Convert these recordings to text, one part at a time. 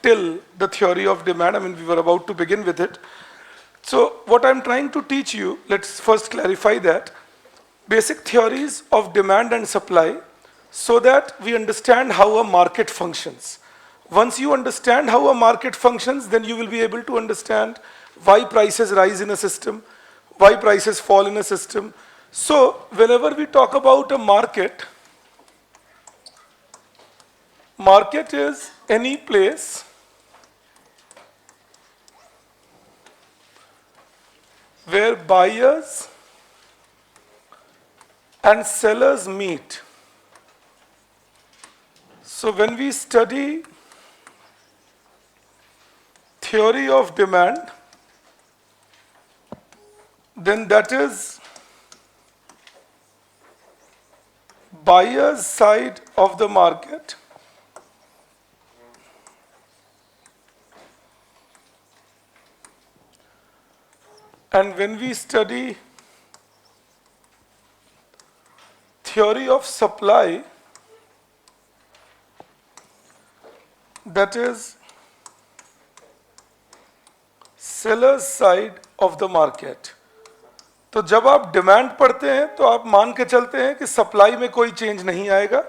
till the theory of demand. I mean, we were about to begin with it. So what I'm trying to teach you, let's first clarify that. Basic theories of demand and supply so that we understand how a market functions. Once you understand how a market functions, then you will be able to understand why prices rise in a system, why prices fall in a system. So whenever we talk about a market is any place where buyers and sellers meet. So when we study theory of demand, then that is buyer's side of the market and when we study theory of supply, that is seller's side of the market. तो जब आप demand पढ़ते हैं तो आप मान के चलते हैं कि सप्लाई में कोई चेंज नहीं आएगा,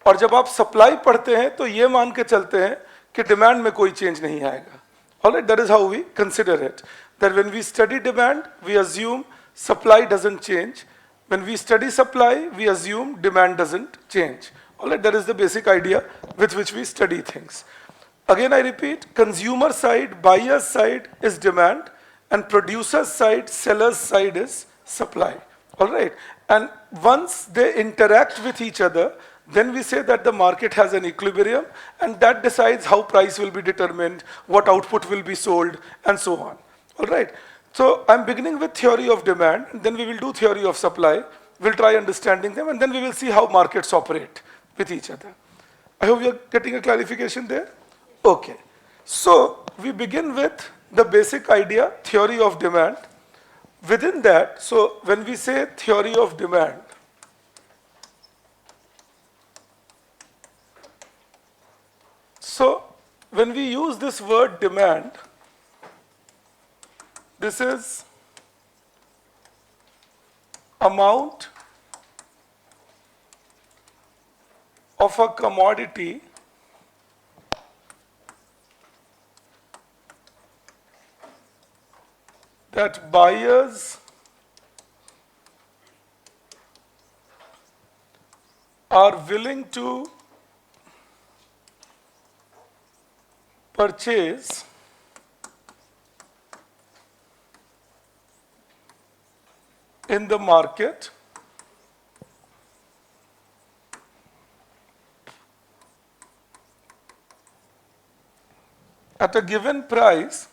और जब आप सप्लाई पढ़ते हैं तो ये मान के चलते हैं कि डिमांड में कोई चेंज नहीं आएगा. Alright, that is how we consider it. That when we study demand, we assume supply doesn't change. When we study supply, we assume demand doesn't change. Alright, that is the basic idea with which we study things. Again, I repeat, consumer side, buyer's side is demand, and producer's side, seller's side is supply. Alright, and once they interact with each other, then we say that the market has an equilibrium, and that decides how price will be determined, what output will be sold, and so on. Alright, so I'm beginning with theory of demand, and then we will do theory of supply. We'll try understanding them, and then we will see how markets operate with each other. I hope you're getting a clarification there. Okay, so we begin with the basic idea, theory of demand. Within that, so when we say theory of demand, so when we use this word demand, this is amount of a commodity that buyers are willing to purchase in the market at a given price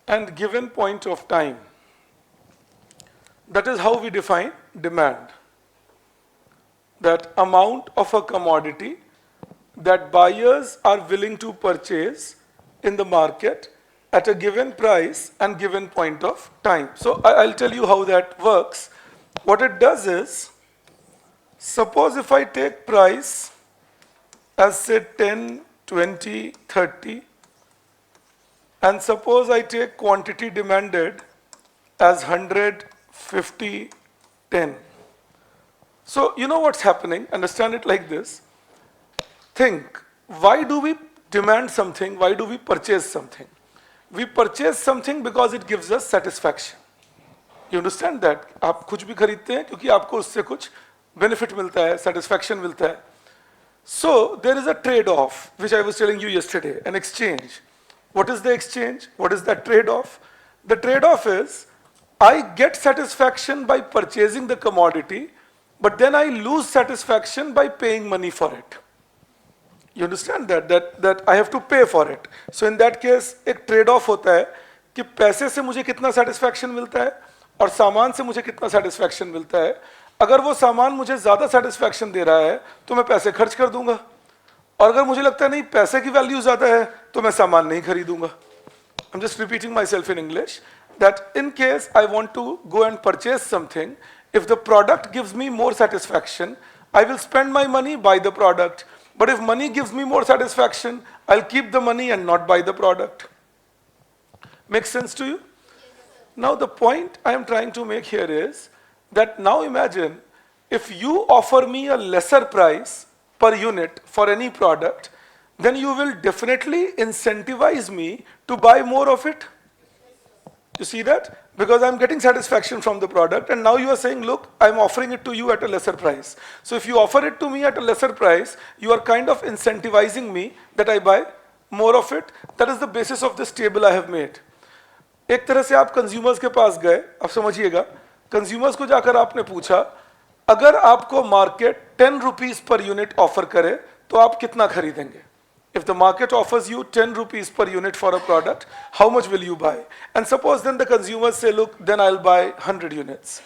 and given point of time. That is how we define demand. That amount of a commodity that buyers are willing to purchase in the market at a given price and given point of time. So I'll tell you how that works. What it does is, suppose if I take price as say 10, 20, 30, and suppose I take quantity demanded as 100, 50, 10. So you know what's happening, understand it like this. Think, why do we demand something, why do we purchase something? We purchase something because it gives us satisfaction. You understand that? आप कुछ भी खरीदते हैं क्योंकि आपको उससे कुछ benefit मिलता है, satisfaction मिलता है. So there is a trade-off, which I was telling you yesterday, an exchange. What is the exchange? What is that trade-off? The trade-off is, I get satisfaction by purchasing the commodity, but then I lose satisfaction by paying money for it. You understand that? That I have to pay for it. So in that case, एक trade-off होता है कि पैसे से मुझे कितना satisfaction मिलता है और सामान से मुझे कितना satisfaction मिलता है. अगर वो सामान मुझे ज़्यादा satisfaction दे रहा है, तो मैं पैसे खर्च कर दूंगा. और अगर मुझे लगता है नहीं पैसे की वैल्यू ज़्यादा है, तो मैं सामान नहीं खरीदूंगा. I'm just repeating myself in English. that in case I want to go and purchase something, if the product gives me more satisfaction, I will spend my money, buy the product. But if money gives me more satisfaction, I'll keep the money and not buy the product. Makes sense to you? Now the point I am trying to make here is that now imagine if you offer me a lesser price per unit for any product, then you will definitely incentivize me to buy more of it. You see that? Because I'm getting satisfaction from the product, and now you are saying, look, I'm offering it to you at a lesser price. So if you offer it to me at a lesser price, you are kind of incentivizing me that I buy more of it. That is the basis of this table I have made. एक तरह से आप consumers के पास गए, अब समझिएगा, consumers को जाकर आपने पूछा, अगर आपको market 10 rupees per unit offer करे तो आप कितना खरीदेंगे? If the market offers you 10 rupees per unit for a product, how much will you buy? And suppose then the consumers say, look, then I'll buy 100 units.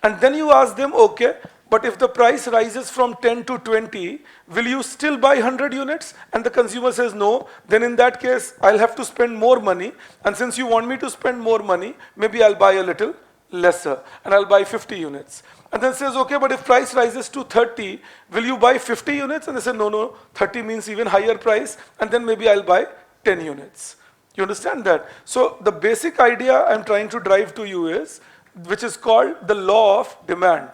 And then you ask them, okay, but if the price rises from 10 to 20, will you still buy 100 units? And the consumer says no, then in that case, I'll have to spend more money. And since you want me to spend more money, maybe I'll buy a little lesser and I'll buy 50 units. And then says, okay, but if price rises to 30, will you buy 50 units? And they say, no, 30 means even higher price, and then maybe I'll buy 10 units. You understand that? So the basic idea I'm trying to drive to you is, which is called the law of demand,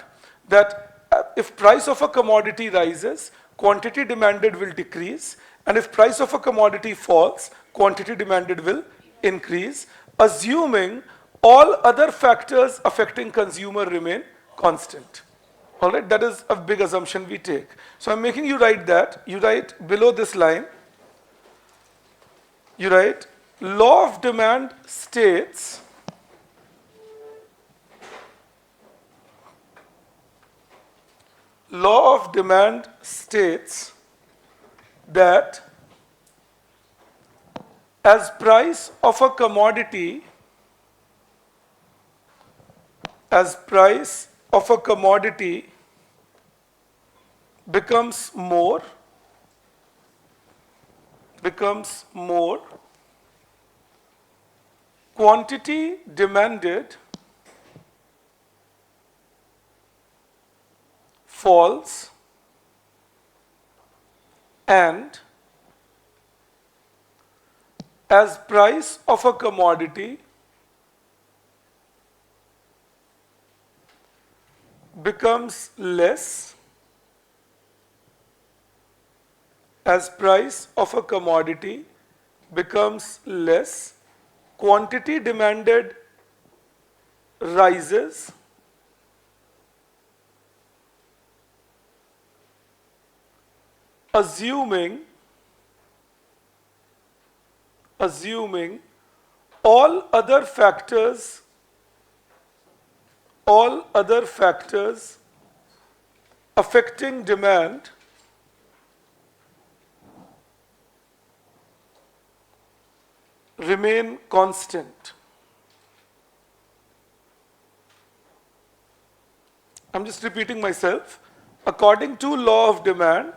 that if price of a commodity rises, quantity demanded will decrease, and if price of a commodity falls, quantity demanded will increase, assuming all other factors affecting consumer remain constant. All right, that is a big assumption we take. So I'm making you write that. You write below this line, you write, law of demand states that as price of a commodity becomes more, quantity demanded falls, and as price of a commodity becomes less, quantity demanded rises, assuming all other factors affecting demand remain constant. I'm just repeating myself. According to law of demand,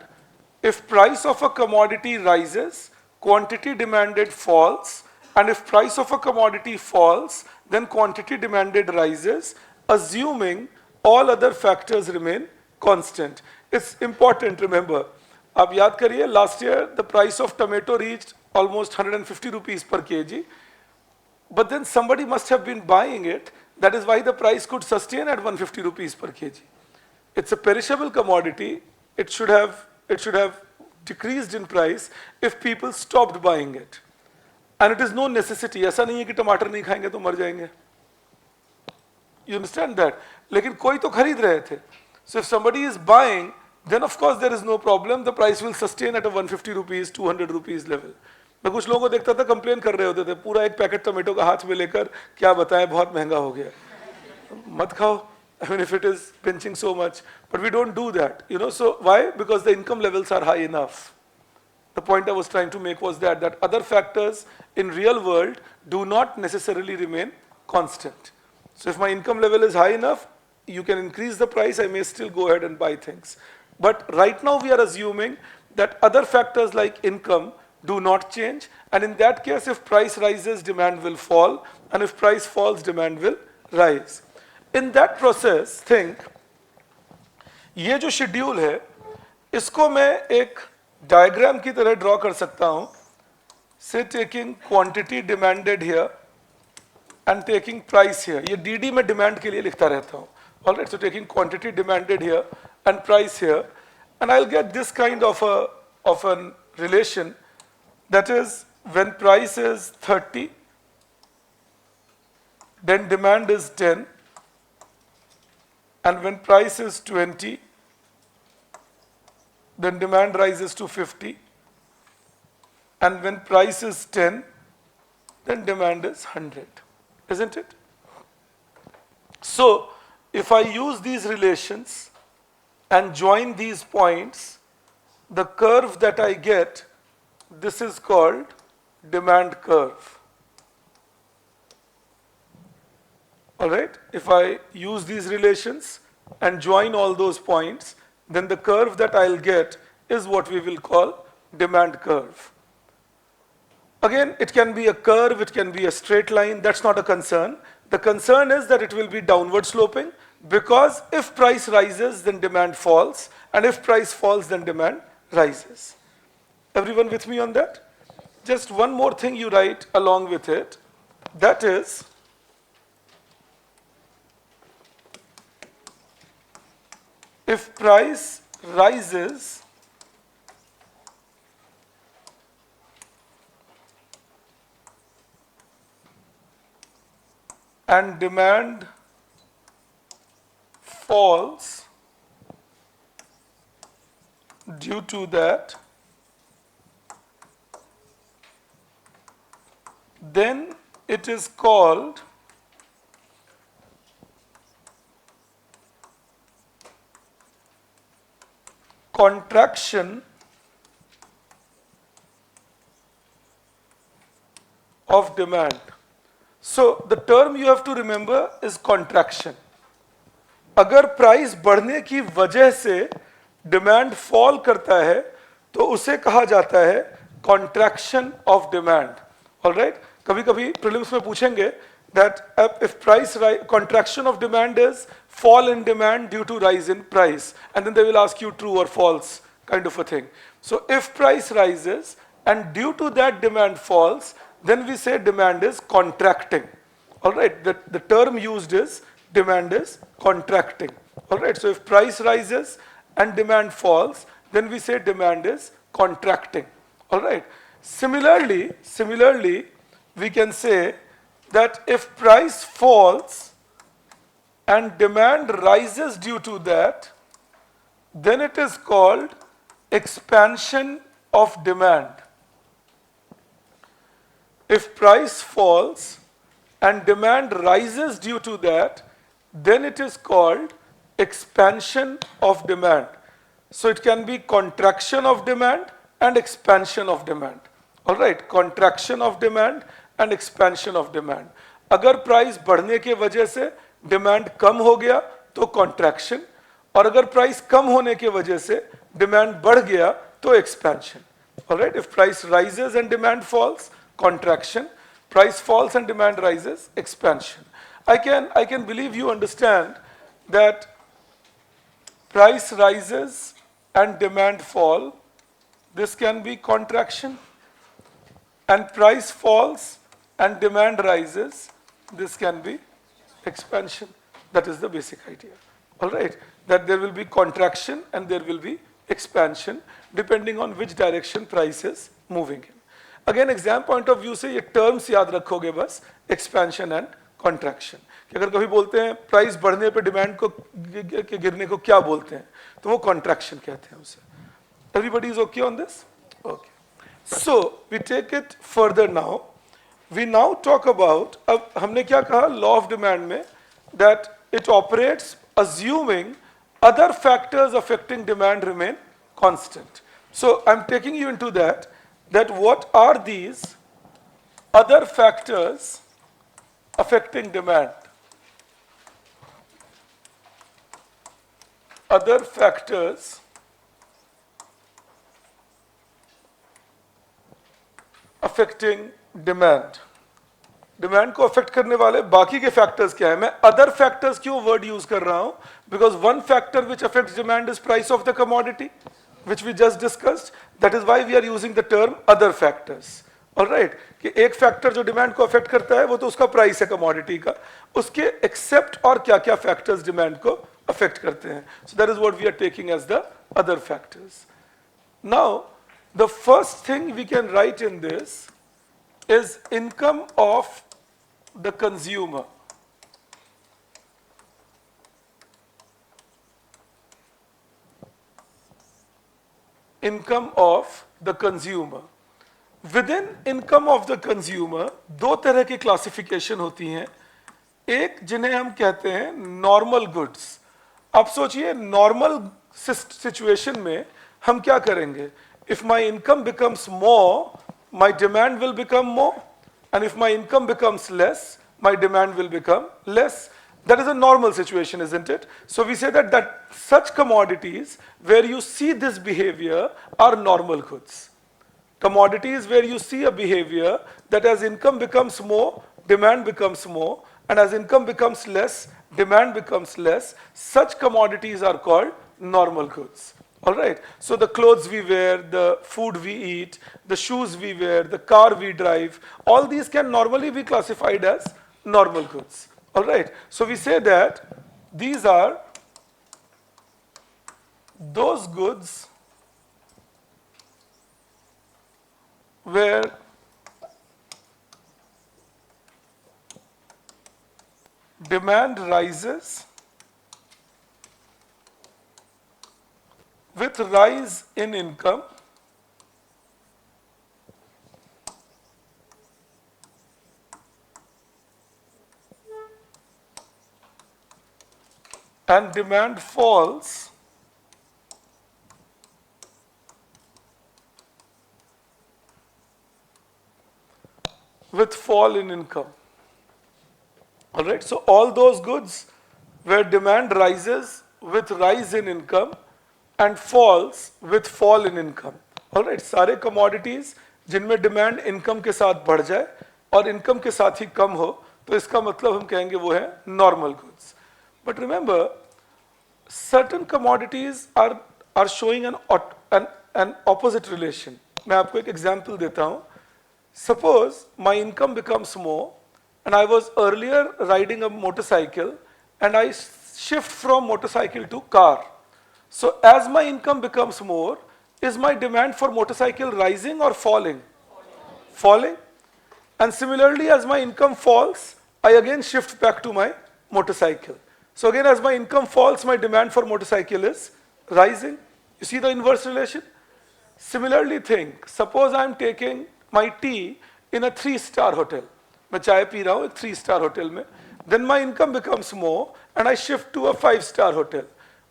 if price of a commodity rises, quantity demanded falls, and if price of a commodity falls, then quantity demanded rises, assuming all other factors remain constant. It's important, remember. आप याद करिए, last year the price of tomato reached almost 150 rupees per kg, but then somebody must have been buying it. That is why the price could sustain at 150 rupees per kg. It's a perishable commodity. It should have decreased in price if people stopped buying it. And it is no necessity. ऐसा नहीं है कि टमाटर नहीं खाएंगे तो मर जाएंगे. You understand that? लेकिन कोई तो खरीद रहे थे. So if somebody is buying, then of course there is no problem. The price will sustain at a 150 rupees, 200 rupees level. मैं कुछ लोगों को देखता था कंप्लेन कर रहे होते थे, पूरा एक पैकेट टमाटो का हाथ में लेकर क्या बताएं बहुत महंगा हो गया. मत खाओ. I mean, if it is pinching so much, but we don't do that, you know. So why? Because the income levels are high enough. The point I was trying to make was that other factors in real world do not necessarily remain constant. So if my income level is high enough, you can increase the price, I may still go ahead and buy things. But right now we are assuming that other factors like income do not change, and in that case, if price rises, demand will fall. and if price falls, demand will rise. In that process, think, ये जो schedule है इसको मैं एक diagram की तरह draw कर सकता हूं, से taking quantity demanded here and taking price here. ये DD में demand के लिए लिखता रहता हूँ. Alright, so taking quantity demanded here and price here, and I'll get this kind of a relation, that is when price is 30, then demand is 10, and when price is 20, then demand rises to 50, and when price is 10, then demand is 100. Isn't it? So, if I use these relations and join these points, the curve that I get, this is called demand curve. Alright? If I use these relations and join all those points, then the curve that I'll get is what we will call demand curve. Again, it can be a curve, it can be a straight line, that's not a concern. The concern is that it will be downward sloping, because if price rises, then demand falls, and if price falls, then demand rises. Everyone with me on that? Just one more thing you write along with it, that is, if price rises, and demand falls due to that, then it is called contraction of demand. So the term you have to remember is contraction. अगर price बढ़ने की वजह से demand fall करता है तो उसे कहा जाता है कॉन्ट्रैक्शन ऑफ डिमांड. ऑलराइट, कभी कभी प्रीलिम्स में पूछेंगे that if price contraction of demand is fall in demand due to rise in price, and then they will ask you true or false kind of a thing. So if price rises and due to that demand falls, then we say demand is contracting. All right, the term used is demand is contracting. All right, so if price rises and demand falls, then we say demand is contracting. All right. Similarly, we can say that if price falls and demand rises due to that, then it is called expansion of demand. If price falls and demand rises due to that, then it is called expansion of demand. So it can be contraction of demand and expansion of demand. All right, contraction of demand and expansion of demand. अगर price बढ़ने के वजह से demand कम हो गया तो contraction, और अगर प्राइस कम होने के वजह से डिमांड बढ़ गया तो expansion. Alright, if price rises and demand falls, contraction. Price falls and demand rises, expansion. I can believe you understand that price rises and demand fall, this can be contraction, and price falls and demand rises, this can be expansion. That is the basic idea. All right, that there will be contraction and there will be expansion depending on which direction price is moving in. Again exam point of view से ये terms याद रखोगे बस, expansion and contraction. कि अगर कभी बोलते हैं प्राइस बढ़ने पे डिमांड को गिरने को क्या बोलते हैं, तो वो कॉन्ट्रैक्शन कहते हैं उसे. Everybody is okay on this? Okay. So we take it further now. We now talk about, अब हमने क्या कहा लॉ ऑफ डिमांड में, that it operates assuming other factors affecting demand remain constant. So I am taking you into that, that what are these other factors affecting demand? Other factors affecting demand. Demand को affect करने वाले बाकी के factors क्या है? मैं other factors क्यों word use कर रहा हूं? Because one factor which affects demand is price of the commodity which we just discussed. That is why we are using the term other factors. All right, कि एक factor जो demand को affect करता है वो तो उसका प्राइस है कमोडिटी का, उसके एक्सेप्ट और क्या क्या फैक्टर्स डिमांड को अफेक्ट करते हैं. So that is what we are taking as the other factors. Now the first thing we can write in this is income of the consumer. Income of the consumer. Within income of the consumer दो तरह की classification होती हैं. एक जिन्हें हम कहते हैं नॉर्मल गुड्स. अब सोचिए नॉर्मल सिचुएशन में हम क्या करेंगे? If my income becomes more, my demand will become more, and if my income becomes less, my demand will become less. That is a normal situation, isn't it? So we say that such commodities where you see this behavior are normal goods. Commodities where you see a behavior that as income becomes more, demand becomes more, and as income becomes less, demand becomes less, such commodities are called normal goods. All right? So the clothes we wear, the food we eat, the shoes we wear, the car we drive, all these can normally be classified as normal goods. All right, so we say that these are those goods where demand rises with rise in income and demand falls with fall in income. All right, so all those goods where demand rises with rise in income and falls with fall in income. All right, सारे commodities जिनमें demand income के साथ बढ़ जाए और income के साथ ही कम हो, तो इसका मतलब हम कहेंगे वो है normal goods. But remember, certain commodities are showing an opposite relation. मैं आपको एक example देता हूँ. Suppose my income becomes more, and I was earlier riding a motorcycle, and I shift from motorcycle to car. So as my income becomes more, is my demand for motorcycle rising or falling? Falling. And similarly, as my income falls, I again shift back to my motorcycle. So again, as my income falls, my demand for motorcycle is rising. You see the inverse relation? Similarly, think, suppose I am taking my tea in a 3-star hotel. मैं चाय P रहा हूँ एक 3-star hotel में. Then my income becomes more and I shift to a 5-star hotel.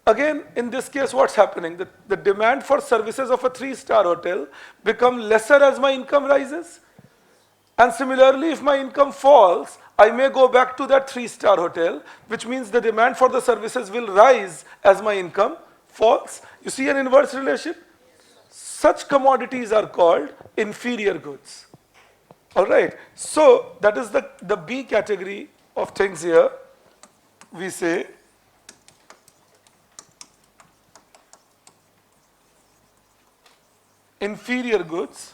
Again, in this case, what's happening? The demand for services of a 3-star hotel become lesser as my income rises. And similarly, if my income falls, I may go back to that 3-star hotel, which means the demand for the services will rise as my income falls. You see an inverse relation? Such commodities are called inferior goods. All right. So that is the B category of things here. We say inferior goods.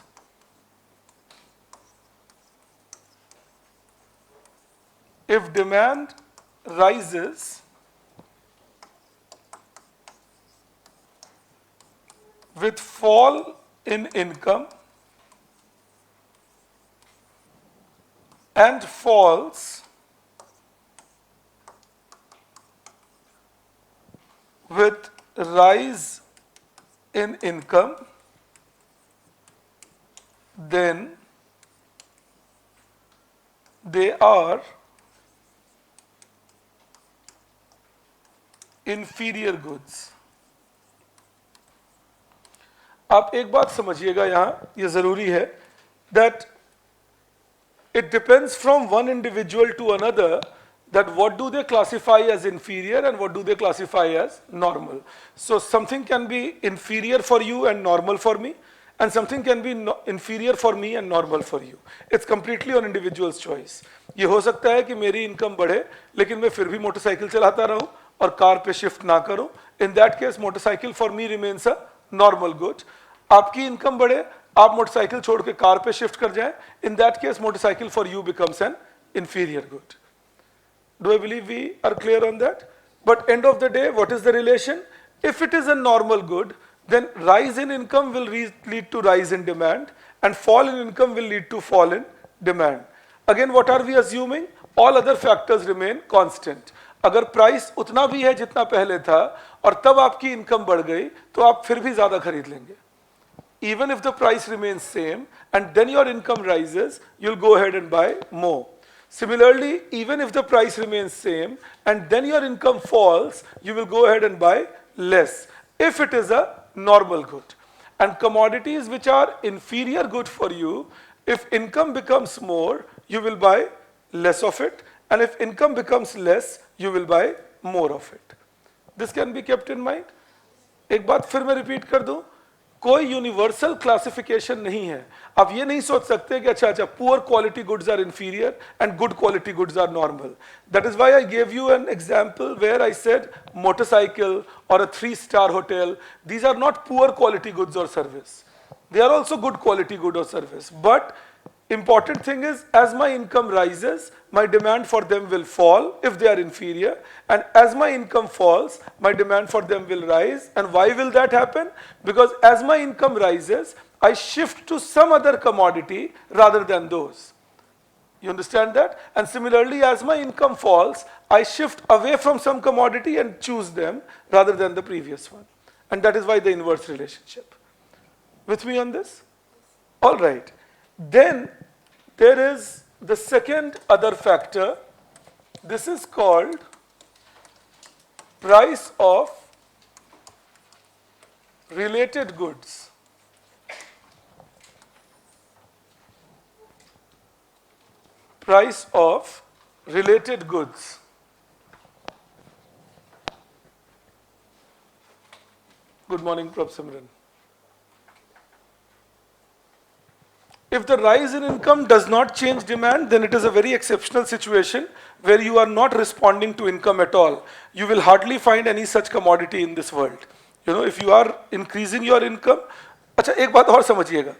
If demand rises with fall in income and falls with rise in income, then they are inferior goods. आप एक बात समझिएगा यहाँ, ये जरूरी है, that it depends from one individual to another that what do they classify as inferior and what do they classify as normal. So something can be inferior for you and normal for me, and something can be inferior for me and normal for you. It's completely on individual's choice. ये हो सकता है कि मेरी income बढ़े लेकिन मैं फिर भी मोटरसाइकिल चलाता रहूं और कार पे शिफ्ट ना करूं. In that case motorcycle for me remains a normal good. आपकी इनकम बढ़े, आप मोटरसाइकिल छोड़ के कार पे शिफ्ट कर जाएं. In that case motorcycle for you becomes an inferior good. Do I believe we are clear on that? But end of the day, what is the relation? If it is a normal good, then rise in income will lead to rise in demand, and fall in income will lead to fall in demand. Again, what are we assuming? All other factors remain constant. अगर price उतना भी है जितना पहले था और तब आपकी इनकम बढ़ गई तो आप फिर भी ज्यादा खरीद लेंगे. Even if the price remains same and then your income rises, you'll go ahead and buy more. Similarly, even if the price remains same and then your income falls, you will go ahead and buy less if it is a normal good. And commodities which are inferior good for you, if income becomes more, you will buy less of it, and if income becomes less, you will buy more of it. This can be kept in mind. एक बात फिर मैं repeat कर दूं, कोई universal classification नहीं है. आप ये नहीं सोच सकते कि अच्छा poor quality goods are inferior and good quality goods are normal. That is why I give you an example where I said motorcycle और a 3-star hotel. These are not poor quality goods or service. They are also good quality good or service. But important thing is, as my income rises, my demand for them will fall if they are inferior, and as my income falls, my demand for them will rise. And why will that happen? Because as my income rises, I shift to some other commodity rather than those. You understand that? And similarly, as my income falls, I shift away from some commodity and choose them rather than the previous one. And that is why the inverse relationship. With me on this? All right. Then there is the second other factor. This is called price of related goods. Price of related goods. Good morning, Prof. Simran. If the rise in income does not change demand, then it is a very exceptional situation where you are not responding to income at all. You will hardly find any such commodity in this world. You know, if you are increasing your income, अच्छा एक बात और समझिएगा,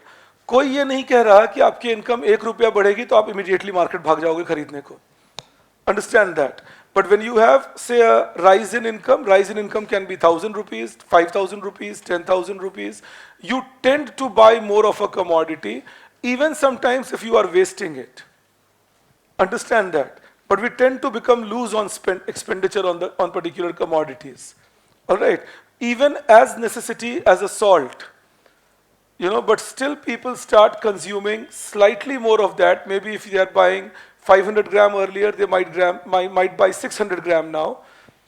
कोई ये नहीं कह रहा कि आपकी इनकम 1 रुपया बढ़ेगी तो आप इमीडिएटली मार्केट भाग जाओगे खरीदने को. Understand that. But when you have, say, a rise in income can be 1,000 rupees, 5,000 rupees, 10,000 rupees. You tend to buy more of a commodity, even sometimes if you are wasting it. Understand that. But we tend to become loose on expenditure on particular commodities. All right. Even as necessity as a salt. You know, but still people start consuming slightly more of that. Maybe if they are buying 500 gram earlier, they might buy 600 gram now,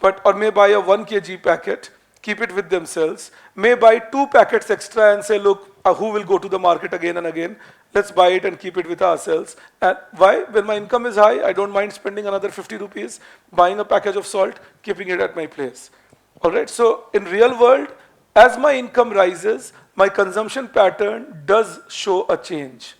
or may buy a 1 kg packet, keep it with themselves, may buy 2 packets extra and say, look, who will go to the market again and again? Let's buy it and keep it with ourselves. And why? When my income is high, I don't mind spending another 50 rupees, buying a package of salt, keeping it at my place. All right, so in real world, as my income rises, my consumption pattern does show a change.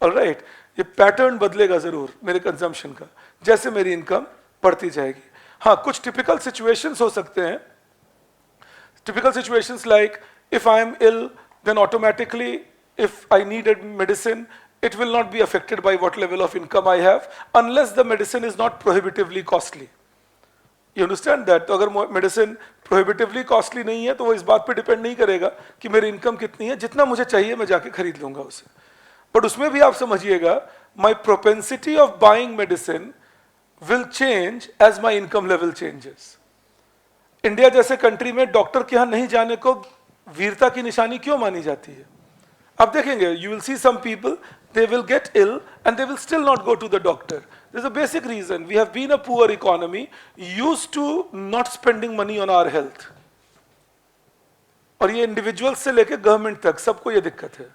All right. ये pattern बदलेगा जरूर मेरे consumption का जैसे मेरी income बढ़ती जाएगी. हाँ, कुछ टिपिकल सिचुएशंस हो सकते हैं. Typical situations like if I am ill, then automatically if I need a medicine, it will not be affected by what level of income I have unless the medicine is not prohibitively costly. You understand that? तो अगर medicine prohibitively costly नहीं है तो वो इस बात पे depend नहीं करेगा कि मेरी इनकम कितनी है. जितना मुझे चाहिए मैं जाके खरीद लूंगा उसे. बट उसमें भी आप समझिएगा, my propensity of buying medicine will change as my income level changes. India जैसे कंट्री में डॉक्टर के यहाँ नहीं जाने को वीरता की निशानी क्यों मानी जाती है? आप देखेंगे, you will see some people, they will get ill and they will still not go to the doctor. There's a basic reason. We have been a poor economy, used to not spending money on our health. और ये individual से लेकर government तक सबको ये दिक्कत है.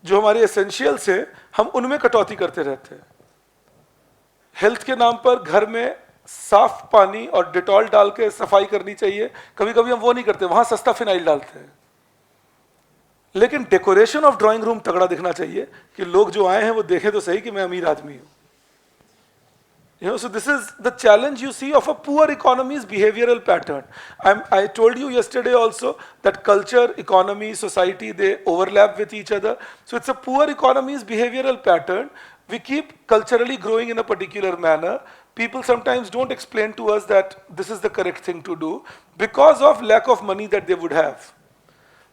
जो हमारे एसेंशियल्स है हम उनमें कटौती करते रहते हैं. हेल्थ के नाम पर घर में साफ पानी और डिटॉल डाल के सफाई करनी चाहिए, कभी कभी हम वो नहीं करते, वहां सस्ता फिनाइल डालते हैं. लेकिन डेकोरेशन ऑफ ड्राइंग रूम तगड़ा दिखना चाहिए कि लोग जो आए हैं वो देखें तो सही कि मैं अमीर आदमी हूं. So this is the challenge you see of a poor economy's behavioral pattern. I told you yesterday also that culture, economy, society, they overlap with each other. So it's a poor economy's behavioral pattern. We keep culturally growing in a particular manner. People sometimes don't explain to us that this is the correct thing to do because of lack of money that they would have.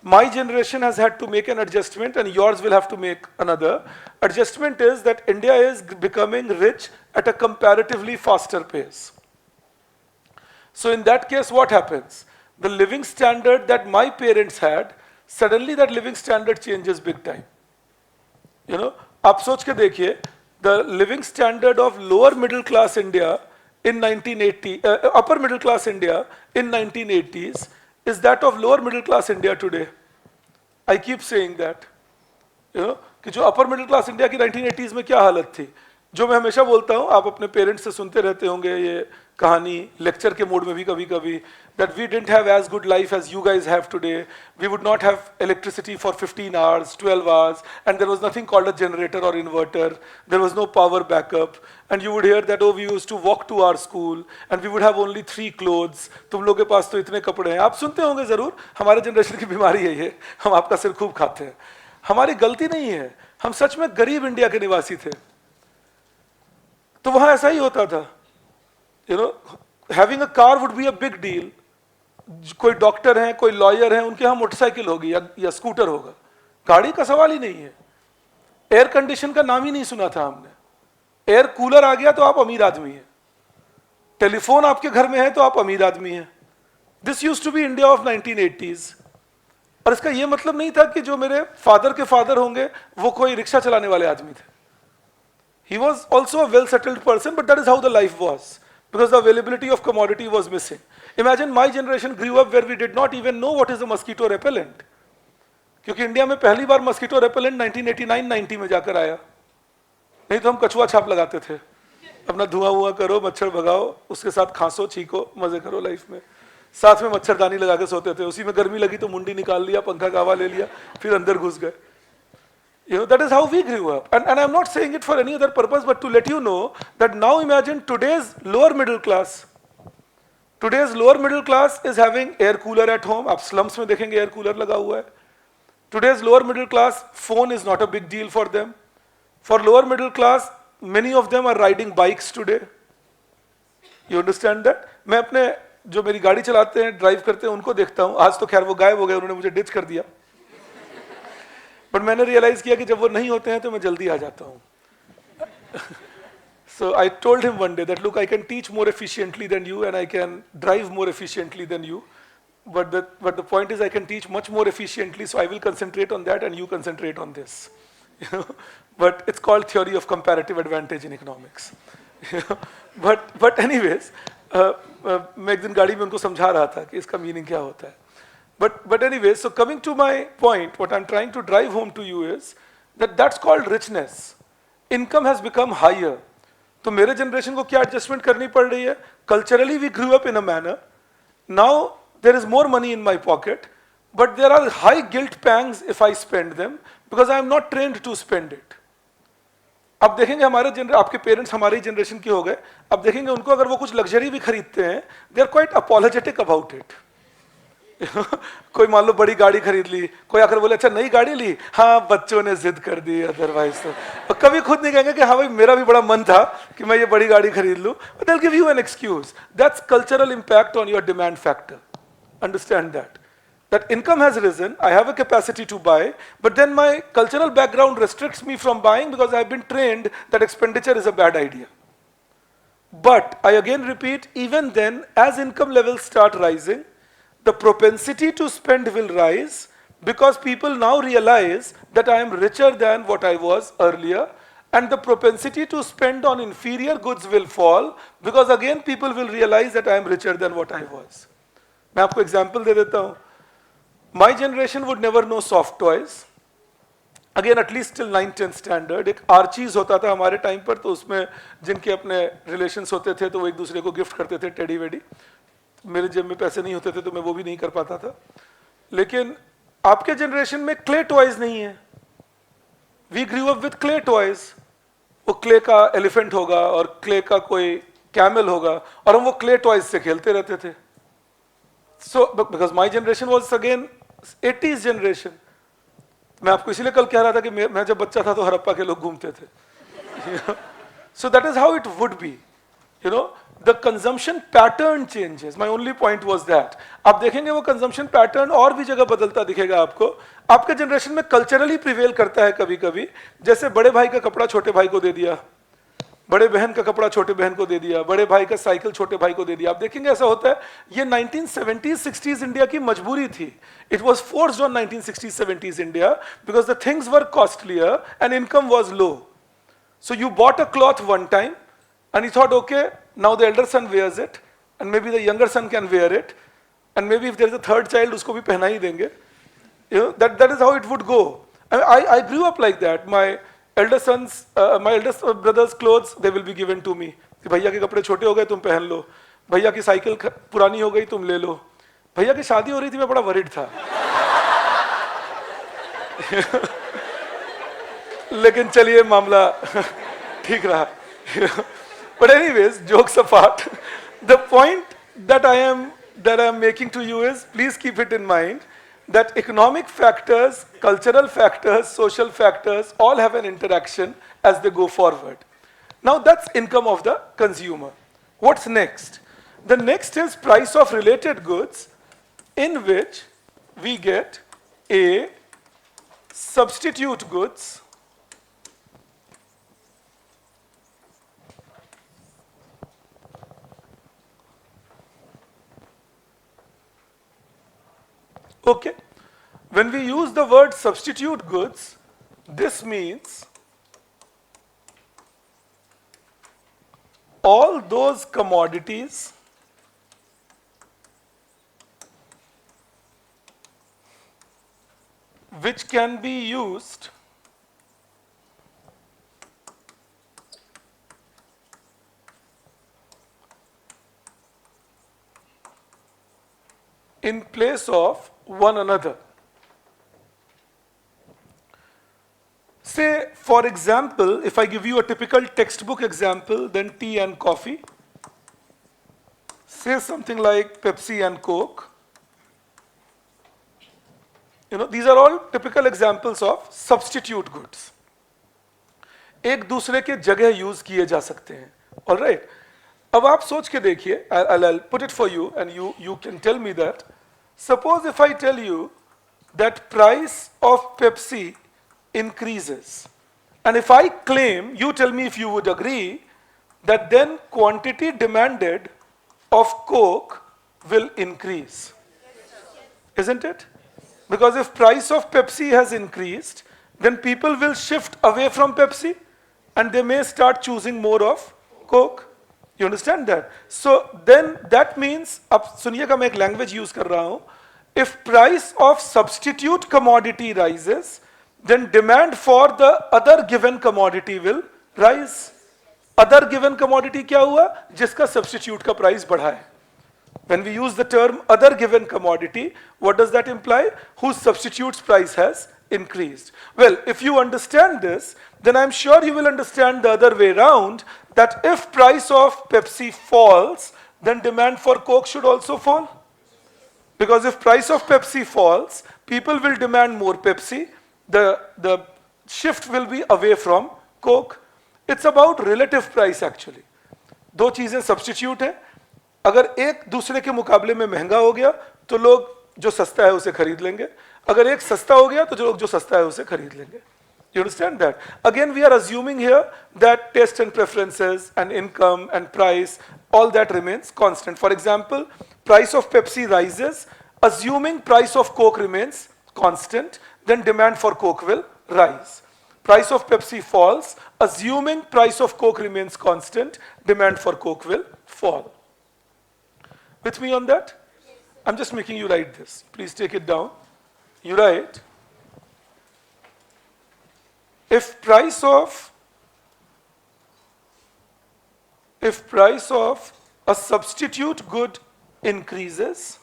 My generation has had to make an adjustment and yours will have to make another. Adjustment is that India is becoming rich at a comparatively faster pace. So in that case, what happens? The living standard that my parents had, suddenly that living standard changes big time. आप सोच के देखिए, the living standard of lower middle class India in 1980, upper middle class India in 1980s is that of lower middle class India today. I keep saying that. कि जो upper middle Claas India की 1980s में क्या हालत थी, जो मैं हमेशा बोलता हूँ, आप अपने पेरेंट्स से सुनते रहते होंगे ये कहानी लेक्चर के मूड में भी कभी कभी, that we didn't have as good life as you guys have today. We would not have electricity for 15 hours, 12 hours, and there was nothing called a generator or inverter. There was no power backup. And you would hear that, oh, we used to walk to our school, and we would have only 3 clothes. तुम लोग के पास तो इतने कपड़े हैं. आप सुनते होंगे जरूर. हमारे जनरेशन की बीमारी है ये. हम आपका सिर खूब खाते हैं. हमारी गलती नहीं है. हम सच में गरीब इंडिया के निवासी थे. तो वहां ऐसा ही होता था. Having a car would be a big deal. कोई डॉक्टर हैं, कोई लॉयर हैं, उनके यहाँ मोटरसाइकिल होगी या स्कूटर होगा. गाड़ी का सवाल ही नहीं है. एयर कंडीशन का नाम ही नहीं सुना था हमने. एयर कूलर आ गया तो आप अमीर आदमी हैं. टेलीफोन आपके घर में है तो आप अमीर आदमी हैं. This used to be India of 1980s. और इसका यह मतलब नहीं था कि जो मेरे फादर के फादर होंगे वो कोई रिक्शा चलाने वाले आदमी थे. He was also a well-settled person, but that is how the life was, because the availability of commodity was missing. Imagine my generation grew up where we did not even know what is a mosquito repellent. क्योंकि India में पहली बार mosquito repellent 1989-90 में जाकर आया. नहीं तो हम कछुआ छाप लगाते थे. अपना धुआं हुआ करो, मच्छर भगाओ, उसके साथ खांसो, छीको, मजे करो लाइफ में. साथ में मच्छरदानी लगा के सोते थे. उसी में गर्मी लगी तो मुंडी निकाल लिया, पंखा का हवा ले लिया, फिर अंदर घुस गए. That is how we grew up. And I'm not saying it for any other purpose, but to let you know that now imagine today's lower middle class. Today's lower middle class is having air cooler at home. आप slums में देखेंगे air cooler लगा हुआ है. Today's lower middle class, phone is not a big deal for them. For lower middle class, many of them are riding bikes today. You understand that? मैं अपने जो मेरी गाड़ी चलाते हैं, ड्राइव करते हैं, उनको देखता हूँ. आज तो खैर वो गायब हो गए, उन्होंने मुझे डिच कर दिया. बट मैंने रियलाइज किया कि जब वो नहीं होते हैं तो मैं जल्दी आ जाता हूँ. So I told him one day that, look, I can teach more efficiently than you and I can drive more efficiently than you. But the point is I can teach much more efficiently, so I will concentrate on that and you concentrate on this. But it's called theory of comparative advantage in economics. But anyways, मैं एक दिन गाड़ी में उनको समझा रहा था कि इसका मीनिंग क्या होता है. But anyways, so coming to my point, what I'm trying to drive home to you is that that's called richness. Income has become higher. तो मेरे जनरेशन को क्या एडजस्टमेंट करनी पड़ रही है? Culturally we grew up in a manner. Now there is more money in my pocket, but there are high guilt pangs if I spend them because I am not trained to spend it. अब देखेंगे हमारे आपके parents हमारी generation के हो गए. अब देखेंगे उनको अगर वो कुछ लग्जरी भी खरीदते हैं, they are quite apologetic about it. कोई मान लो बड़ी गाड़ी खरीद ली, कोई आकर बोले अच्छा नई गाड़ी ली, हाँ बच्चों ने जिद कर दी, अदरवाइज तो कभी खुद नहीं कहेंगे कि हाँ भाई मेरा भी बड़ा मन था कि मैं ये बड़ी गाड़ी खरीद लूं. But they'll give you an excuse. That's cultural impact on your demand factor. Understand that. That income has risen, I have a capacity to buy, but then my cultural background restricts me from buying because I've been trained that expenditure is a bad idea. But I again repeat, even then, as income levels start rising, the propensity to spend will rise because people now realize that I am richer than what I was earlier, and the propensity to spend on inferior goods will fall because again people will realize that I am richer than what I was. मैं आपको example दे देता हूँ. My generation would never know soft toys. Again, at least till 9th-10th standard, एक Archies होता था हमारे time पर, तो उसमें जिनके अपने रिलेशंस होते थे तो वो एक दूसरे को गिफ्ट करते थे टेडी वेडी. मेरे जेब में पैसे नहीं होते थे तो मैं वो भी नहीं कर पाता था. लेकिन आपके जनरेशन में क्ले टॉयज नहीं है. We grew up with clay toys. वो क्ले का एलिफेंट होगा और क्ले का कोई कैमल होगा और हम वो क्ले टॉयज से खेलते रहते थे. So because my generation was again 80s generation. मैं आपको इसीलिए कल कह रहा था कि मैं जब बच्चा था तो हड़प्पा के लोग घूमते थे. So that is how it would be. You know, the consumption pattern changes. My only point was that. आप देखेंगे वो consumption pattern और भी जगह बदलता दिखेगा आपको. आपके जनरेशन में कल्चरली प्रिवेल करता है कभी कभी. जैसे बड़े भाई का कपड़ा छोटे भाई को दे दिया, बड़े बहन का कपड़ा छोटे बहन को दे दिया, बड़े भाई का साइकिल छोटे भाई को दे दिया. आप देखेंगे ऐसा होता है. ये 1970s 60s इंडिया की मजबूरी थी. It was forced on 1960s 70s India because the things were costlier and income was low. So you bought a cloth one time and you thought, okay, now the elder son wears it and maybe the younger son can wear it and maybe if there is a third child usko bhi pehna hi denge. You know, that is how it would go. I grew up like that. My elder sons, my eldest brother's clothes, they will be given to me. कि भैया के कपड़े छोटे हो गए तुम पहन लो, भैया की साइकिल पुरानी हो गई तुम ले लो. भैया की शादी हो रही थी मैं बड़ा वरीड था. लेकिन चलिए मामला ठीक रहा. But anyways, jokes apart, the point that I am making to you is, please keep it in mind that economic factors, cultural factors, social factors all have an interaction as they go forward. Now that's income of the consumer. What's next? The next is price of related goods, in which we get A, substitute goods, okay. When we use the word substitute goods, this means all those commodities which can be used in place of one another. Say, for example, if I give you a typical textbook example, then tea and coffee. Say something like Pepsi and Coke. You know, these are all typical examples of substitute goods. एक दूसरे के जगह use किए जा सकते हैं. All right. अब आप सोच के देखिए. I'll put it for you, and you can tell me that. Suppose if I tell you that price of Pepsi increases, and if I claim, you tell me if you would agree, that then quantity demanded of Coke will increase. Isn't it? Because if price of Pepsi has increased, then people will shift away from Pepsi and they may start choosing more of Coke. You understand that? So then that means, अब सुनिएगा मैं एक language use कर रहा हूँ. If price of substitute commodity rises, then demand for the other given commodity will rise. Other given commodity क्या हुआ? जिसका substitute का price बढ़ा है. When we use the term other given commodity, what does that imply? Whose substitute's price has increased. Well, if you understand this, then I'm sure you will understand the other way around, that if price of Pepsi falls, then demand for Coke should also fall. Because if price of Pepsi falls, people will demand more Pepsi. The shift will be away from Coke. It's about relative price actually. दो चीजें substitute हैं. अगर एक दूसरे के मुकाबले में महंगा हो गया तो लोग जो सस्ता है उसे खरीद लेंगे. अगर एक सस्ता हो गया तो लोग जो सस्ता है उसे खरीद लेंगे. You understand that? Again, we are assuming here that taste and preferences and income and price, all that remains constant. For example, price of Pepsi rises, assuming price of Coke remains constant, then demand for Coke will rise. Price of Pepsi falls, assuming price of Coke remains constant, demand for Coke will fall. With me on that? I'm just making you write this. Please take it down. You write, if price of a substitute good increases,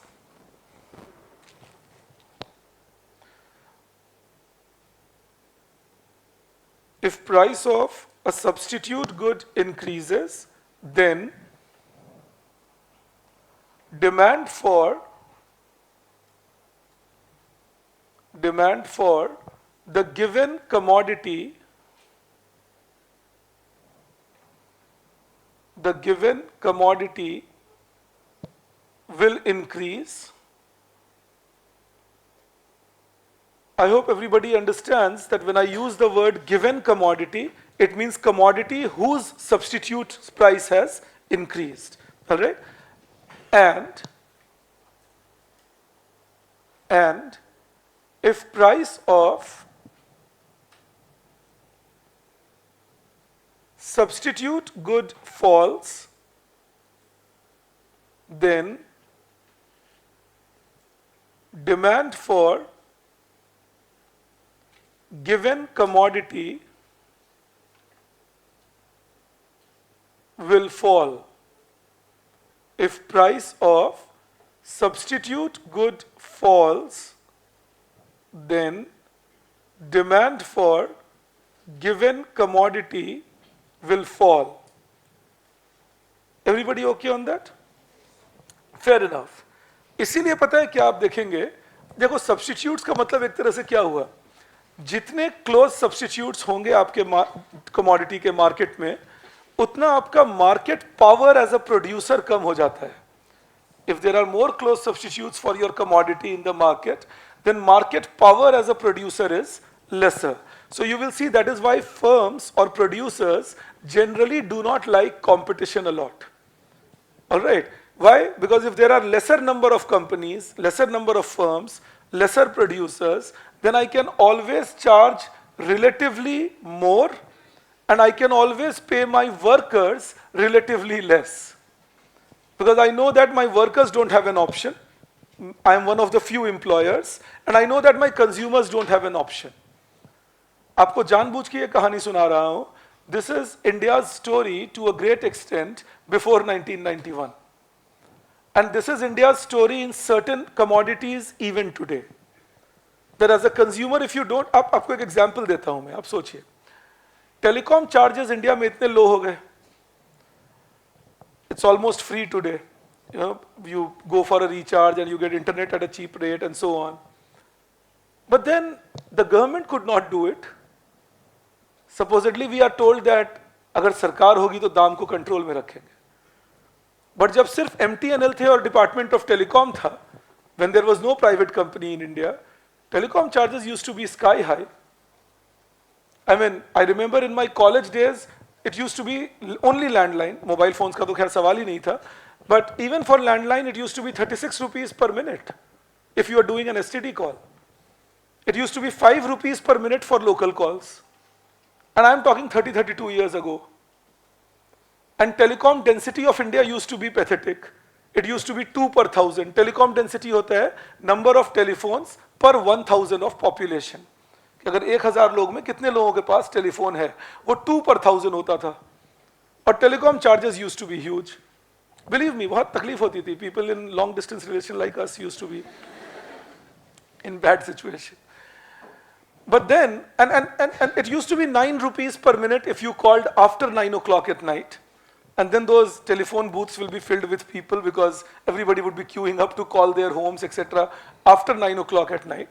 if price of a substitute good increases, then demand for the given commodity will increase. I hope everybody understands that when I use the word given commodity, it means commodity whose substitute price has increased. All right? And if price of substitute good falls, then demand for given commodity will fall. If price of substitute good falls, then demand for given commodity will fall. Everybody okay on that? Fair enough. इसीलिए पता है क्या आप देखेंगे, देखो substitutes का मतलब एक तरह से क्या हुआ, जितने क्लोज सब्स्टिट्यूट्स होंगे आपके कमोडिटी के मार्केट में, उतना आपका market power as a producer कम हो जाता है. If there are more close substitutes for your commodity in the market, then market power as a producer is lesser. So you will see that is why firms or producers generally do not like competition a lot. All right. Why? Because if there are lesser number of companies, lesser number of firms, lesser producers, then I can always charge relatively more and I can always pay my workers relatively less. Because I know that my workers don't have an option. I am one of the few employers and I know that my consumers don't have an option. आपको जानबूझ के ये कहानी सुना रहा हूँ. This is India's story to a great extent before 1991. And this is India's story in certain commodities even today. That as a consumer, if you don't, आपको एक example देता हूँ मैं, आप सोचिए. Telecom charges India में इतने low हो गए. It's almost free today. You know, you go for a recharge and you get internet at a cheap rate and so on. But then the government could not do it. Supposedly we are told that अगर सरकार होगी तो दाम को control में रखेंगे. But जब सिर्फ MTNL थे और Department of Telecom था, when there was no private company in India, telecom charges used to be sky high. I mean, I remember in my college days, it used to be only landline. Mobile phones का तो खैर सवाल ही नहीं था. But even for landline, it used to be 36 rupees per minute if you are doing an STD call. It used to be 5 rupees per minute for local calls. And I am talking 32 years ago. And telecom density of India used to be pathetic. It used to be 2 per 1000. Telecom density होता है number of telephones per 1000 of population. कि अगर 1000 लोग में कितने लोगों के पास telephone है, वो 2 per 1000 होता था. और telecom charges used to be huge. Believe me, बहुत तकलीफ होती थी. People in long distance relation like us used to be in bad situation. But then, and it used to be 9 rupees per minute if you called after 9 o'clock at night. And then those telephone booths will be filled with people because everybody would be queuing up to call their homes, etc. after 9 o'clock at night.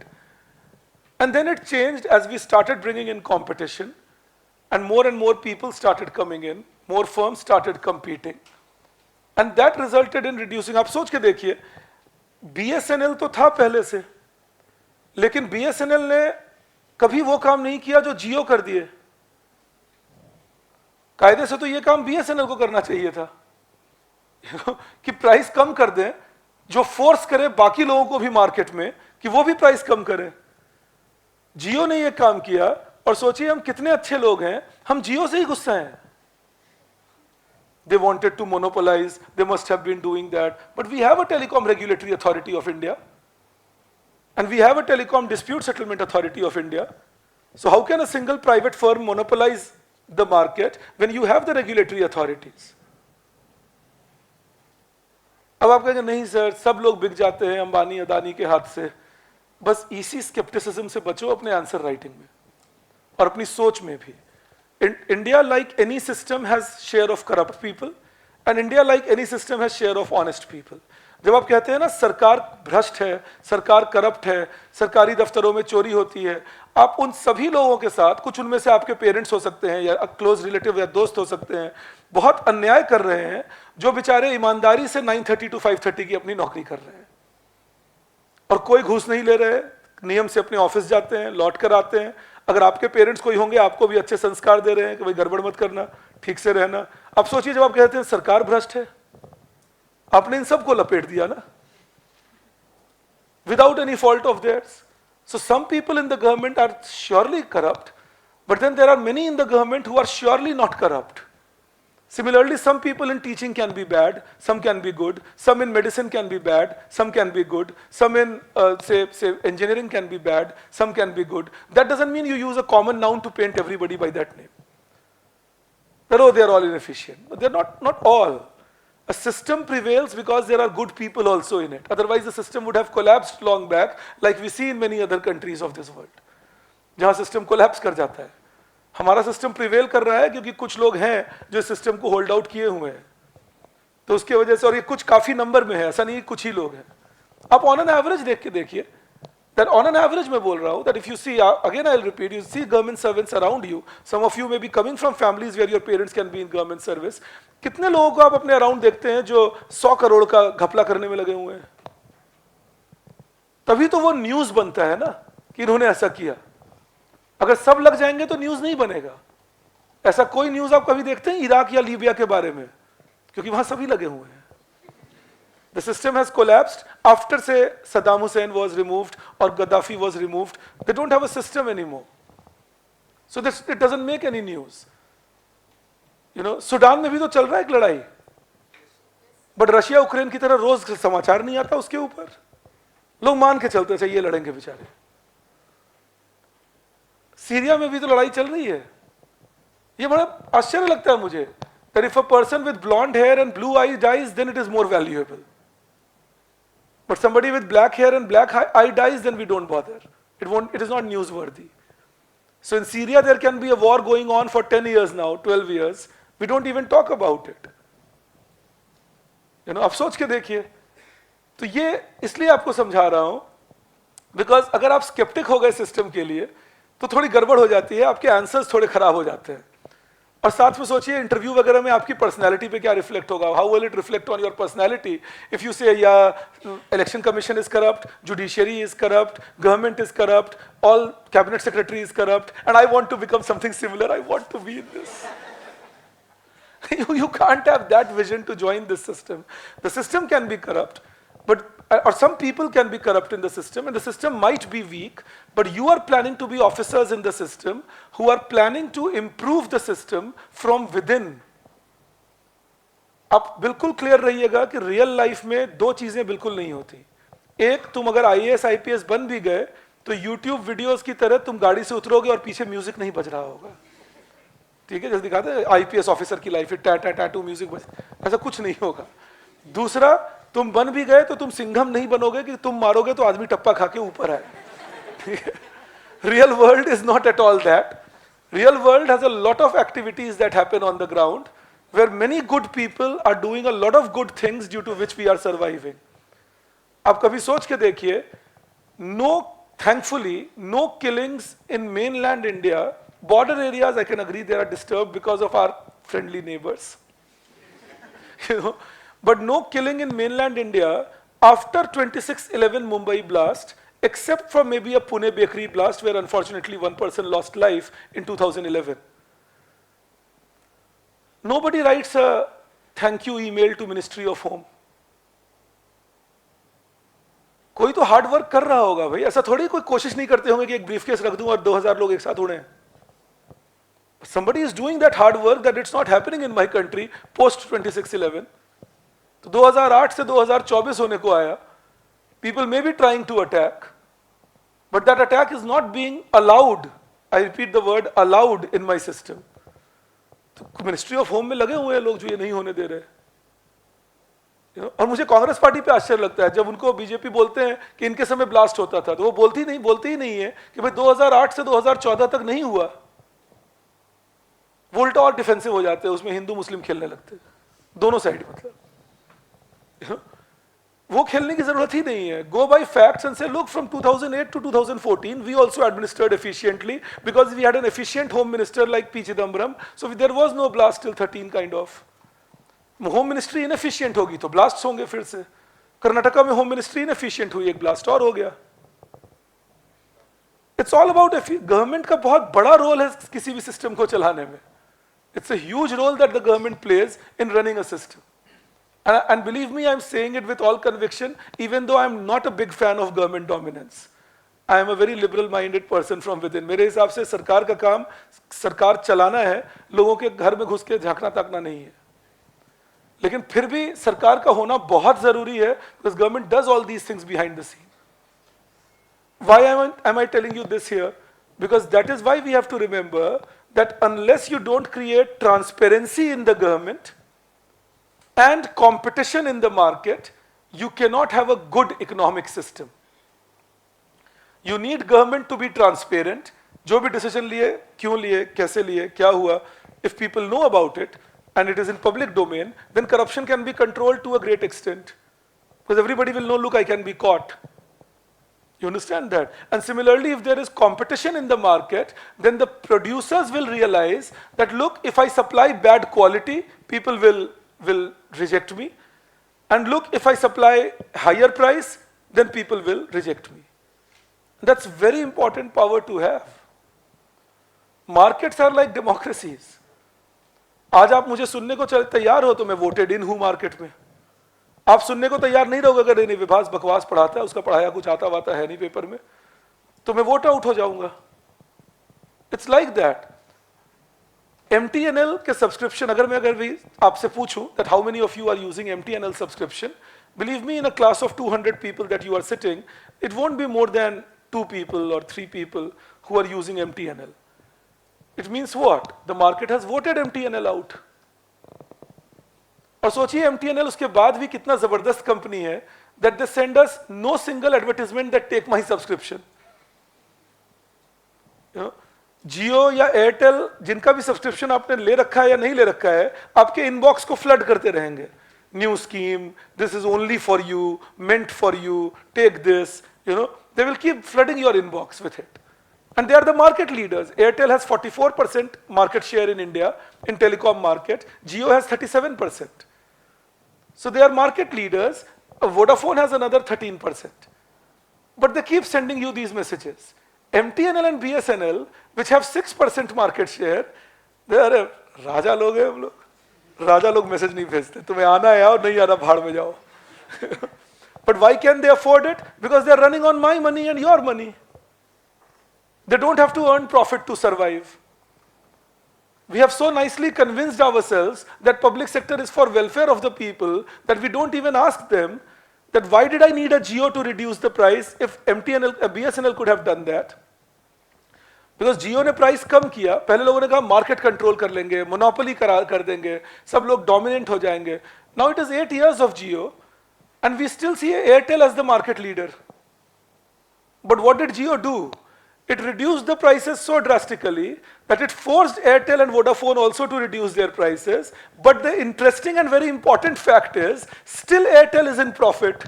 And then it changed as we started bringing in competition and more people started coming in, more firms started competing. And that resulted in reducing. आप सोच के देखिए, BSNL तो था पहले से, लेकिन BSNL ने कभी वो काम नहीं किया जो जियो कर दिए. कायदे से तो ये काम BSNL को करना चाहिए था कि प्राइस कम कर दें, जो फोर्स करे बाकी लोगों को भी मार्केट में कि वो भी प्राइस कम करें. जियो ने ये काम किया और सोचिए हम कितने अच्छे लोग हैं, हम जियो से ही गुस्सा हैं. They wanted to monopolize, they must have been doing that. But we have a Telecom Regulatory Authority of India. And we have a Telecom Dispute Settlement Authority of India. So how can a single private firm monopolize the market when you have the regulatory authorities? अब आप कहेंगे नहीं sir, सब लोग बिक जाते हैं अंबानी अदानी के हाथ से. बस इसी स्केप्टिसिज्म से बचो अपने आंसर राइटिंग में और अपनी सोच में भी. India, like any system, has share of corrupt people, and India, like any system, has share of honest people. जब आप कहते हैं ना सरकार भ्रष्ट है, सरकार करप्ट है, सरकारी दफ्तरों में चोरी होती है, आप उन सभी लोगों के साथ, कुछ उनमें से आपके पेरेंट्स हो सकते हैं या क्लोज रिलेटिव या दोस्त हो सकते हैं, बहुत अन्याय कर रहे हैं, जो बेचारे ईमानदारी से 9:30 to 5:30 की अपनी नौकरी कर रहे हैं और कोई घूस नहीं ले रहे, नियम से अपने ऑफिस जाते हैं, लौट कर आते हैं। अगर आपके पेरेंट्स कोई होंगे, आपको भी अच्छे संस्कार दे रहे हैं कि भाई गड़बड़ मत करना, ठीक से रहना। अब सोचिए, जब आप कहते हैं सरकार भ्रष्ट है, आपने इन सबको लपेट दिया ना, without any fault of theirs. So some people in the government are surely corrupt, but then there are many in the government who are surely not corrupt. Similarly, some people in teaching can be bad, some can be good, some in medicine can be bad, some can be good, some in say engineering can be bad, some can be good. That doesn't mean you use a common noun to paint everybody by that name. That, oh, they are all inefficient. But they're not all. A system prevails because there are good people also in it. Otherwise, the system would have collapsed long back, like we see in many other countries of this world. जहाँ system collapse कर जाता है. हमारा system prevail कर रहा है क्योंकि कुछ लोग हैं जो सिस्टम को होल्ड आउट किए हुए हैं, तो उसके वजह से, और ये कुछ काफी नंबर में है, ऐसा नहीं कुछ ही लोग हैं. आप ऑन एन एवरेज देख के देखिए, दैट ऑन एन एवरेज मैं बोल रहा हूं, that if you see, again I will repeat, you see government servants around you, some of you may be coming from families where your parents can be in government service. कितने लोगों को आप अपने around देखते हैं जो 100 करोड़ का घपला करने में लगे हुए हैं? तभी तो वो न्यूज बनता है ना कि इन्होंने ऐसा किया. अगर सब लग जाएंगे तो न्यूज नहीं बनेगा. ऐसा कोई न्यूज आप कभी देखते हैं इराक या लीबिया के बारे में? क्योंकि वहां सभी लगे हुए हैं. The system has collapsed after से सद्दाम हुसैन वाज रिमूव्ड और Gaddafi was removed. They don't have a system anymore, so this it doesn't make any news. You know, Sudan में भी तो चल रहा है एक लड़ाई, बट रशिया यूक्रेन की तरह रोज समाचार नहीं आता उसके ऊपर. लोग मान के चलते थे ये लड़ेंगे बेचारे. सीरिया में भी तो लड़ाई चल रही है. ये बड़ा आश्चर्य लगता है मुझे, that if a person with blonde hair and blue eyes dies, then it is more valuable. But somebody with black hair and black eye dies, then we don't bother. It is not newsworthy. So in Syria there can be a war going on for 10 years now, 12 years. We don't even talk about it. You know, आप सोच के देखिए. तो ये इसलिए आपको समझा रहा हूं, बिकॉज अगर आप स्केप्टिक हो गए सिस्टम के लिए तो थोड़ी गड़बड़ हो जाती है, आपके आंसर्स थोड़े खराब हो जाते हैं. और साथ में सोचिए इंटरव्यू वगैरह में आपकी पर्सनालिटी पे क्या रिफ्लेक्ट होगा. How will it reflect on your personality if you say या election commission is corrupt, judiciary is corrupt, government is corrupt, all cabinet secretary is corrupt, and I want to become something similar. I want to be in this. You can't have that vision to join this system. The system can be corrupt, but or some people can be corrupt in the system, and the system might be weak, but you are planning to be officers in the system who are planning to improve the system from within. आप बिल्कुल clear रहिएगा कि real life में दो चीजें बिल्कुल नहीं होती. एक, तुम अगर IAS IPS बन भी गए तो YouTube वीडियोस की तरह तुम गाड़ी से उतरोगे और पीछे म्यूजिक नहीं बज रहा होगा. ठीक है, जैसे दिखाते हैं IPS ऑफिसर की लाइफ, टैटू म्यूजिक बज, ऐसा कुछ नहीं होगा. दूसरा, तुम बन भी गए तो तुम सिंघम नहीं बनोगे कि तुम मारोगे तो आदमी टप्पा खा के ऊपर आए. Real world is not at all that. Real world has a lot of activities that happen on the ground where many good people are doing a lot of good things due to which we are surviving. आप कभी सोच के देखिए, no, thankfully no killings in mainland India. Border areas, I can agree, they are disturbed because of our friendly neighbors. You know, but no killing in mainland India after 26/11 Mumbai blast, except for maybe a Pune bakery blast where unfortunately one person lost life in 2011. Nobody writes a thank you email to Ministry of Home. कोई तो hard work कर रहा होगा भाई. ऐसा थोड़ी कोई कोशिश नहीं करते होंगे कि एक ब्रीफकेस रख दूं और 2000 लोग एक साथ उड़े. Somebody is doing that hard work that it's not happening in my country post 26/11. तो 2008 से 2024 होने को आया. People may be trying to attack, but that attack is not being allowed. I repeat the word allowed in my system. तो ministry of home में लगे हुए हैं लोग जो ये नहीं होने दे रहे. और मुझे कांग्रेस पार्टी पे आश्चर्य लगता है जब उनको बीजेपी बोलते हैं कि इनके समय ब्लास्ट होता था, तो वो बोलती ही नहीं है कि भाई 2008 से 2014 तक नहीं हुआ. वो उल्टा और डिफेंसिव हो जाते हैं, उसमें हिंदू मुस्लिम खेलने लगते हैं, दोनों साइड मतलब वो खेलने की जरूरत ही नहीं है. गो बाय फैक्ट्स एंड से look from 2008 to 2014 we also administered efficiently because we had an efficient home minister like P Chidambaram, so there was no blast till 13 kind of. Home ministry inefficient होगी तो blast होंगे फिर से. कर्नाटका में home ministry inefficient हुई, एक blast और हो गया. इट्स ऑल अबाउट गवर्नमेंट का बहुत बड़ा रोल है किसी भी सिस्टम को चलाने में. It's a huge role that the government plays in running a system. And believe me, I'm saying it with all conviction, even though I'm not a big fan of government dominance. I am a very liberal-minded person from within. मेरे हिसाब से सरकार का काम सरकार चलाना है, लोगों के घर में घुस के झांकना ताकना नहीं है. लेकिन फिर भी सरकार का होना बहुत जरूरी है, because government does all these things behind the scene. Why am I telling you this here? Because that is why we have to remember that unless you don't create transparency in the government and competition in the market, you cannot have a good economic system. You need government to be transparent. जो भी decision लिए, क्यों लिए, कैसे लिए, क्या हुआ, if people know about it and it is in public domain, then corruption can be controlled to a great extent. Because everybody will know, look, I can be caught. You understand that? And similarly, if there is competition in the market, then the producers will realize that, look, if I supply bad quality, people will reject me. And look, if I supply higher price, then people will reject me. That's very important power to have. Markets are like democracies. आज आप मुझे सुनने को तैयार हो तो मैं voted इन हूं मार्केट में. आप सुनने को तैयार नहीं रहोगे अगर नहीं विभास बकवास पढ़ाता है, उसका पढ़ाया कुछ आता वाता है नहीं पेपर में, तो मैं वोट आउट हो जाऊंगा. It's like that. MTNL के सब्सक्रिप्शन अगर भी आपसे पूछूं that how many of you are using MTNL subscription, believe me, in a class of 200 people that you are sitting, it won't be more than 2 people or 3 people who are using MTNL. It means what? The market has voted MTNL out. और सोचिए MTNL उसके बाद भी कितना जबरदस्त company है that they send us no single advertisement that take my subscription. You know? जियो या Airtel जिनका भी सब्सक्रिप्शन आपने ले रखा है या नहीं ले रखा है, आपके इनबॉक्स को फ्लड करते रहेंगे. New scheme, this is only for you, meant for you, take this, you know, they will keep flooding your inbox with it. And they are the market leaders. Airtel has 44% market share in India in telecom market. Jio has 37%. So they are market leaders. Vodafone has another 13%. But they keep sending you these messages. MTNL and BSNL, which have 6% market share, they are राजा लोग हैं हम लोग. राजा लोग message नहीं भेजते, तुम्हें आना है आओ, नहीं आना भाड़ में जाओ. But why can they afford it? Because they are running on my money and your money. They don't have to earn profit to survive. We have so nicely convinced ourselves that public sector is for welfare of the people that we don't even ask them that why did I need a Jio to reduce the price if MTNL, BSNL could have done that? Because Jio ने price कम किया, पहले लोगों ने कहा market control कर लेंगे, monopoly कर देंगे, सब लोग डोमिनेंट हो जाएंगे. Now it is 8 years of Jio and we still see Airtel as the market leader. But what did Jio do? It reduced the prices so drastically that it forced Airtel and Vodafone also to reduce their prices. But the interesting and very important fact is, still Airtel is in profit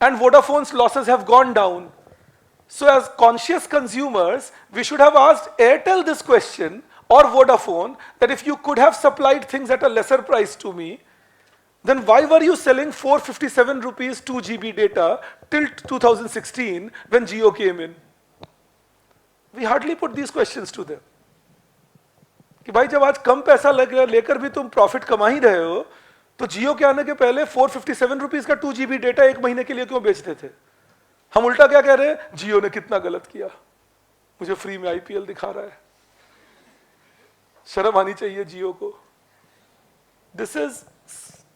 and Vodafone's losses have gone down. So as conscious consumers, we should have asked Airtel this question or Vodafone that if you could have supplied things at a lesser price to me, then why were you selling 457 rupees 2 GB data till 2016 when Jio came in? We hardly put these questions to them. कि भाई जब आज कम पैसा लेकर भी तुम profit कमा ही रहे हो, तो जियो के आने के पहले 457 रुपीस का 2 GB डेटा एक महीने के लिए क्यों बेचते थे? हम उल्टा क्या कह रहे हैं? जियो ने कितना गलत किया, मुझे फ्री में IPL दिखा रहा है. शर्म आनी चाहिए जियो को. This is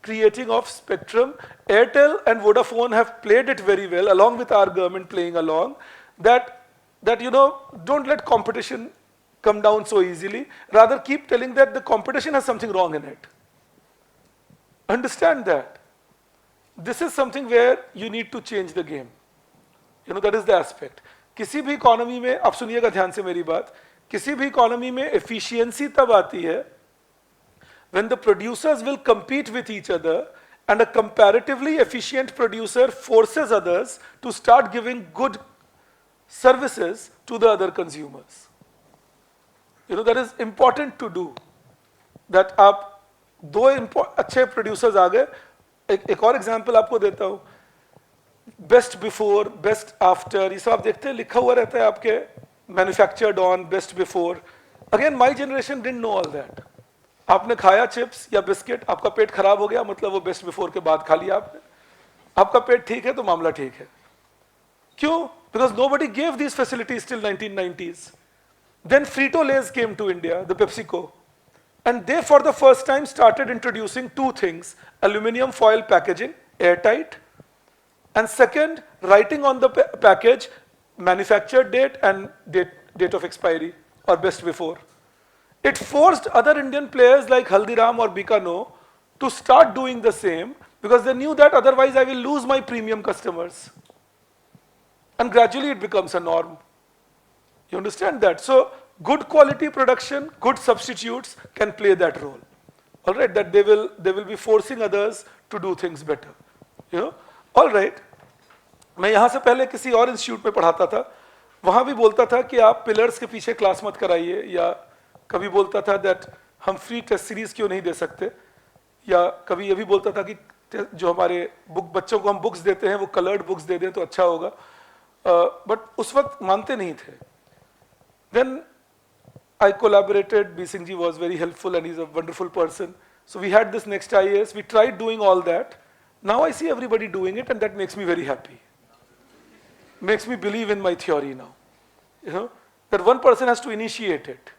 creating of spectrum. Airtel and Vodafone have played it very well, along with our government playing along, that you know, don't let competition come down so easily. Rather keep telling that the competition has something wrong in it. Understand that. This is something where you need to change the game. You know, that is the aspect. किसी भी economy में, आप सुनिएगा ध्यान से मेरी बात, किसी भी इकोनॉमी में एफिशिएंसी तब आती है when the producers will compete with each other and a comparatively efficient producer forces others to start giving good services to the other consumers. You know, that is important to do. That आप दो अच्छे producers आ गए. एक और example आपको देता हूं. Best before, best after, ये सब आप देखते हैं लिखा हुआ रहता है आपके, manufactured on, best before. Again my generation didn't know all that. आपने खाया चिप्स या बिस्किट, आपका पेट खराब हो गया, मतलब वो बेस्ट बिफोर के बाद खा लिया आपने. आपका पेट ठीक है तो मामला ठीक है. क्यों? Because nobody gave these facilities till 1990s. Then Frito-Lays came to India, the PepsiCo, and they for the first time started introducing two things: aluminum foil packaging, airtight, and second, writing on the package manufactured date and date of expiry or best before. It forced other Indian players like Haldiram or Bikano to start doing the same because they knew that otherwise I will lose my premium customers. And gradually it becomes a norm. You understand that? So good quality production, good substitutes can play that role. All right, that they will be forcing others to do things better. You know? All right. मैं यहाँ से पहले किसी और institute में पढ़ाता था. वहाँ भी बोलता था कि आप पिलर्स के पीछे क्लास मत कराइए, या कभी बोलता था दैट हम फ्री टेस्ट सीरीज क्यों नहीं दे सकते, या कभी ये भी बोलता था कि जो हमारे बच्चों को हम बुक्स देते हैं वो कलर्ड बुक्स दे दें तो अच्छा होगा. बट उस वक्त मानते नहीं थे. Then I collaborated. B. Singh ji was very helpful and he's a wonderful person. So we had this Next IAS. We tried doing all that. Now I see everybody doing it and that makes me very happy. Makes me believe in my theory now. You know, that one person has to initiate it.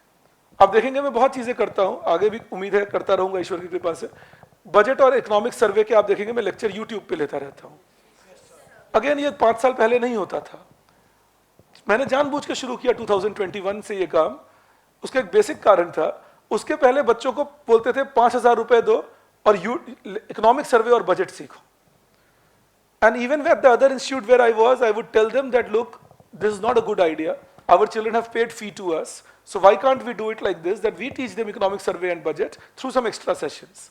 आप देखेंगे मैं बहुत चीजें करता हूँ, आगे भी उम्मीद है करता रहूंगा ईश्वर की कृपा से. बजट और इकोनॉमिक सर्वे के आप देखेंगे मैं लेक्चर यूट्यूब पे लेता रहता हूँ. अगेन ये 5 साल पहले नहीं होता था. मैंने जानबूझ के शुरू किया 2021 से ये काम. उसका एक बेसिक कारण था. उसके पहले बच्चों को बोलते थे 5,000 रुपए दो और इकोनॉमिक सर्वे और बजट सीखो. And even at the other institute where I was, I would tell them that look, this is not a good idea. Our children have paid fee to us, so why can't we do it like this, that we teach them economic survey and budget through some extra sessions.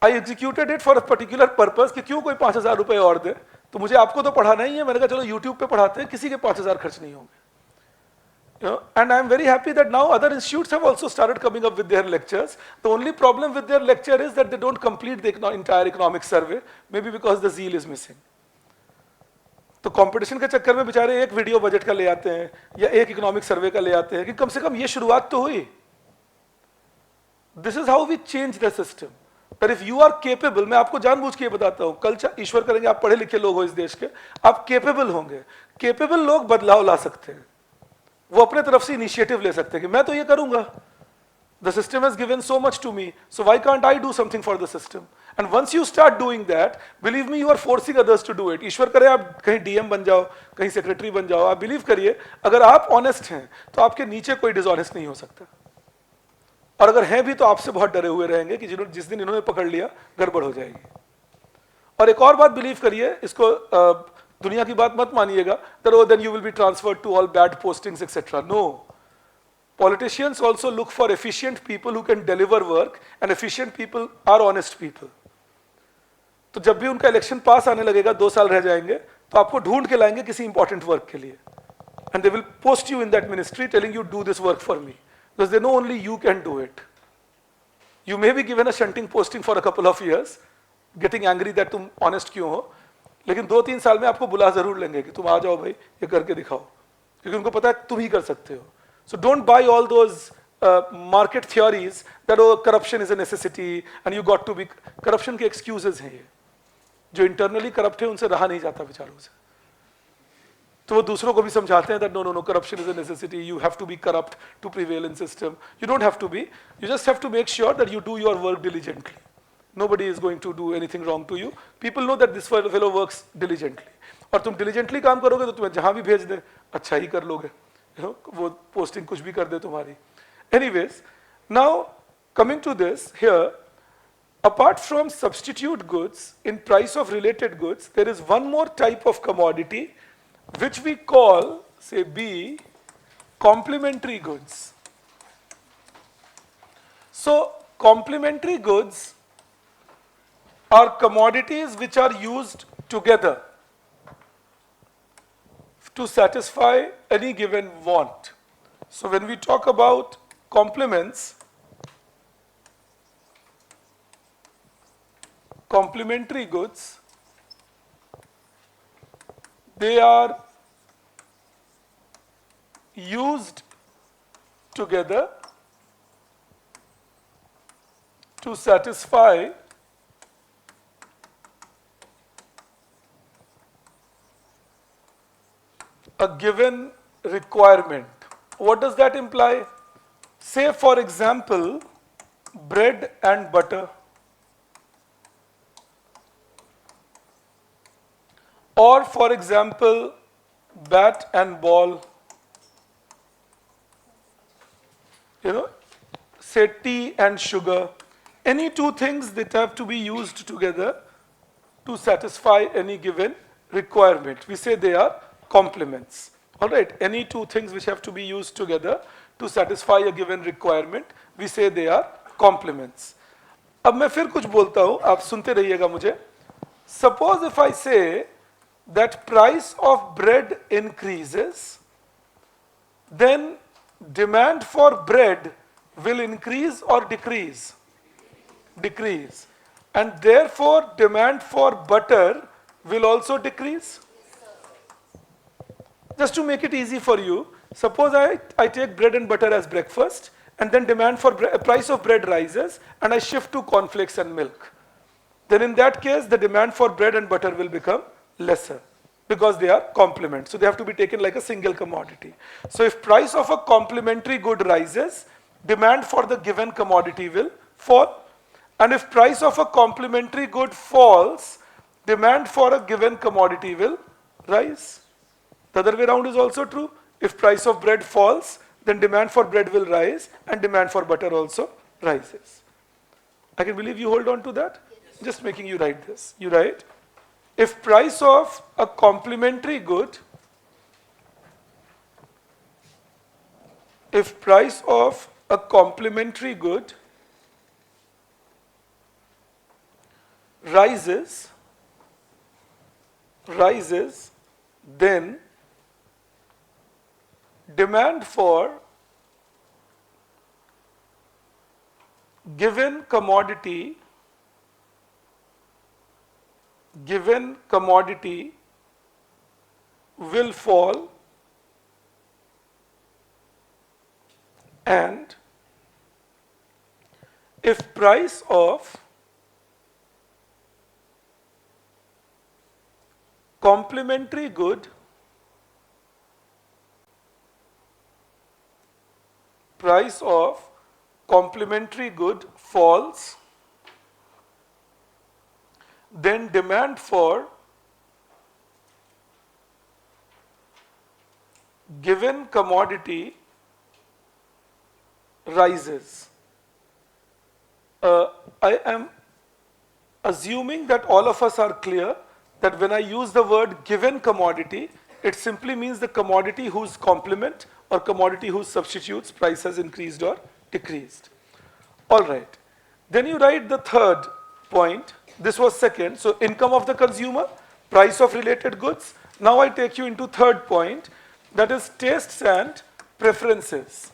I executed it for a particular purpose कि क्यों कोई 5,000 रुपए और दे, तो मुझे आपको तो पढ़ाना ही है. मैंने कहा चलो YouTube पे पढ़ाते हैं, किसी के 5,000 खर्च नहीं होंगे. You know, and I am very happy that now other institutes have also started coming up with their lectures. The only problem with their lecture is that they don't complete the entire economic survey, maybe because the zeal is missing. तो competition के चक्कर में बेचारे एक video budget का ले आते हैं या एक इकोनॉमिक सर्वे का ले आते हैं कि कम से कम ये शुरुआत तो हुई. This is how we change the system. पर इफ यू आर केपेबल, मैं आपको जानबूझ के बताता हूं, कल ईश्वर करेंगे आप पढ़े लिखे लोग हो इस देश के, आप केपेबल होंगे. केपेबल लोग बदलाव ला सकते हैं. वो अपने तरफ से इनिशिएटिव ले सकते हैं कि मैं तो ये करूंगा. The system has given so much to me, so why can't I do something for the system? And once you start doing that, believe me, you are forcing others to do it. ईश्वर करे आप कहीं DM बन जाओ, कहीं secretary बन जाओ. आप believe करिए, अगर आप ऑनेस्ट हैं तो आपके नीचे कोई डिसऑनेस्ट नहीं हो सकता. और अगर हैं भी तो आपसे बहुत डरे हुए रहेंगे कि जिस दिन इन्होंने पकड़ लिया गड़बड़ हो जाएगी. और एक और बात बिलीव करिए, इसको दुनिया की बात मत मानिएगा, that oh then you will be transferred to all bad postings etc. No. Politicians also look for efficient people who can deliver work, and efficient people are honest people. तो जब भी उनका इलेक्शन पास आने लगेगा, 2 साल रह जाएंगे, तो आपको ढूंढ के लाएंगे किसी इंपॉर्टेंट वर्क के लिए. And they will post you in that ministry telling you do this work for me, because they know only you can do it. You may be given a shunting posting for a couple of years, getting angry that तुम honest क्यों हो, लेकिन 2-3 साल में आपको बुला जरूर लेंगे कि तुम आ जाओ भाई ये करके दिखाओ, क्योंकि उनको पता है तुम ही कर सकते हो. So don't buy all those market theories that oh corruption is a necessity and you got to be. Corruption के excuses हैं ये. जो internally corrupt है उनसे रहा नहीं जाता बेचारों से. तो वो दूसरों को भी समझाते हैं that no corruption is a necessity. You have to be corrupt to prevail in system. You don't have to be. You just have to make sure that you do your work diligently. Nobody is going to do anything wrong to you. People know that this fellow works diligently. और तुम diligently काम करोगे तो तुम्हें जहाँ भी भेज दे अच्छा ही कर लोगे. You know, वो posting कुछ भी कर दे तुम्हारी. Anyways, now coming to this here, apart from substitute goods in price of related goods, there is one more type of commodity which we call, say B, complementary goods. So complementary goods are commodities which are used together to satisfy any given want. So when we talk about complements, complementary goods, they are used together to satisfy a given requirement. What does that imply? Say for example, bread and butter, or for example, bat and ball, say tea and sugar. Any two things that have to be used together to satisfy any given requirement. We say they are complements. All right, any two things which have to be used together to satisfy a given requirement, we say they are complements. अब मैं फिर कुछ बोलता हूं, आप सुनते रहिएगा मुझे. Suppose if I say that price of bread increases, then demand for bread will increase or decrease? Decrease. And therefore demand for butter will also decrease? Just to make it easy for you, suppose I take bread and butter as breakfast, and then demand for price of bread rises, and I shift to cornflakes and milk. Then in that case, the demand for bread and butter will become lesser because they are complements. So they have to be taken like a single commodity. So if price of a complementary good rises, demand for the given commodity will fall. And if price of a complementary good falls, demand for a given commodity will rise. The other way around is also true. If price of bread falls, then demand for bread will rise and demand for butter also rises. I can believe you hold on to that? Yes. Just making you write this. You write, if price of a complementary good, if price of a complementary good rises, then demand for given commodity will fall, and if price of complementary good falls, then demand for given commodity rises. I am assuming that all of us are clear that when I use the word given commodity, it simply means the commodity whose complement or commodity whose substitutes price has increased or decreased. All right. Then you write the third point. This was second. So income of the consumer, price of related goods. Now I take you into third point, that is tastes and preferences.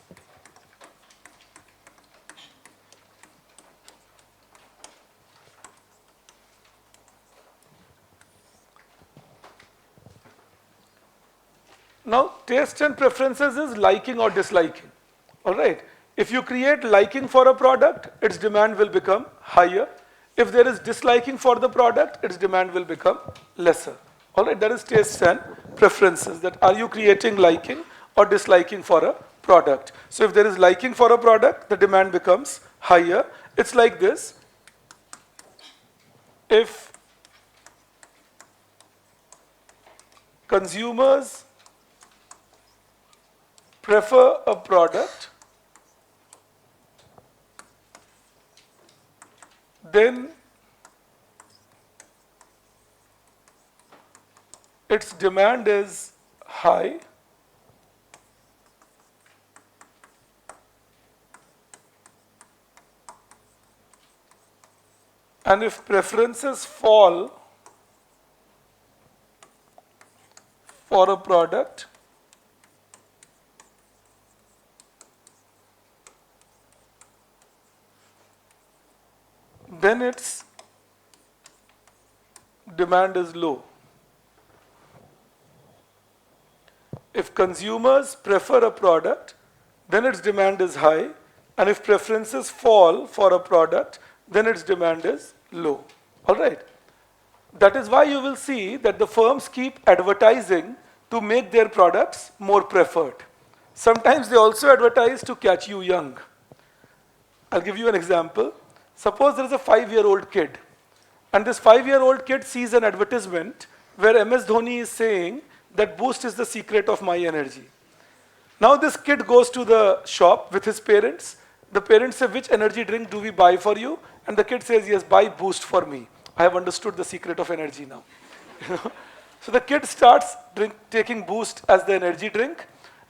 Now, taste and preferences is liking or disliking. All right. If you create liking for a product, its demand will become higher. If there is disliking for the product, its demand will become lesser. All right. That is tastes and preferences. That are you creating liking or disliking for a product? So if there is liking for a product, the demand becomes higher. It's like this. If consumers prefer a product, then its demand is high. and if preferences fall for a product, then its demand is low. If consumers prefer a product, then its demand is high, and if preferences fall for a product, then its demand is low. All right? That is why you will see that the firms keep advertising to make their products more preferred. Sometimes they also advertise to catch you young. I'll give you an example. Suppose there is a 5-year-old kid, and this 5-year-old kid sees an advertisement where MS Dhoni is saying that Boost is the secret of my energy. Now this kid goes to the shop with his parents. The parents say, which energy drink do we buy for you? And the kid says, yes, buy Boost for me. I have understood the secret of energy now. So the kid starts taking Boost as the energy drink,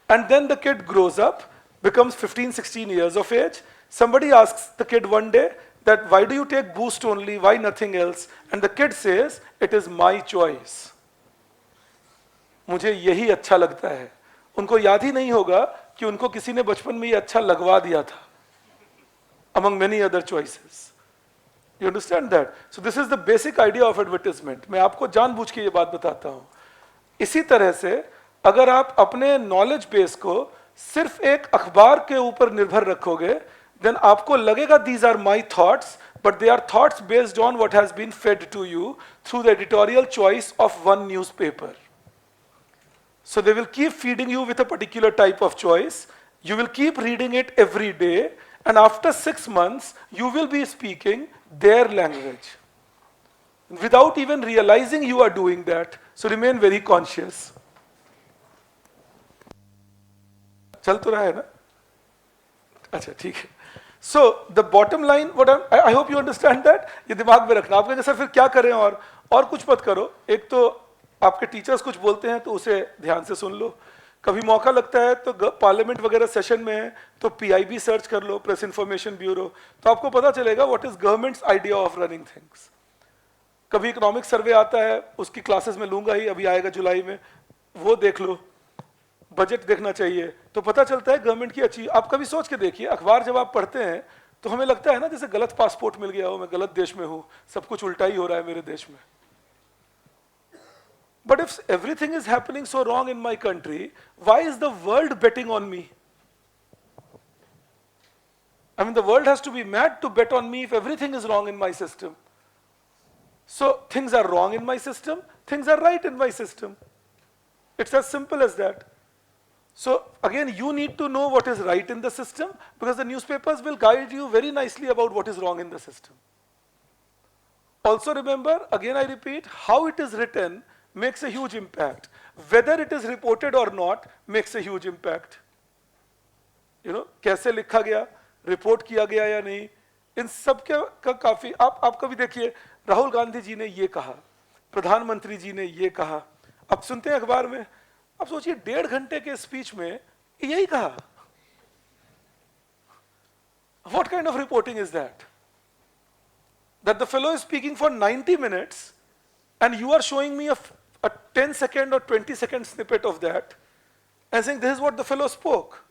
and then the kid grows up, becomes 15, 16 years of age. Somebody asks the kid one day that why do you take Boost only, why nothing else? And the kid says, it is my choice. मुझे यही अच्छा लगता है. उनको याद ही नहीं होगा कि उनको किसी ने बचपन में ये अच्छा लगवा दिया था, among many other choices. You understand that? So this is the basic idea of advertisement. मैं आपको जानबूझ के ये बात बताता हूँ. इसी तरह से अगर आप अपने नॉलेज बेस को सिर्फ एक अखबार के ऊपर निर्भर रखोगे, then आपको लगेगा these are my thoughts, but they are thoughts based on what has been fed to you through the editorial choice of one newspaper. So they will keep feeding you with a particular type of choice. You will keep reading it every day, and after 6 months, you will be speaking their language without even realizing you are doing that. So remain very conscious. चल तो रहा है ना? अच्छा ठीक है. So the bottom line, what I hope you understand that. ये दिमाग में रखना. आपके जैसा फिर क्या करें और कुछ मत करो. एक तो आपके टीचर्स कुछ बोलते हैं तो उसे ध्यान से सुन लो. कभी मौका लगता है तो पार्लियामेंट वगैरह सेशन में है तो पीआईबी सर्च कर लो, प्रेस इंफॉर्मेशन ब्यूरो, तो आपको पता चलेगा what is governments idea of running things. कभी इकोनॉमिक सर्वे आता है, उसकी क्लासेस में लूंगा ही, अभी आएगा जुलाई में, वो देख लो. बजट देखना चाहिए तो पता चलता है गवर्नमेंट की अच्छी. आप कभी सोच के देखिए, अखबार जब आप पढ़ते हैं तो हमें लगता है ना जैसे गलत पासपोर्ट मिल गया हो, मैं गलत देश में हूँ, सब कुछ उल्टा ही हो रहा है मेरे देश में. But if everything is happening so wrong in my country, why is the world betting on me? I mean, the world has to be mad to bet on me if everything is wrong in my system. So things are wrong in my system, things are right in my system. It's as simple as that. So again, you need to know what is right in the system, because the newspapers will guide you very nicely about what is wrong in the system. Also remember, again I repeat, how it is written makes a huge impact. Whether it is reported or not makes a huge impact. You know, कैसे लिखा गया, report किया गया या नहीं, इन सब का काफी. आप कभी देखिए, राहुल गांधी जी ने ये कहा, प्रधानमंत्री जी ने ये कहा, अब सुनते हैं अखबार में, अब सोचिए 1.5 घंटे के स्पीच में यही कहा. What kind of reporting is that? That the fellow is speaking for 90 minutes and you are showing me a 10-second or 20-second snippet of that and saying this is what the fellow spoke.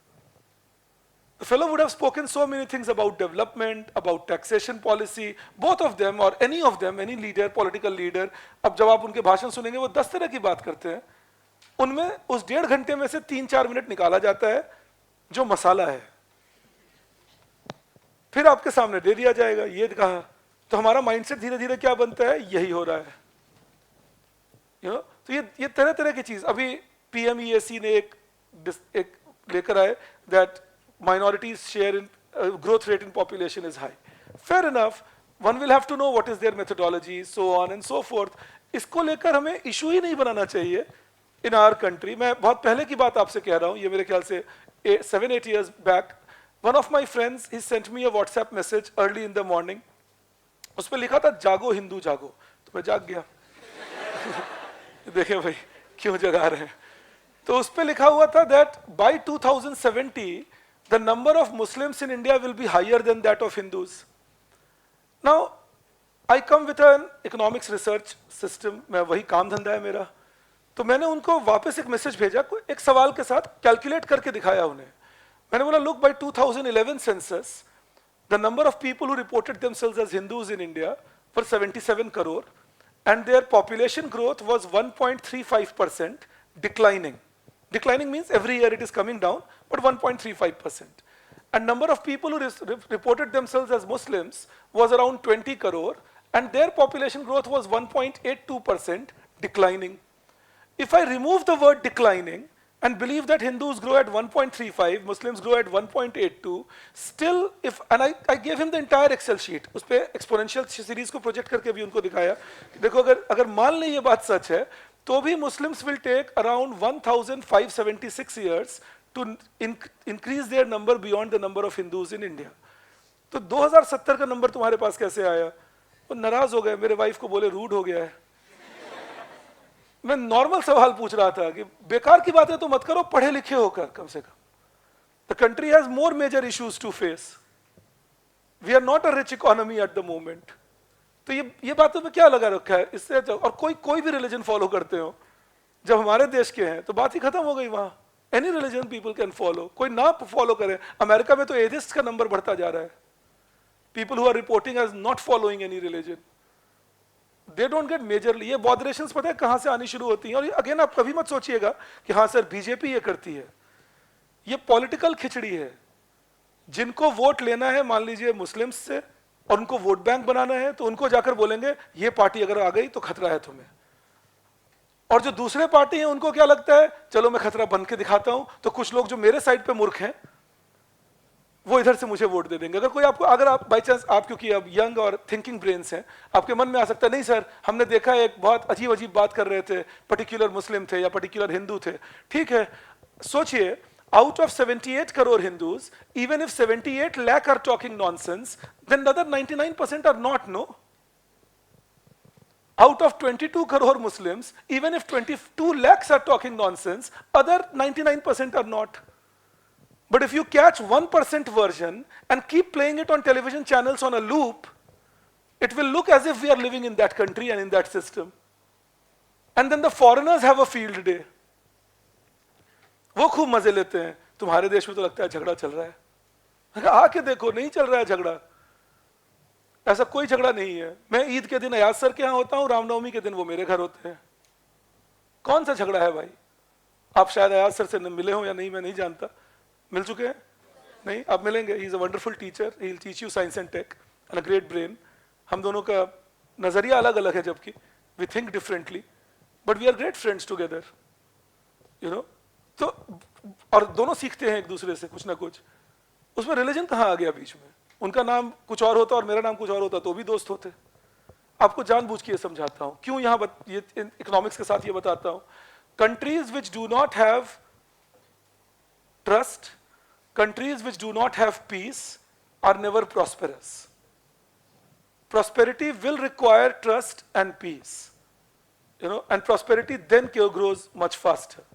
The fellow would have spoken so many things about development, about taxation policy, both of them or any of them, any leader, political leader. अब जब आप उनके भाषण सुनेंगे वो 10 तरह की बात करते हैं, उनमें उस 1.5 घंटे में से 3-4 मिनट निकाला जाता है जो मसाला है, फिर आपके सामने दे दिया जाएगा, ये कहा. तो हमारा माइंडसेट धीरे धीरे क्या बनता है, यही हो रहा है. तो ये तरह तरह की चीज. अभी पीएमईएसी ने एक लेकर आए that minorities share in growth rate in population is high. Fair enough, one will have to know what is their methodology, so on and so forth. इसको लेकर हमें इशू ही नहीं बनाना चाहिए in our country. मैं बहुत पहले की बात आपसे कह रहा हूँ, ये मेरे ख्याल से 7-8 years back, one of my friends, he sent me a WhatsApp message early in the morning. उस पर लिखा था जागो हिंदू जागो, तो मैं जाग गया. देखे भाई क्यों जगा रहे हैं. तो उस पर लिखा हुआ था that by 2070 the number of Muslims in India will be higher than that of Hindus. Now I come with an economics research system, मैं वही काम धंधा है मेरा, तो मैंने उनको वापस एक मैसेज भेजा, एक सवाल के साथ कैलकुलेट करके दिखाया उन्हें। मैंने बोला look, by 2011 census the number of people who reported themselves as Hindus in India were 77 crore and their population growth was 1.35%, declining. Declining means every year it is coming down, but 1.35%. And number of people who reported themselves as Muslims was around 20 crore, and their population growth was 1.82%, declining. If I remove the word declining and believe that Hindus grow at 1.35, Muslims grow at 1.82, still if, and I gave him the entire Excel sheet, उस पे exponential series को project करके भी उनको दिखाया, देखो अगर मान लें ये बात सच है, तो भी Muslims will take around 1,576 years to increase their number beyond the number of Hindus in India. तो 2070 का नंबर तुम्हारे पास कैसे आया? वो नाराज हो गए, मेरे वाइफ को बोले रूड हो गया है। मैं नॉर्मल सवाल पूछ रहा था कि बेकार की बातें तो मत करो, पढ़े लिखे होकर कम से कम। The country has more major issues to face, we are not a rich economy at the moment. तो ये बातों में क्या लगा रखा है इससे? और कोई भी रिलीजन फॉलो करते हो, जब हमारे देश के हैं तो बात ही खत्म हो गई। वहां any religion people can follow, कोई ना फॉलो करे। अमेरिका में तो एथिस्ट का नंबर बढ़ता जा रहा है, people who are reporting as not following any religion, they don't get majorly. ये बॉदरेशंस पता है कहां से आनी शुरू होती हैं? और अगेन आप कभी मत सोचिएगा कि हाँ सर बीजेपी ये करती है, ये पॉलिटिकल खिचड़ी है। जिनको वोट लेना है मान लीजिए मुस्लिम्स से, और उनको वोट बैंक बनाना है, तो उनको जाकर बोलेंगे ये पार्टी अगर आ गई तो खतरा है तुम्हें। और जो दूसरे पार्टी हैं उनको क्या लगता है, चलो मैं खतरा बन के दिखाता हूं, तो कुछ लोग जो मेरे साइड पे मूर्ख हैं वो इधर से मुझे वोट दे देंगे। अगर आप बाई चांस, आप क्योंकि अब यंग और थिंकिंग ब्रेन्स हैं, आपके मन में आ सकता है नहीं सर हमने देखा एक बहुत अजीब अजीब बात कर रहे थे, पर्टिकुलर मुस्लिम थे या पर्टिकुलर हिंदू थे। ठीक है, सोचिए out of 78 crore Hindus, even if 78 lakh are talking nonsense, then the other 99% are not, no? Out of 22 crore Muslims, even if 22 lakhs are talking nonsense, other 99% are not. But if you catch 1% version and keep playing it on television channels on a loop, it will look as if we are living in that country and in that system. And then the foreigners have a field day. वो खूब मजे लेते हैं, तुम्हारे देश में तो लगता है झगड़ा चल रहा है। आके देखो नहीं चल रहा है झगड़ा, ऐसा कोई झगड़ा नहीं है। मैं ईद के दिन अयाज सर के यहाँ होता हूँ, रामनवमी के दिन वो मेरे घर होते हैं। कौन सा झगड़ा है भाई? आप शायद अयाज सर से मिले हो या नहीं, मैं नहीं जानता। मिल चुके हैं? नहीं, आप मिलेंगे। He is a wonderful teacher, he will teach you science and tech and a great brain. हम दोनों का नजरिया अलग अलग है, जबकि we think differently, but we are great friends together, you know. तो और दोनों सीखते हैं एक दूसरे से कुछ ना कुछ। उसमें रिलीजन कहाँ आ गया बीच में? उनका नाम कुछ और होता और मेरा नाम कुछ और होता तो भी दोस्त होते। आपको जानबूझ के ये समझाता हूँ, क्यों यहाँ ये इकोनॉमिक्स के साथ ये बताता हूँ। Countries which do not have trust, countries which do not have peace are never prosperous. Prosperity will require trust and peace, you know, and prosperity then grows much faster.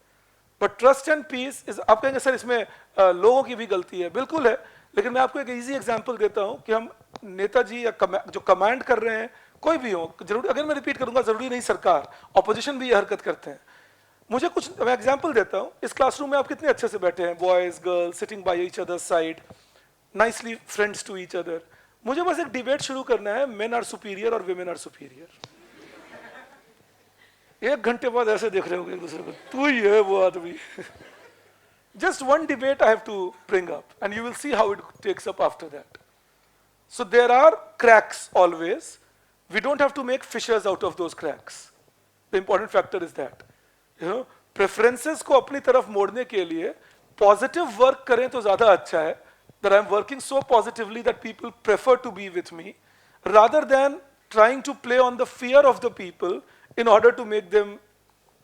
But trust and peace is, आप कहेंगे sir इसमें लोगों की भी गलती है, बिल्कुल है, लेकिन मैं आपको एक इजी एग्जांपल देता हूं कि हम नेताजी या जो कमांड कर रहे हैं, कोई भी हो, जरूरी, अगर मैं रिपीट करूंगा जरूरी नहीं सरकार, ऑपोजिशन भी ये हरकत करते हैं। मुझे कुछ, मैं एग्जांपल देता हूं। इस क्लासरूम में आप कितने अच्छे से बैठे हैं, boys girls sitting by each other side, nicely friends to each other. मुझे बस एक डिबेट शुरू करना है, मेन आर सुपीरियर और विमेन आर सुपीरियर। एक घंटे बाद ऐसे देख रहे होंगे एक दूसरे को, तू ही है वो आदमी। Just one debate I have to bring up and you will see how it takes up after that. So there are cracks always, we don't have to make fissures out of those cracks. The important factor is that, you know, preferences को अपनी तरफ मोड़ने के लिए positive work करें तो ज्यादा अच्छा है। That I am working so positively that people prefer to be with me, rather than trying to play on the fear of the people in order to make them,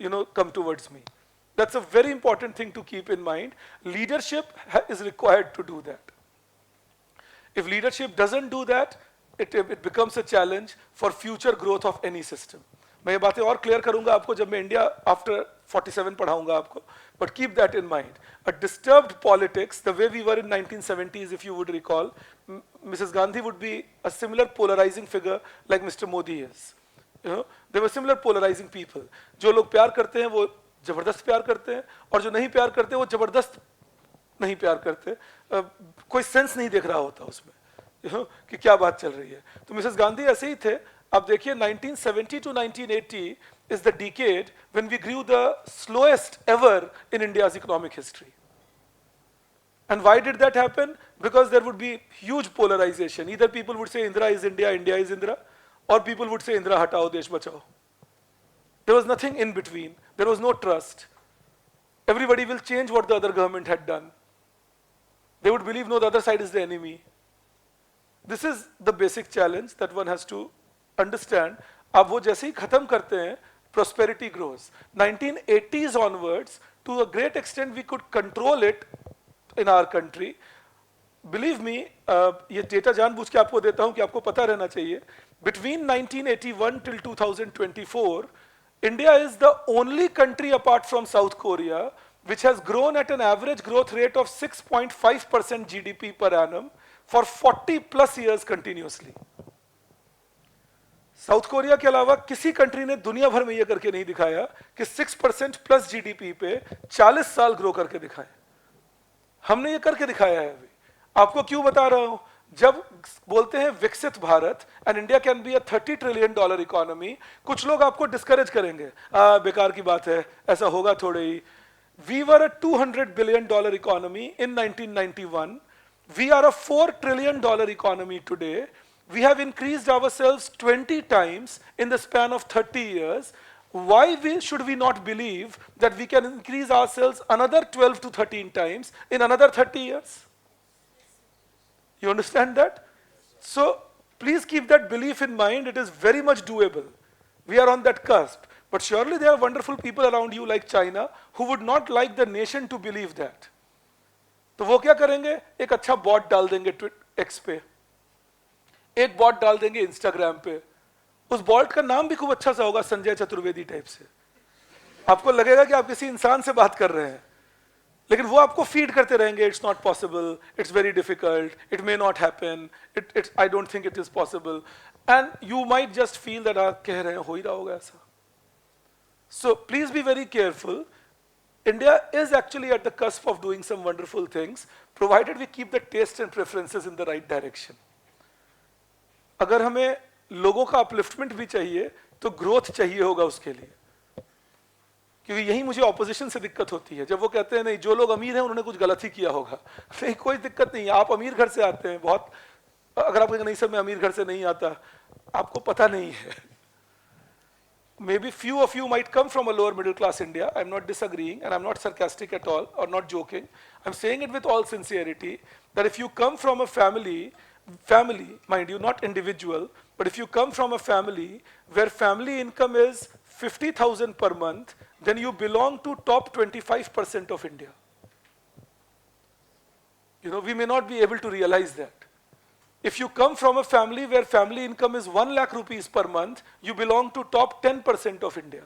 you know, come towards me. That's a very important thing to keep in mind. Leadership is required to do that. If leadership doesn't do that, it becomes a challenge for future growth of any system. मैं ये बातें और clear करूंगा आपको जब मैं India after 47 पढ़ाऊंगा आपको, but keep that in mind. A disturbed politics, the way we were in 1970s, if you would recall, Mrs. Gandhi would be a similar polarizing figure like Mr. Modi is. You know, they were similar polarizing people. जो लोग प्यार करते हैं वो जबरदस्त प्यार करते हैं, और जो नहीं प्यार करते वो जबरदस्त नहीं प्यार करते. कोई सेंस नहीं देख रहा होता उसमें, you know, कि क्या बात चल रही है. तो मिसेस गांधी ऐसे ही थे. आप देखिए 1970 to 1980 is the decade when we grew the slowest ever in India's economic history. And why did that happen? Because there would be huge polarization. Either people would say Indira is India, India is Indira, or people would say Indira hatao, desh bachao. There was nothing in between. There was no trust. Everybody will change what the other government had done. They would believe no, the other side is the enemy. This is the basic challenge that one has to understand. अब वो जैसे ही खत्म करते हैं, prosperity grows. 1980s onwards, to a great extent, we could control it in our country. Believe me, ये data जानबूझ के आपको देता हूँ कि आपको पता रहना चाहिए. Between 1981 till 2024, India is the only country apart from South Korea which has grown at an average growth rate of 6.5% GDP per annum for 40 plus years continuously. South Korea के अलावा किसी कंट्री ने दुनिया भर में यह करके नहीं दिखाया कि 6% प्लस जीडीपी पे 40 साल ग्रो करके दिखाए. हमने ये करके दिखाया है. अभी आपको क्यों बता रहा हूं? जब बोलते हैं विकसित Bharat and India can be a $30 trillion economy, कुछ लोग आपको डिस्करेज करेंगे, बेकार की बात है, ऐसा होगा थोड़े ही. We were a $200 billion economy in 1991. We are a $4 trillion economy today. We have increased ourselves 20 times in the span of 30 years. Why should we not believe that we can increase ourselves another 12 to 13 times in another 30 years? You understand that? So please keep that belief in mind. It is very much doable. We are on that cusp. But surely there are wonderful people around you like China who would not like the nation to believe that. तो वो क्या करेंगे? एक अच्छा bot डाल देंगे X पे, एक बॉट डाल देंगे Instagram पे. उस बॉट का नाम भी खूब अच्छा सा होगा, संजय चतुर्वेदी टाइप से. आपको लगेगा कि आप किसी इंसान से बात कर रहे हैं, लेकिन वो आपको फीड करते रहेंगे. It's not possible, it's very difficult, it may not happen, I don't think it is possible, and you might just feel that आप कह रहे हैं हो ही रहा होगा ऐसा. So please be very careful. India is actually at the cusp of doing some wonderful things, provided we keep the tastes and preferences in the right direction. अगर हमें लोगों का upliftment भी चाहिए, तो growth चाहिए होगा उसके लिए. क्योंकि यही मुझे opposition से दिक्कत होती है. जब वो कहते हैं नहीं, जो लोग अमीर हैं उन्होंने कुछ गलत ही किया होगा. नहीं, कोई दिक्कत नहीं है. आप अमीर घर से आते हैं, बहुत, अगर आप कहेंगे नहीं सर मैं अमीर घर से नहीं आता, आपको पता नहीं है. Maybe few of you might come from a lower middle class India. I'm not disagreeing and I'm not sarcastic at all or not joking. I'm saying it with all sincerity that if you come from a family, mind you, not individual, but if you come from a family where family income is 50,000 per month, then you belong to top 25% of India. You know, we may not be able to realize that. If you come from a family where family income is 1 lakh rupees per month, you belong to top 10% of India.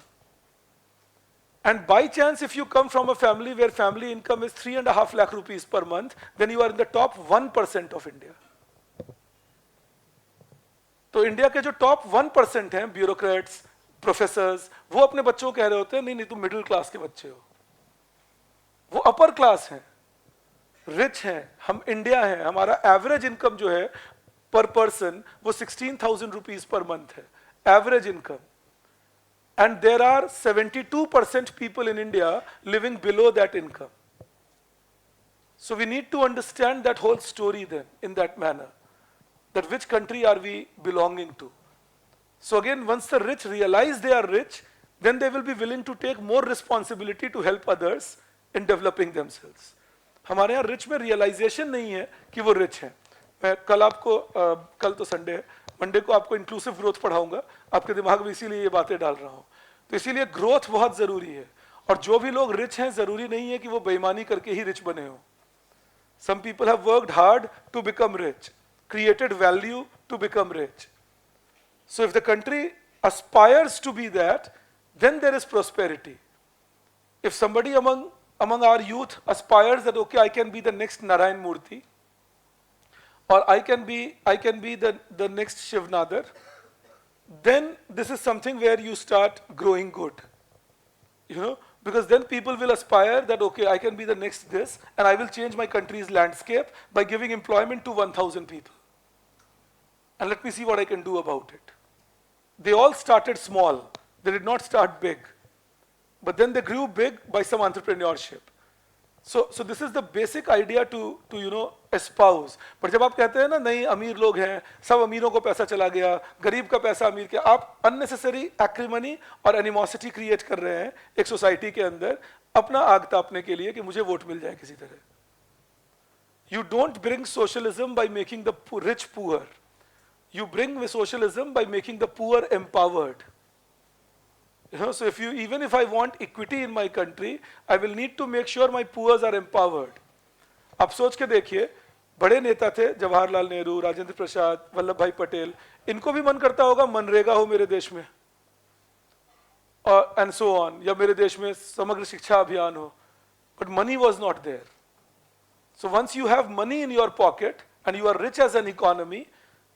And by chance, if you come from a family where family income is 3.5 lakh rupees per month, then you are in the top 1% of India. तो India के जो top 1% हैं, bureaucrats, professors, वो अपने बच्चों को कह रहे होते हैं नहीं नहीं तुम मिडिल क्लास के बच्चे हो. वो अपर क्लास हैं, रिच हैं, हम इंडिया हैं. हमारा एवरेज इनकम जो है पर पर्सन वो 16,000 रुपीज पर मंथ है, average income. And there are 72% people in India living below that income. So we need to understand that whole story then in that manner, that which country are we belonging to. So again, once the rich realize they are rich, then they will be willing to take more responsibility to help others in developing themselves. हमारे यहाँ rich में realisation नहीं है कि वो rich हैं. मैं कल आपको कल तो संडे है, मंडे को आपको इंक्लूसिव ग्रोथ पढ़ाऊंगा, आपके दिमाग में इसीलिए ये बातें डाल रहा हूँ. तो इसीलिए ग्रोथ बहुत जरूरी है. और जो भी लोग रिच हैं जरूरी नहीं है कि वो बेईमानी करके ही रिच बने हो. Some people have worked hard to become rich, created value to become rich. So if the country aspires to be that, then there is prosperity. If somebody among our youth aspires that, okay, I can be the next Narayan Murthy, or I can be the next Shiv Nadar, then this is something where you start growing good. You know, because then people will aspire that, okay, I can be the next this, and I will change my country's landscape by giving employment to 1,000 people. And let me see what I can do about it. They all started small. They did not start big. But then they grew big by some entrepreneurship. So this is the basic idea to espouse. पर जब आप कहते हैं ना नहीं अमीर लोग हैं, सब अमीरों को पैसा चला गया, गरीब का पैसा अमीर के, आप unnecessary acrimony और animosity create कर रहे हैं एक सोसाइटी के अंदर अपना आग तापने के लिए कि मुझे वोट मिल जाए किसी तरह. You don't bring socialism by making the rich poor. You bring socialism by making the poor empowered. So even if I want equity in my country, I will need to make sure my poors are empowered. आप सोच के देखिए, बड़े नेता थे जवाहरलाल नेहरू, राजेंद्र प्रसाद, वल्लभ भाई पटेल, इनको भी मन करता होगा मनरेगा हो मेरे देश में, and so on, या मेरे देश में समग्र शिक्षा अभियान हो, but money was not there. So once you have money in your pocket and you are rich as an economy,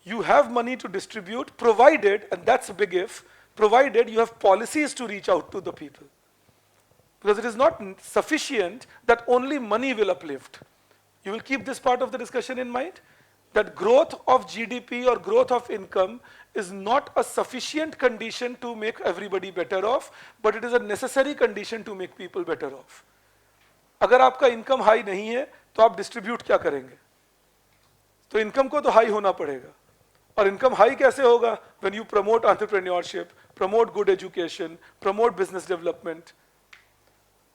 you have money to distribute, provided, and that's a big if, provided you have policies to reach out to the people. Because it is not sufficient that only money will uplift. You will keep this part of the discussion in mind, that growth of GDP or growth of income is not a sufficient condition to make everybody better off, but it is a necessary condition to make people better off. अगर आपका income high नहीं है, तो आप distribute क्या करेंगे? तो income को तो high होना पड़ेगा. और income high कैसे होगा? When you promote entrepreneurship, promote good education, promote business development.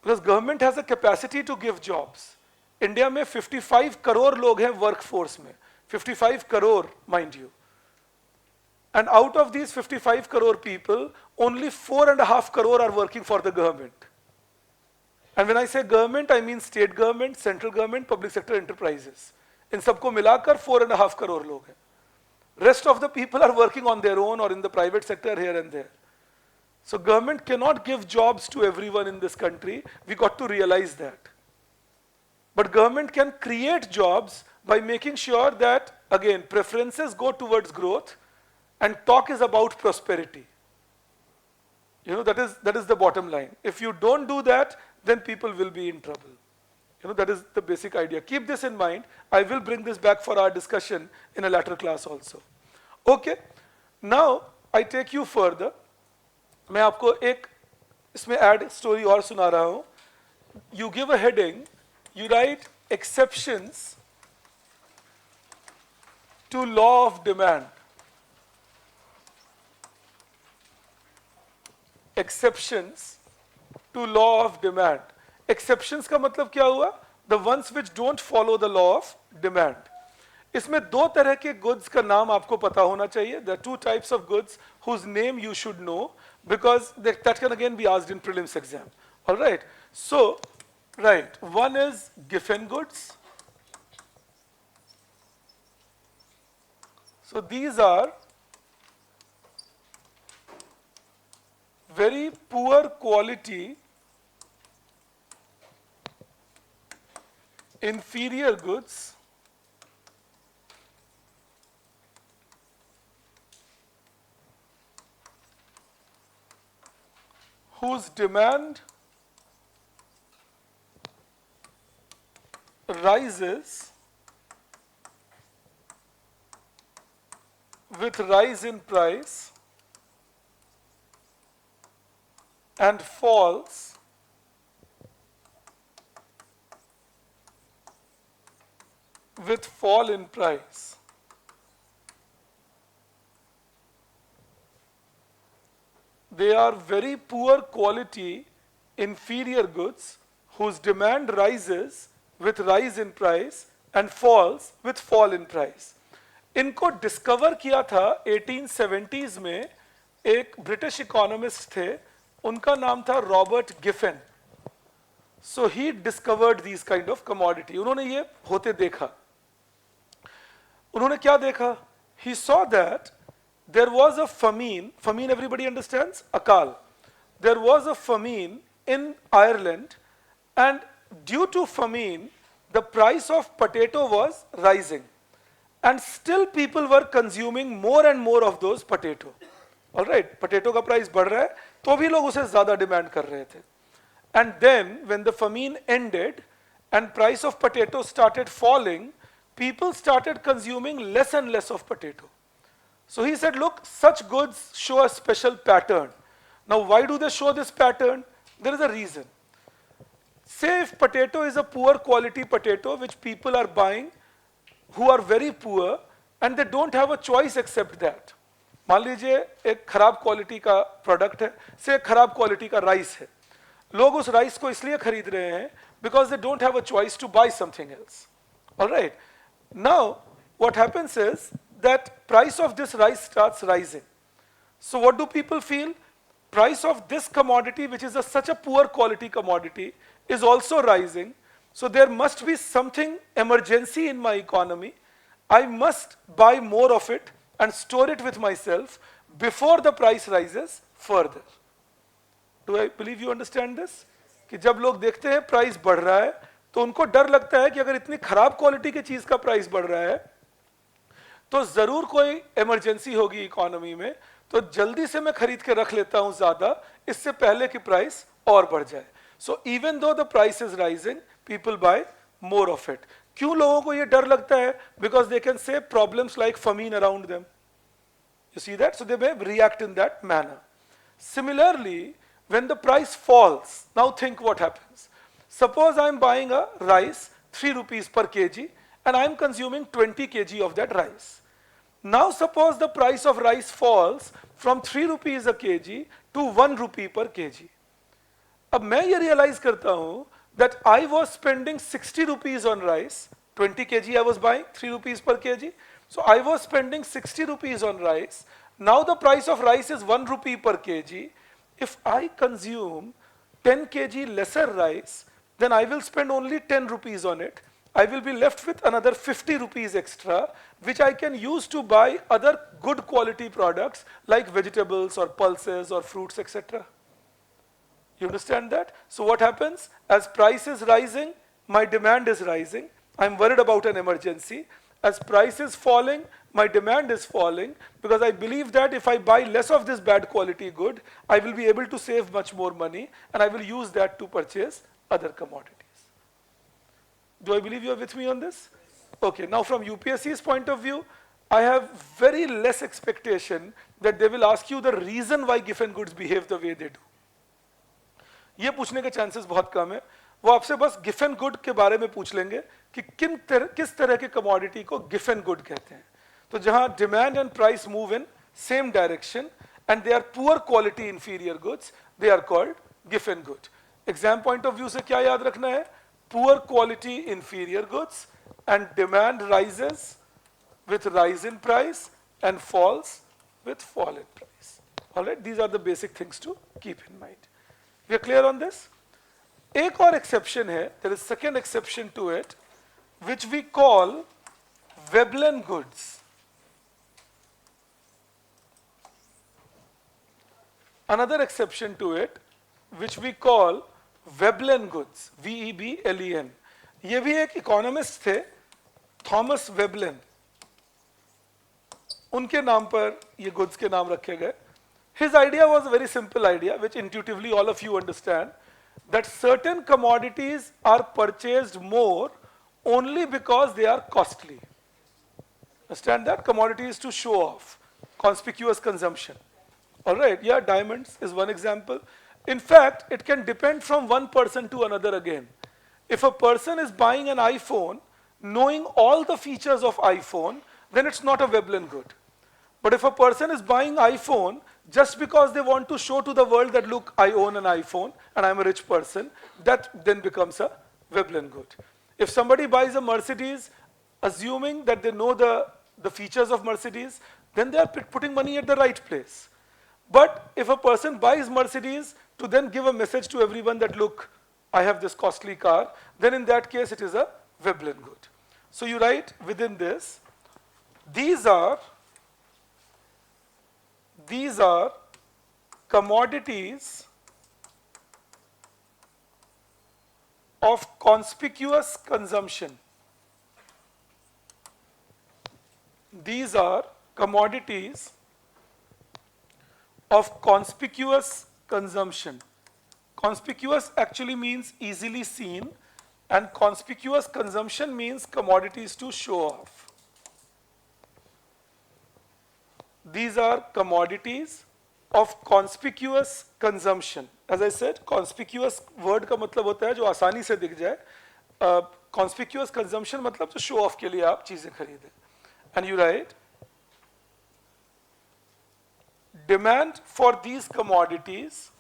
Because government has a capacity to give jobs. India में 55 करोड़ लोग हैं workforce में. 55 crore, mind you. And out of these 55 crore people, only 4.5 crore are working for the government. And when I say government, I mean state government, central government, public sector enterprises. इन सबको मिलाकर 4.5 crore लोग हैं. Rest of the people are working on their own or in the private sector here and there. So government cannot give jobs to everyone in this country. We got to realize that. But government can create jobs by making sure that, again, preferences go towards growth and talk is about prosperity. That is the bottom line. If you don't do that, then people will be in trouble. That is the basic idea. Keep this in mind. I will bring this back for our discussion in a later class also. Okay. Now, I take you further. मैं आपको एक इसमें add story और सुना रहा हूँ. You give a heading. You write exceptions to law of demand. Exceptions to law of demand. Exceptions का मतलब क्या हुआ? The ones which don't follow the law of demand. इसमें दो तरह के goods का नाम आपको पता होना चाहिए. There are two types of goods whose name you should know because that can again be asked in prelims exam. All right. So, right. One is Giffen goods. So these are very poor quality inferior goods whose demand rises with rise in price and falls with fall in price. They are very poor quality inferior goods whose demand rises with rise in price and falls with fall in price. इनको discover किया था 1870s में एक British economist थे, उनका नाम था Robert Giffen. So he discovered these kind of commodity. उन्होंने ये होते देखा. उन्होंने क्या देखा? He saw that there was a famine. Famine everybody understands? Akal. There was a famine in Ireland, and due to famine, the price of potato was rising. and still people were consuming more and more of those potato. All right, potato का price बढ़ रहा है, तो भी लोग उसे ज़्यादा demand कर रहे थे. And then when the famine ended and price of potato started falling, people started consuming less and less of potato. So he said, look, such goods show a special pattern. Now, why do they show this pattern? There is a reason. Say if potato is a poor quality potato which people are buying who are very poor and they don't have a choice except that. मान लीजिए एक खराब quality का product है, से खराब quality का rice है, लोग उस राइस को इसलिए खरीद रहे हैं because they don't have a choice to buy something else. All right. Now, what happens is that price of this rice starts rising. So what do people feel? Price of this commodity, which is such a poor quality commodity, is also rising. So there must be something emergency in my economy. I must buy more of it and store it with myself before the price rises further. Do I believe you understand this? कि जब लोग देखते हैं price बढ़ रहा है तो उनको डर लगता है कि अगर इतनी खराब क्वालिटी की चीज का प्राइस बढ़ रहा है तो जरूर कोई इमरजेंसी होगी इकोनॉमी में, तो जल्दी से मैं खरीद के रख लेता हूं ज्यादा, इससे पहले कि प्राइस और बढ़ जाए. So even though the price is rising, people buy more of it. क्यों लोगों को ये डर लगता है? Because they can say problems like famine around them. You see that? So they may react in that manner. Similarly, when the price falls, now think what happens. Suppose I am buying a rice 3 rupees per kg and I am consuming 20 kg of that rice. Now suppose the price of rice falls from 3 rupees a kg to 1 rupee per kg. अब मैं ये realize करता हूँ that I was spending 60 rupees on rice, 20 kg I was buying, 3 rupees per kg. So I was spending 60 rupees on rice. Now the price of rice is 1 rupee per kg. If I consume 10 kg lesser rice, then I will spend only 10 rupees on it. I will be left with another 50 rupees extra, which I can use to buy other good quality products like vegetables or pulses or fruits, etc. You understand that? So what happens? As price is rising, my demand is rising. I'm worried about an emergency. As price is falling, my demand is falling because I believe that if I buy less of this bad quality good, I will be able to save much more money and I will use that to purchase other commodities. Do I believe you are with me on this? Okay, now from UPSC's point of view, I have very less expectation that they will ask you the reason why Giffen goods behave the way they do. ये पूछने के chances बहुत कम है. वो आपसे बस Giffen good के बारे में पूछ लेंगे कि किस तरह के commodity को Giffen good कहते हैं. तो जहां demand and price move in same direction and they are poor quality inferior goods, they are called Giffen good. Exam point of view से क्या याद रखना है? Poor quality inferior goods and demand rises with rise in price and falls with fall in price. All right, these are the basic things to keep in mind. We are clear on this? एक और exception है, there is second exception to it, which we call Veblen goods. Another exception to it, which we call Veblen goods, V-E-B-L-E-N. ये भी एक economist थे, Thomas Veblen. उनके नाम पर ये goods के नाम रखे गए. His idea was a very simple idea, which intuitively all of you understand, that certain commodities are purchased more only because they are costly. Understand that? Commodities to show off, conspicuous consumption. All right, yeah, diamonds is one example. In fact, it can depend from one person to another again. If a person is buying an iPhone, knowing all the features of iPhone, then it's not a Veblen good. But if a person is buying iPhone just because they want to show to the world that, look, I own an iPhone and I'm a rich person, that then becomes a Veblen good. If somebody buys a Mercedes, assuming that they know the features of Mercedes, then they are putting money at the right place. But if a person buys Mercedes to then give a message to everyone that, look, I have this costly car, then in that case it is a Veblen good. So you write within this, these are commodities of conspicuous consumption. these are commodities of conspicuous consumption. Conspicuous actually means easily seen, and conspicuous consumption means commodities to show off. These are commodities of conspicuous consumption. As I said, conspicuous word का मतलब होता है जो आसानी से दिख जाए. Conspicuous consumption मतलब जो show off के लिए आप चीजें खरीदें. And you write, demand for these commodities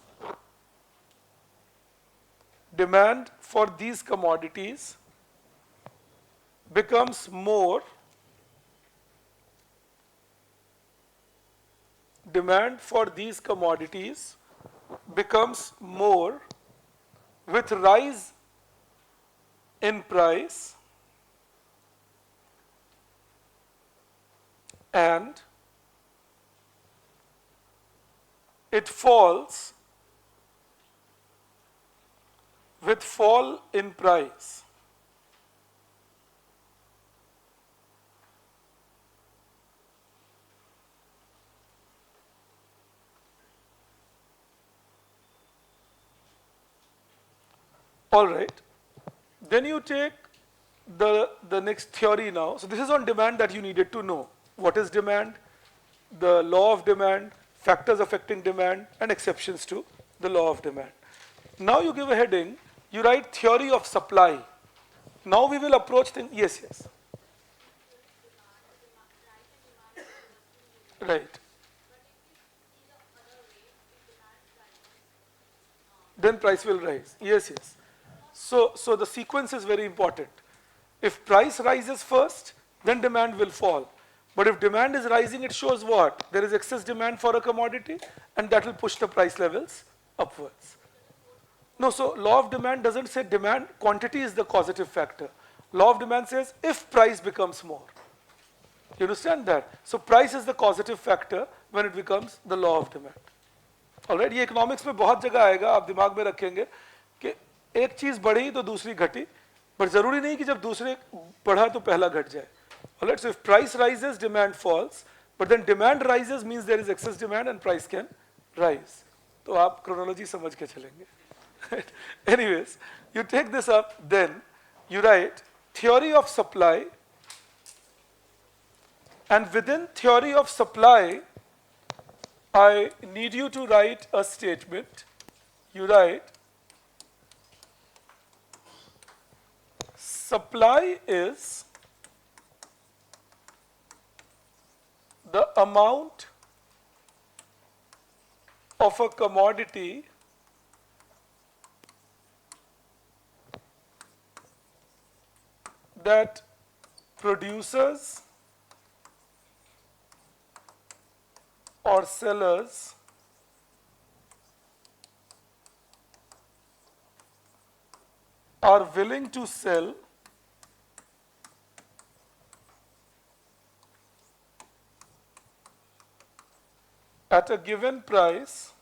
becomes more with rise in price and it falls with fall in price. All right. Then you take the next theory now. So this is on demand that you needed to know. What is demand? The law of demand, factors affecting demand, and exceptions to the law of demand. Now you give a heading, you write theory of supply. Now we will approach things. Yes, yes. Right. Then price will rise. Yes, yes. So the sequence is very important. If price rises first, then demand will fall. But if demand is rising, it shows what? There is excess demand for a commodity, and that will push the price levels upwards. No, so law of demand doesn't say demand, quantity is the causative factor. Law of demand says if price becomes more. You understand that? So price is the causative factor when it becomes the law of demand. Alright, ये economics में बहुत जगह आएगा, आप दिमाग में रखेंगे कि एक चीज बढ़ी तो दूसरी घटी, पर जरूरी नहीं कि जब दूसरे बढ़ा तो पहला घट जाए. Alright, so if price rises, demand falls, but then demand rises means there is excess demand and price can rise. तो आप chronology समझ के चलेंगे. Anyways, you take this up, then you write theory of supply, and within theory of supply, I need you to write a statement. You write, supply is the amount of a commodity that producers or sellers are willing to sell at a given price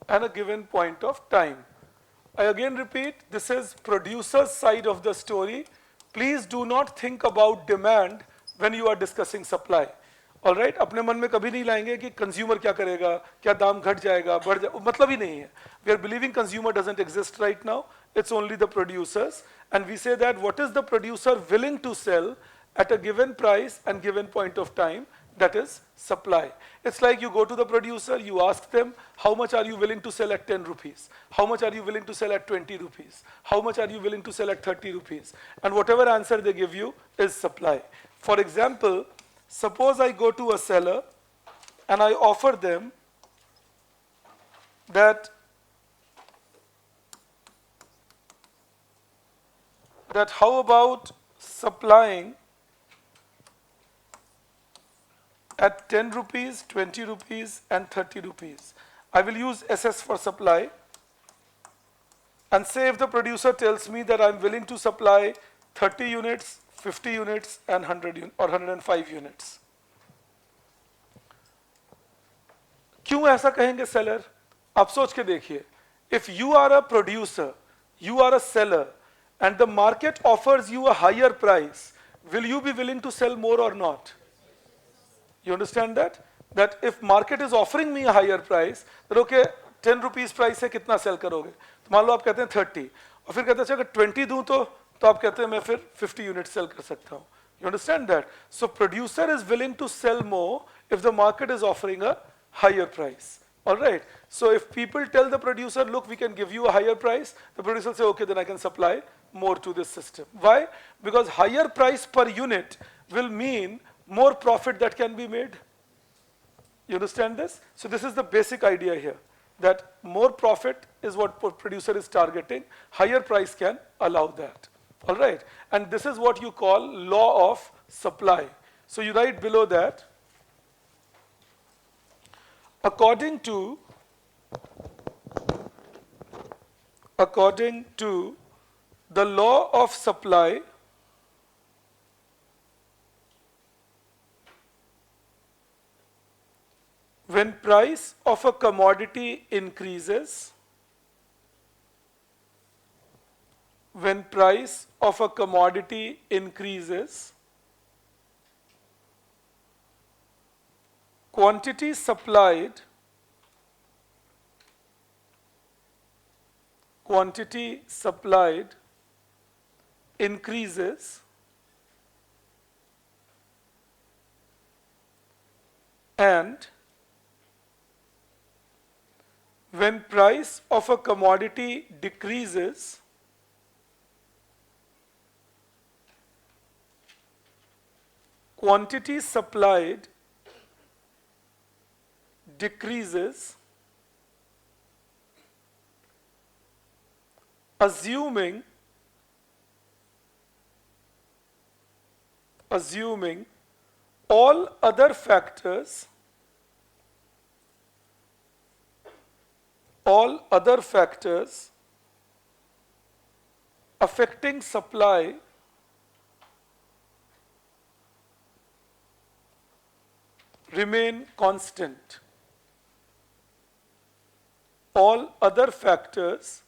and a given point of time. I again repeat, this is producer's side of the story. Please do not think about demand when you are discussing supply. All right, अपने मन में कभी नहीं लाएंगे कि consumer क्या करेगा, क्या दाम घट जाएगा, बढ़ जाएगा, मतलब ही नहीं है. We are believing consumer doesn't exist right now. It's only the producers, and we say that what is the producer willing to sell at a given price and given point of time, that is supply. It's like you go to the producer, you ask them, how much are you willing to sell at 10 rupees? How much are you willing to sell at 20 rupees? How much are you willing to sell at 30 rupees? And whatever answer they give you is supply. For example, suppose I go to a seller and I offer them that how about supplying at 10 rupees, 20 rupees and 30 rupees. I will use SS for supply, and say if the producer tells me that I'm willing to supply 30 units, 50 units and 100 or 105 units. क्यों ऐसा कहेंगे seller? आप सोच के देखिए, if you are a producer, you are a seller, and the market offers you a higher price, will you be willing to sell more or not? You understand that? That if market is offering me a higher price, then okay, 10 rupees price है, कितना sell करोगे? तो मान लो आप कहते हैं 30, और फिर कहते हैं अगर 20 दूं तो आप कहते हैं मैं फिर 50 units sell कर सकता हूँ. You understand that? So producer is willing to sell more if the market is offering a higher price. All right. So if people tell the producer, look, we can give you a higher price, the producer will say, okay, then I can supply more to this system. Why? Because higher price per unit will mean more profit that can be made. You understand this? So this is the basic idea here, that more profit is what producer is targeting. Higher price can allow that. All right. And this is what you call law of supply. So you write below that, according to the law of supply, when price of a commodity increases, when price of a commodity increases, quantity supplied increases, and when price of a commodity decreases, quantity supplied decreases, assuming all other factors affecting supply remain constant. All other factors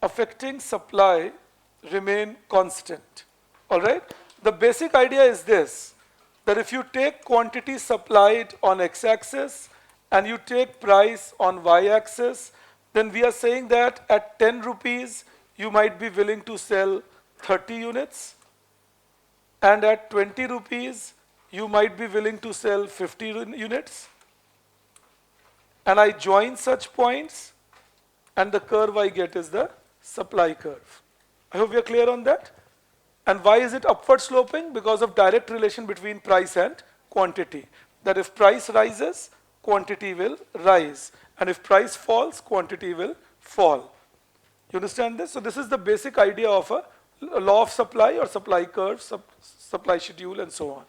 affecting supply remain constant. All right? The basic idea is this, that if you take quantity supplied on x-axis and you take price on y-axis, then we are saying that at 10 rupees you might be willing to sell 30 units, and at 20 rupees you might be willing to sell 50 units. And I join such points, and the curve I get is the supply curve. I hope we are clear on that. And why is it upward sloping? Because of direct relation between price and quantity. That if price rises, quantity will rise. And if price falls, quantity will fall. You understand this? So this is the basic idea of a law of supply or supply curve, supply schedule, and so on.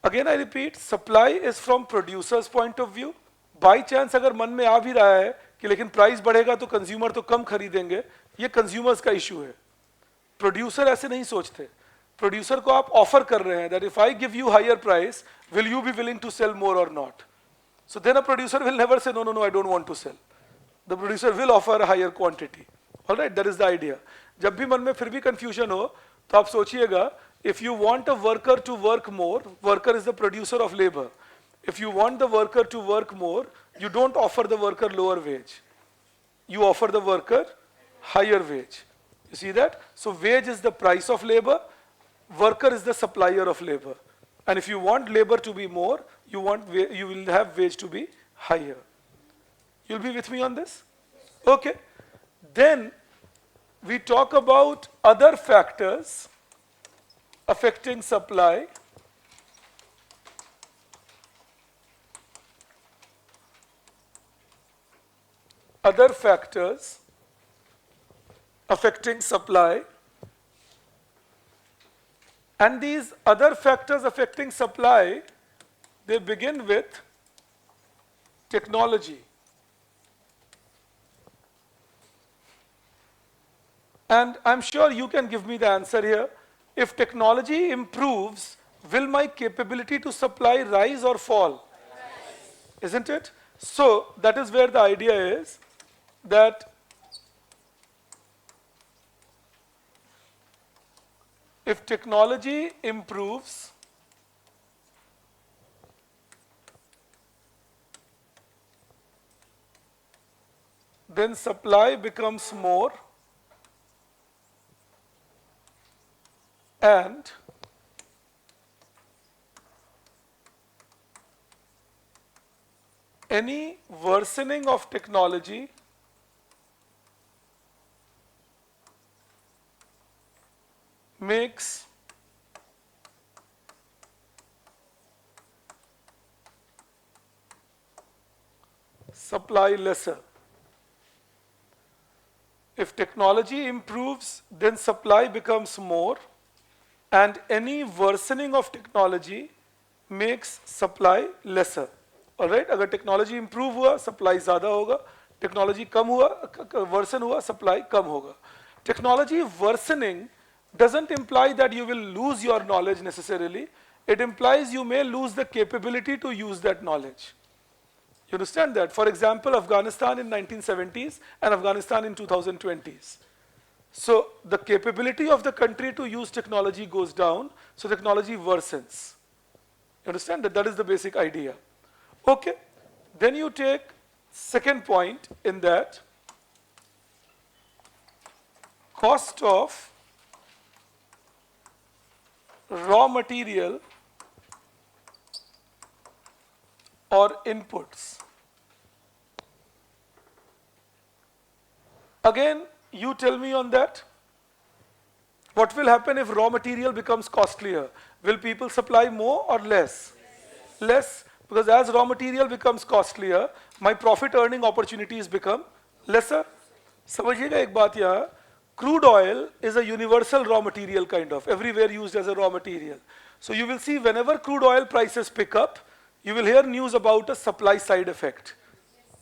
Again I repeat, supply is from producer's point of view. By chance अगर मन में आ भी रहा है कि लेकिन price बढ़ेगा तो कंज्यूमर तो कम खरीदेंगे, ये कंज्यूमर्स का इशू है. प्रोड्यूसर ऐसे नहीं सोचते. प्रोड्यूसर को आप ऑफर कर रहे हैं that if I give you higher price, will you be willing to sell more or not? So then a producer will never say no, I don't want to sell. The producer will offer a higher quantity. All right, that is the idea. जब भी मन में फिर भी confusion हो, तो आप सोचिएगा, if you want a worker to work more, worker is the producer of labor. If you want the worker to work more, you don't offer the worker lower wage. You offer the worker higher wage. You see that? So wage is the price of labor, worker is the supplier of labor. And if you want labor to be more, you will have wage to be higher. You'll be with me on this? Okay. Then we talk about other factors affecting supply. Other factors affecting supply. And these other factors affecting supply, they begin with technology. And I'm sure you can give me the answer here. If technology improves, will my capability to supply rise or fall? isn't it? So that is where the idea is that if technology improves, then supply becomes more and any worsening of technology makes supply lesser. If technology improves, then supply becomes more, and any worsening of technology makes supply lesser. All right? अगर technology improve हुआ, supply ज़्यादा होगा. Technology कम हुआ, worsen हुआ, supply कम होगा. Technology worsening doesn't imply that you will lose your knowledge necessarily. It implies you may lose the capability to use that knowledge. You understand that? For example, Afghanistan in 1970s and Afghanistan in 2020s. So the capability of the country to use technology goes down, so technology worsens. You understand that? That is the basic idea. Okay, then you take second point in that cost of raw material or inputs. Again, you tell me on that. What will happen if raw material becomes costlier? Will people supply more or less? Less, because as raw material becomes costlier, my profit earning opportunities become lesser. समझिएगा एक बात यहाँ, crude oil is a universal raw material kind of, everywhere used as a raw material. So you will see whenever crude oil prices pick up, you will hear news about a supply side effect.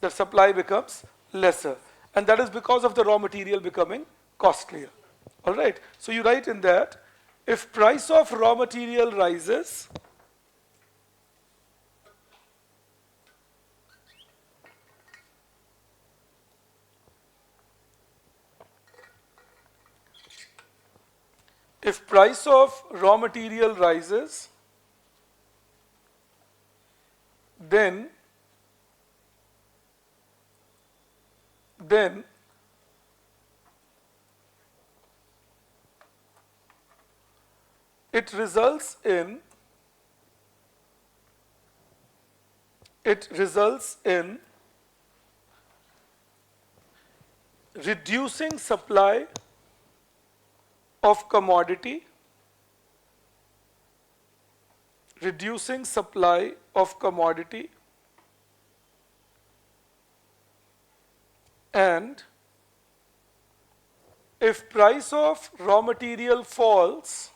The supply becomes lesser. And that is because of the raw material becoming costlier. All right. So you write in that, if price of raw material rises, if price of raw material rises, then it results in reducing supply of commodity, and if price of raw material falls,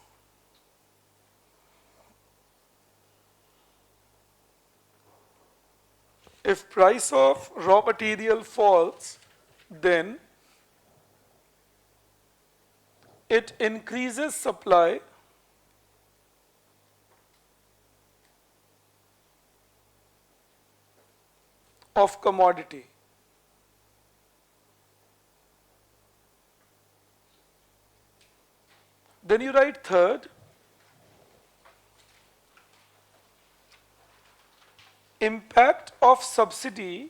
then it increases supply of commodity. Then you write third, impact of subsidy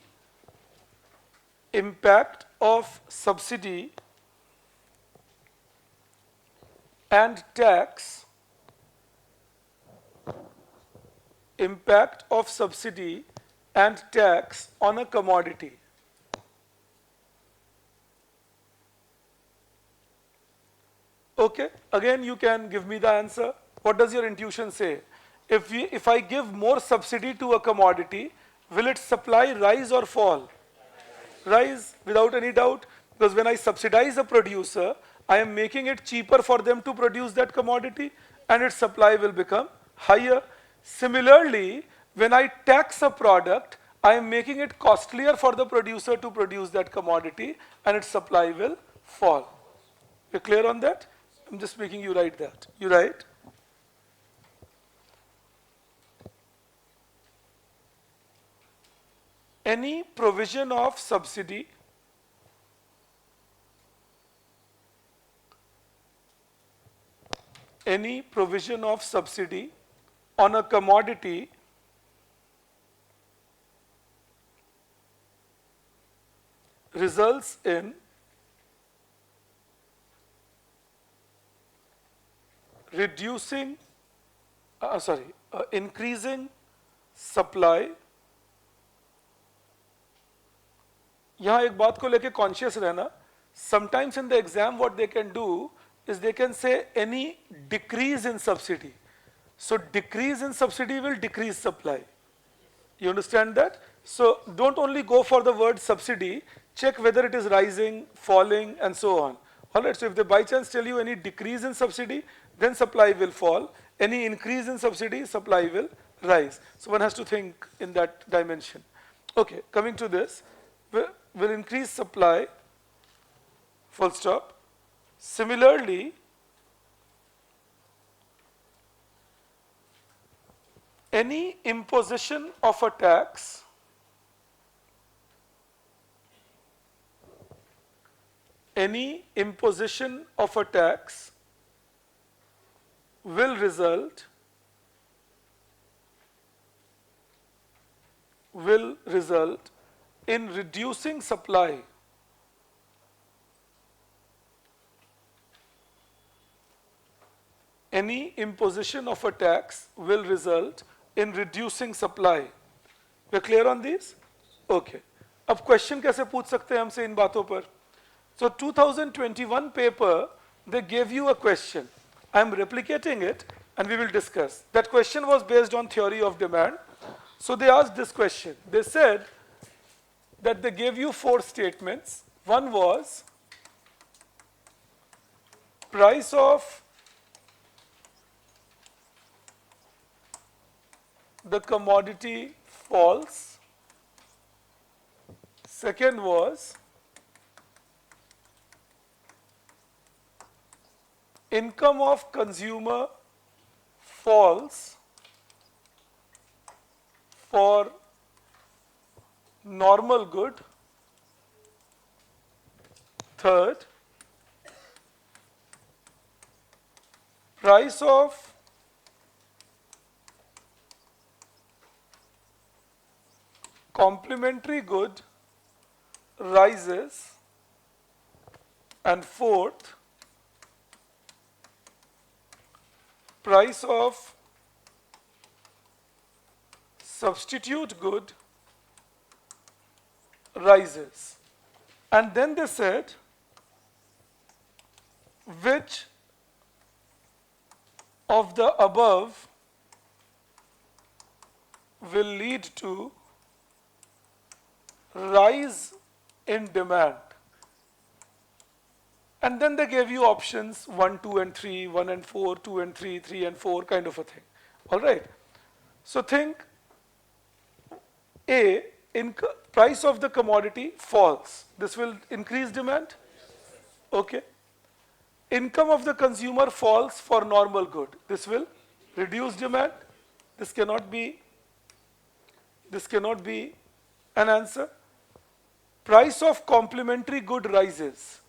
and tax on a commodity. Okay, again you can give me the answer. What does your intuition say? If I give more subsidy to a commodity, will its supply rise or fall? Rise, without any doubt, because when I subsidize a producer, I am making it cheaper for them to produce that commodity, and its supply will become higher. Similarly, when I tax a product, I am making it costlier for the producer to produce that commodity, and its supply will fall. You're clear on that? I'm just making you write that. You write. any provision of subsidy on a commodity results in increasing supply. यहाँ एक बात को लेके conscious रहना, sometimes in the exam what they can do is they can say any decrease in subsidy. So decrease in subsidy will decrease supply. You understand that? So don't only go for the word subsidy, check whether it is rising, falling, and so on. Alright, so if they by chance tell you any decrease in subsidy, then supply will fall. Any increase in subsidy, supply will rise. So one has to think in that dimension. Okay, coming to this, will increase supply, full stop. Similarly, any imposition of a tax will result in reducing supply. Any imposition of a tax will result in reducing supply. We're clear on these? Okay. अब question कैसे पूछ सकते हैं हमसे इन बातों पर? So 2021 paper, they gave you a question. I'm replicating it and we will discuss. That question was based on theory of demand. So they asked this question. They said that they gave you 4 statements. One was price of the commodity falls. Second was income of consumer falls for normal good. Third, price of complementary good rises. And fourth, price of substitute good rises. And then they said, which of the above will lead to rise in demand? And then they gave you options 1, 2, and 3, 1 and 4, 2 and 3, 3 and 4, kind of a thing. All right. So think A, price of the commodity falls. This will increase demand. Okay. Income of the consumer falls for normal good. This will reduce demand. This cannot be an answer. Price of complementary good rises.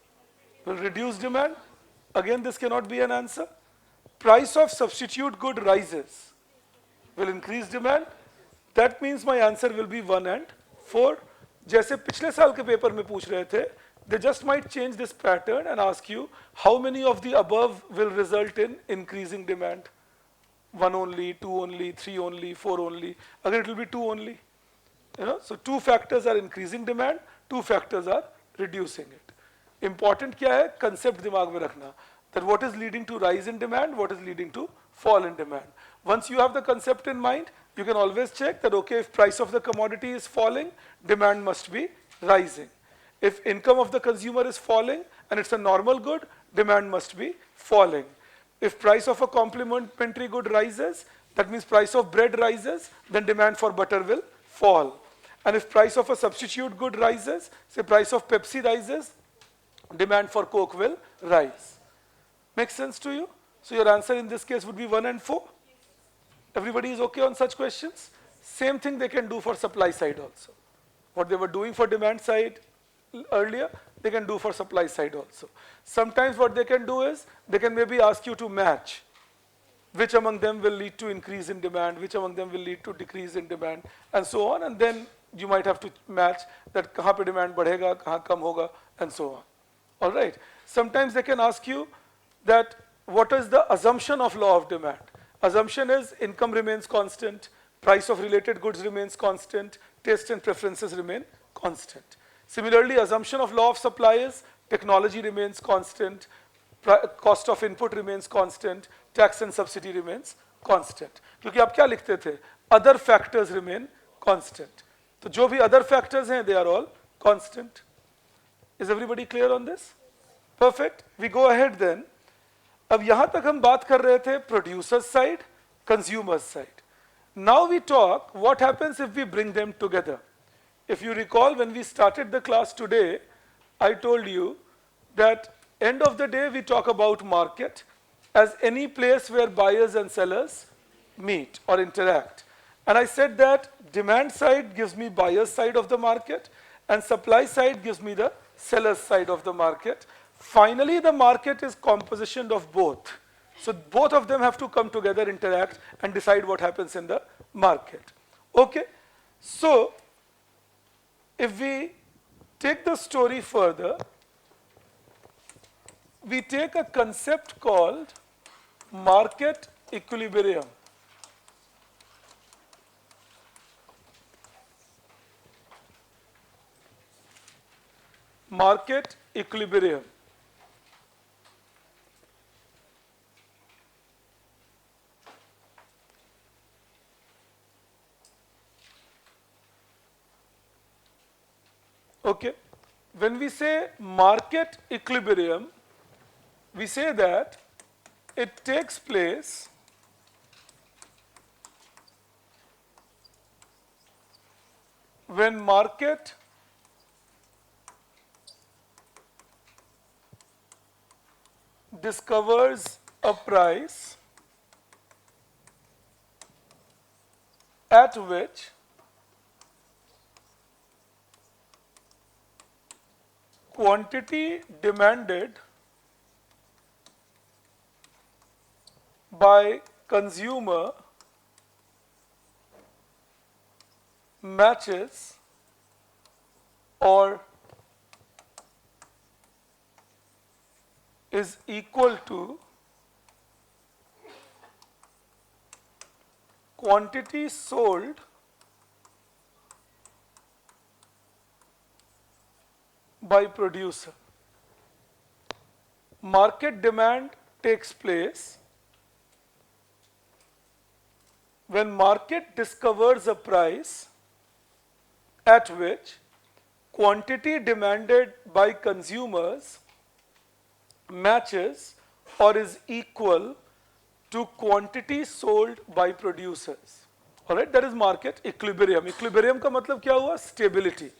Will reduce demand. Again, this cannot be an answer. Price of substitute good rises. Will increase demand. That means my answer will be 1 and 4. जैसे पिछले साल के paper में पूछ रहे थे, they just might change this pattern and ask you how many of the above will result in increasing demand. 1 only, 2 only, 3 only, 4 only. Again, it will be 2 only. You know, so 2 factors are increasing demand, 2 factors are reducing it. Important क्या है? Concept दिमाग में रखना. That what is leading to rise in demand, what is leading to fall in demand. Once you have the concept in mind, you can always check that, okay, if price of the commodity is falling, demand must be rising. If income of the consumer is falling and it's a normal good, demand must be falling. If price of a complementary good rises, that means price of bread rises, then demand for butter will fall. And if price of a substitute good rises, say price of Pepsi rises, demand for Coke will rise. Makes sense to you? So your answer in this case would be 1 and 4. Everybody is okay on such questions? Same thing they can do for supply side also. What they were doing for demand side earlier, they can do for supply side also. Sometimes what they can do is, they can maybe ask you to match which among them will lead to increase in demand, which among them will lead to decrease in demand, and so on, and then you might have to match that kahan pe demand badhega, kahan kam hoga, and so on. All right. Sometimes they can ask you that what is the assumption of law of demand. Assumption is income remains constant, price of related goods remains constant, taste and preferences remain constant. Similarly, assumption of law of supply is technology remains constant, cost of input remains constant, tax and subsidy remains constant. क्योंकि आप क्या लिखते थे? Other factors remain constant. तो जो भी other factors हैं, they are all constant. Is everybody clear on this? Perfect. We go ahead then. अब यहाँ तक हम बात कर रहे थे producer side, consumer side. Now we talk what happens if we bring them together. If you recall, when we started the class today, I told you that end of the day we talk about market as any place where buyers and sellers meet or interact. And I said that demand side gives me buyer's side of the market and supply side gives me the seller's side of the market. Finally, the market is composition of both. So both of them have to come together, interact, and decide what happens in the market. Okay? So, if we take the story further, we take a concept called market equilibrium. Market equilibrium. Okay. When we say market equilibrium, we say that it takes place when market discovers a price at which quantity demanded by consumer matches or is equal to quantity sold by producer. Market demand takes place when market discovers a price at which quantity demanded by consumers matches or is equal to quantity sold by producers. Alright, that is market equilibrium. Equilibrium का मतलब क्या हुआ? Stability,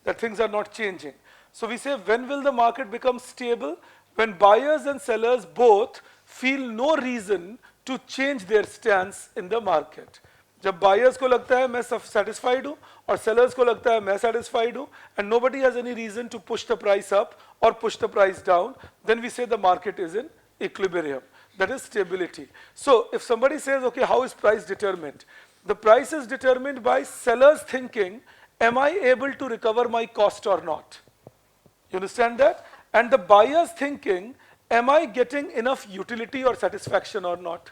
that things are not changing. So we say, when will the market become stable? When buyers and sellers both feel no reason to change their stance in the market. जब buyers को लगता है मैं satisfied हूँ और sellers को लगता है मैं satisfied हूँ and nobody has any reason to push the price up or push the price down, then we say the market is in equilibrium. That is stability. So if somebody says, okay, how is price determined? The price is determined by sellers thinking, am I able to recover my cost or not? You understand that? And the buyers thinking, am I getting enough utility or satisfaction or not?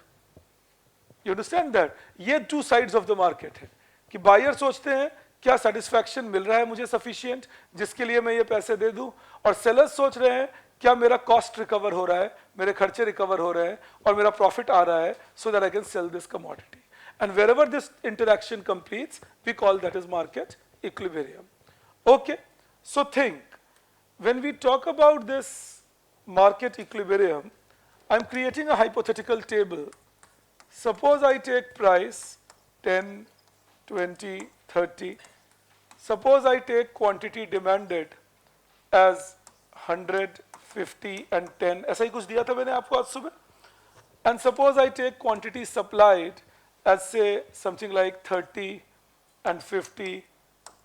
You understand that? ये two sides of the market है कि buyer सोचते हैं क्या satisfaction मिल रहा है मुझे sufficient जिसके लिए मैं ये पैसे दे दूं, और sellers सोच रहे हैं क्या मेरा cost recover हो रहा है, मेरे खर्चे recover हो रहे हैं और मेरा profit आ रहा है, so that I can sell this commodity. And wherever this interaction completes, we call that as market equilibrium. Okay, so think, when we talk about this market equilibrium, I'm creating a hypothetical table. Suppose I take price 10, 20, 30. Suppose I take quantity demanded as 100, 50 and 10. ऐसा ही कुछ दिया था मैंने आपको आज सुबह. And suppose I take quantity supplied as say something like 30 and 50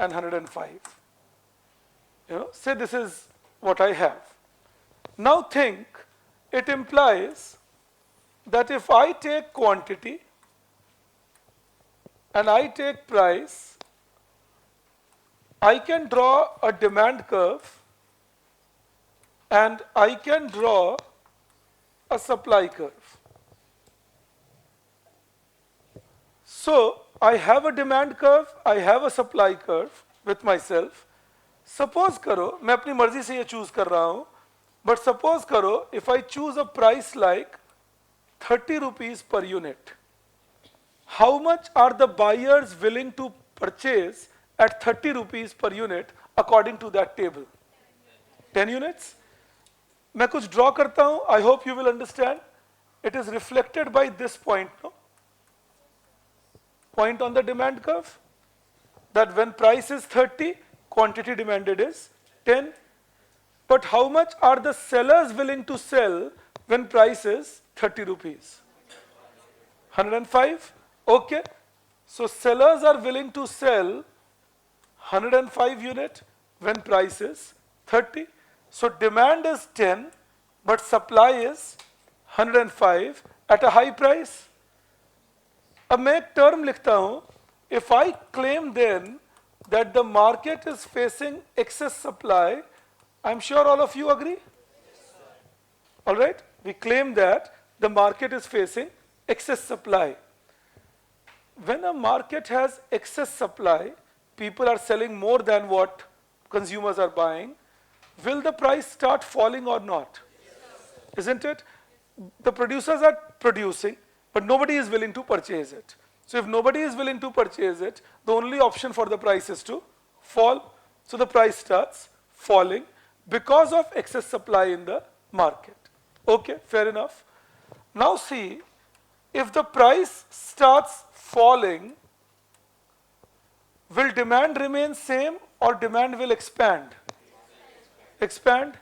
and 105. Say this is what I have. Now think, it implies that if I take quantity and I take price, I can draw a demand curve and I can draw a supply curve. So I have a demand curve, I have a supply curve with myself. Suppose करो, मैं अपनी मर्जी से ये choose कर रहा हूँ, but suppose करो, if I choose a price like 30 rupees per unit, how much are the buyers willing to purchase at 30 rupees per unit according to that table? 10 units? मैं कुछ draw करता हूँ, I hope you will understand. It is reflected by this point, no? Point on the demand curve, that when price is 30, quantity demanded is 10. But how much are the sellers willing to sell when price is 30 rupees? 105? Okay. So sellers are willing to sell 105 unit when price is 30. So demand is 10, but supply is 105 at a high price. अब मैं एक term लिखता हूँ, if I claim then that the market is facing excess supply, I'm sure all of you agree? All right? We claim that the market is facing excess supply. When a market has excess supply, people are selling more than what consumers are buying, will the price start falling or not? Isn't it? The producers are producing, but nobody is willing to purchase it. So if nobody is willing to purchase it, the only option for the price is to fall. So the price starts falling because of excess supply in the market. Okay, fair enough. Now see, if the price starts falling, will demand remain same or demand will expand? Expand.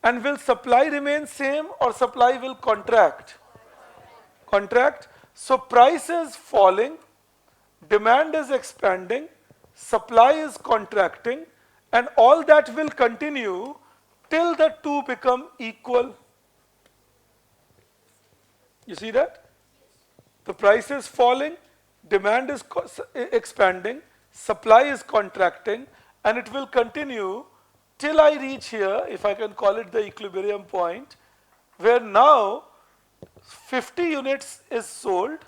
And will supply remain same or supply will contract? Contract. So price is falling, demand is expanding, supply is contracting, and all that will continue till the two become equal. You see that? The price is falling, demand is expanding, supply is contracting, and it will continue till I reach here, if I can call it the equilibrium point, where now 50 units is sold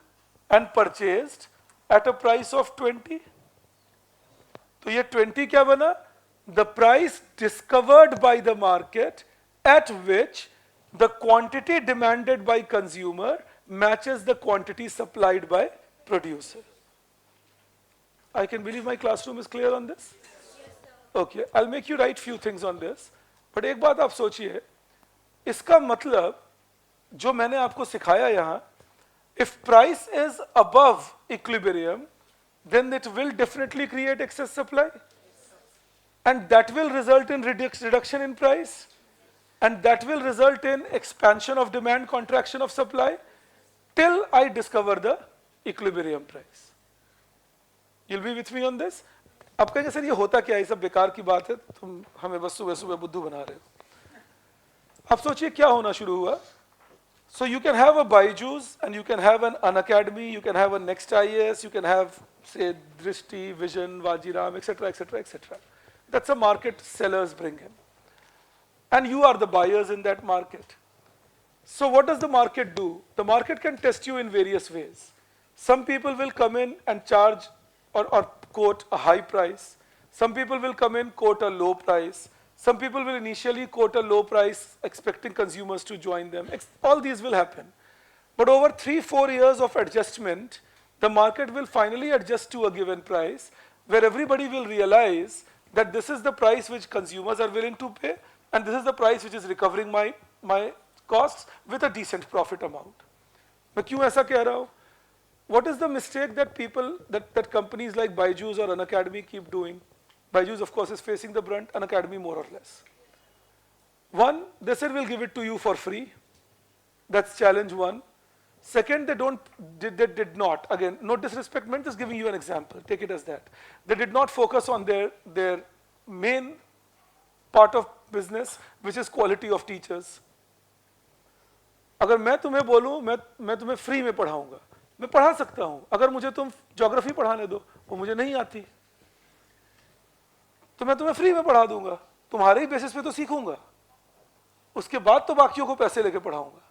and purchased at a price of 20. तो ये 20 क्या बना? The price discovered by the market at which the quantity demanded by consumer matches the quantity supplied by producer. I can believe my classroom is clear on this? Okay, I'll make you write few things on this. But एक बात आप सोचिए, इसका मतलब जो मैंने आपको सिखाया यहाँ, if price is above equilibrium, then it will definitely create excess supply. And that will result in reduction in price. And that will result in expansion of demand, contraction of supply, till I discover the equilibrium price. You'll be with me on this? आप कहेंगे sir ये होता क्या है, ये सब बेकार की बात है, तुम हमें बस सुबह सुबह बुद्धू बना रहे हो। अब सोचिए क्या होना शुरू हुआ। So you can have a Byju's and you can have an Unacademy, you can have a Next IAS, you can have say Drishti, Vision, Vajiram, etc., etc., etc. That's a market sellers bring in. And you are the buyers in that market. So what does the market do? The market can test you in various ways. Some people will come in and charge or quote a high price. Some people will come in, quote a low price. Some people will initially quote a low price expecting consumers to join them. All these will happen. But over 3-4 years of adjustment, the market will finally adjust to a given price where everybody will realize that this is the price which consumers are willing to pay and this is the price which is recovering my costs with a decent profit amount. मैं क्यों ऐसा कह रहा हूँ? What is the mistake that that companies like Byju's or Unacademy keep doing? Byju's of course is facing the brunt, Unacademy more or less. One, they said we'll give it to you for free. That's challenge one. Second, they did not, again, no disrespect meant, just giving you an example, take it as that. They did not focus on their main part of business, which is quality of teachers. अगर मैं तुम्हें बोलूं मैं तुम्हें free में पढ़ाऊंगा, मैं पढ़ा सकता हूं, अगर मुझे तुम ज्योग्राफी पढ़ाने दो, वो मुझे नहीं आती, तो मैं तुम्हें फ्री में पढ़ा दूंगा, तुम्हारे ही बेसिस पे तो सीखूंगा, उसके बाद तो बाकियों को पैसे लेके पढ़ाऊंगा।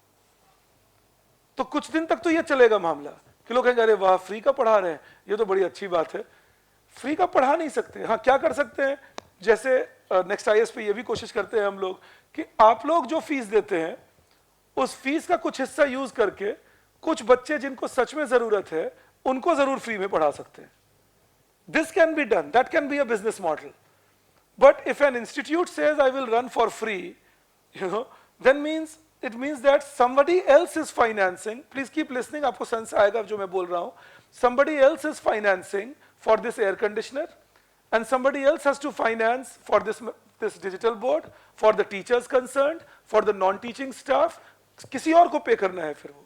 तो कुछ दिन तक तो ये चलेगा मामला कि लोग कहेंगे अरे वाह फ्री का पढ़ा रहे हैं, ये तो बड़ी अच्छी बात है। फ्री का पढ़ा नहीं सकते, हाँ क्या कर सकते हैं, जैसे नेक्स्ट आईएएस पे ये भी कोशिश करते हैं हम लोग कि आप लोग जो फीस देते हैं उस फीस का कुछ हिस्सा यूज करके कुछ बच्चे जिनको सच में जरूरत है उनको जरूर फ्री में पढ़ा सकते हैं। This can be done, that can be a business model. But if an institute says I will run for free, then it means that somebody else is financing, please keep listening, आपको sense आएगा जो मैं बोल रहा हूं, somebody else is financing for this air conditioner and somebody else has to finance for this digital board, for the teachers concerned, for the non-teaching staff, किसी और को पे करना है फिर वो।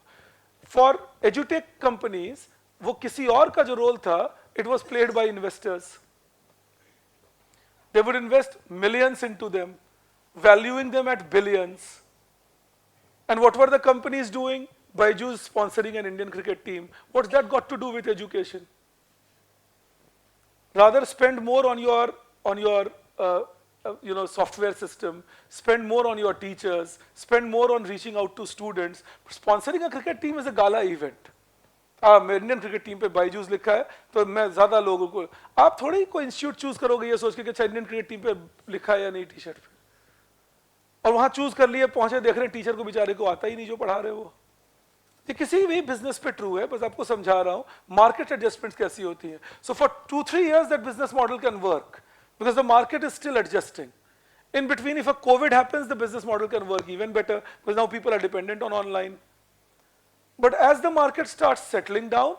For edutech companies, वो किसी और का जो रोल था, it was played by investors. They would invest millions into them, valuing them at billions. And what were the companies doing? Byju's sponsoring an Indian cricket team. What's that got to do with education? Rather spend more on your software system, spend more on your teachers, spend more on reaching out to students. Sponsoring a cricket team is a gala event. मैं Indian cricket team पे बायजूस लिखा है तो मैं ज्यादा लोगों को, आप थोड़ी कोई इंस्टीट्यूट चूज करोगे ये सोच के कि अच्छा इंडियन क्रिकेट टीम पे लिखा है या नहीं टी शर्ट पे, और वहां चूज कर लिए, पहुंचे देख रहे हैं टीचर को बेचारे को आता ही नहीं जो पढ़ा रहे वो। ये किसी भी बिजनेस पे ट्रू है, बस आपको समझा रहा हूं मार्केट एडजस्टमेंट्स कैसी होती है। So for 2-3 years that business model can work because the market is still adjusting. In between, if a COVID happens, the business model can work even better because now people are dependent on online. But as the market starts settling down,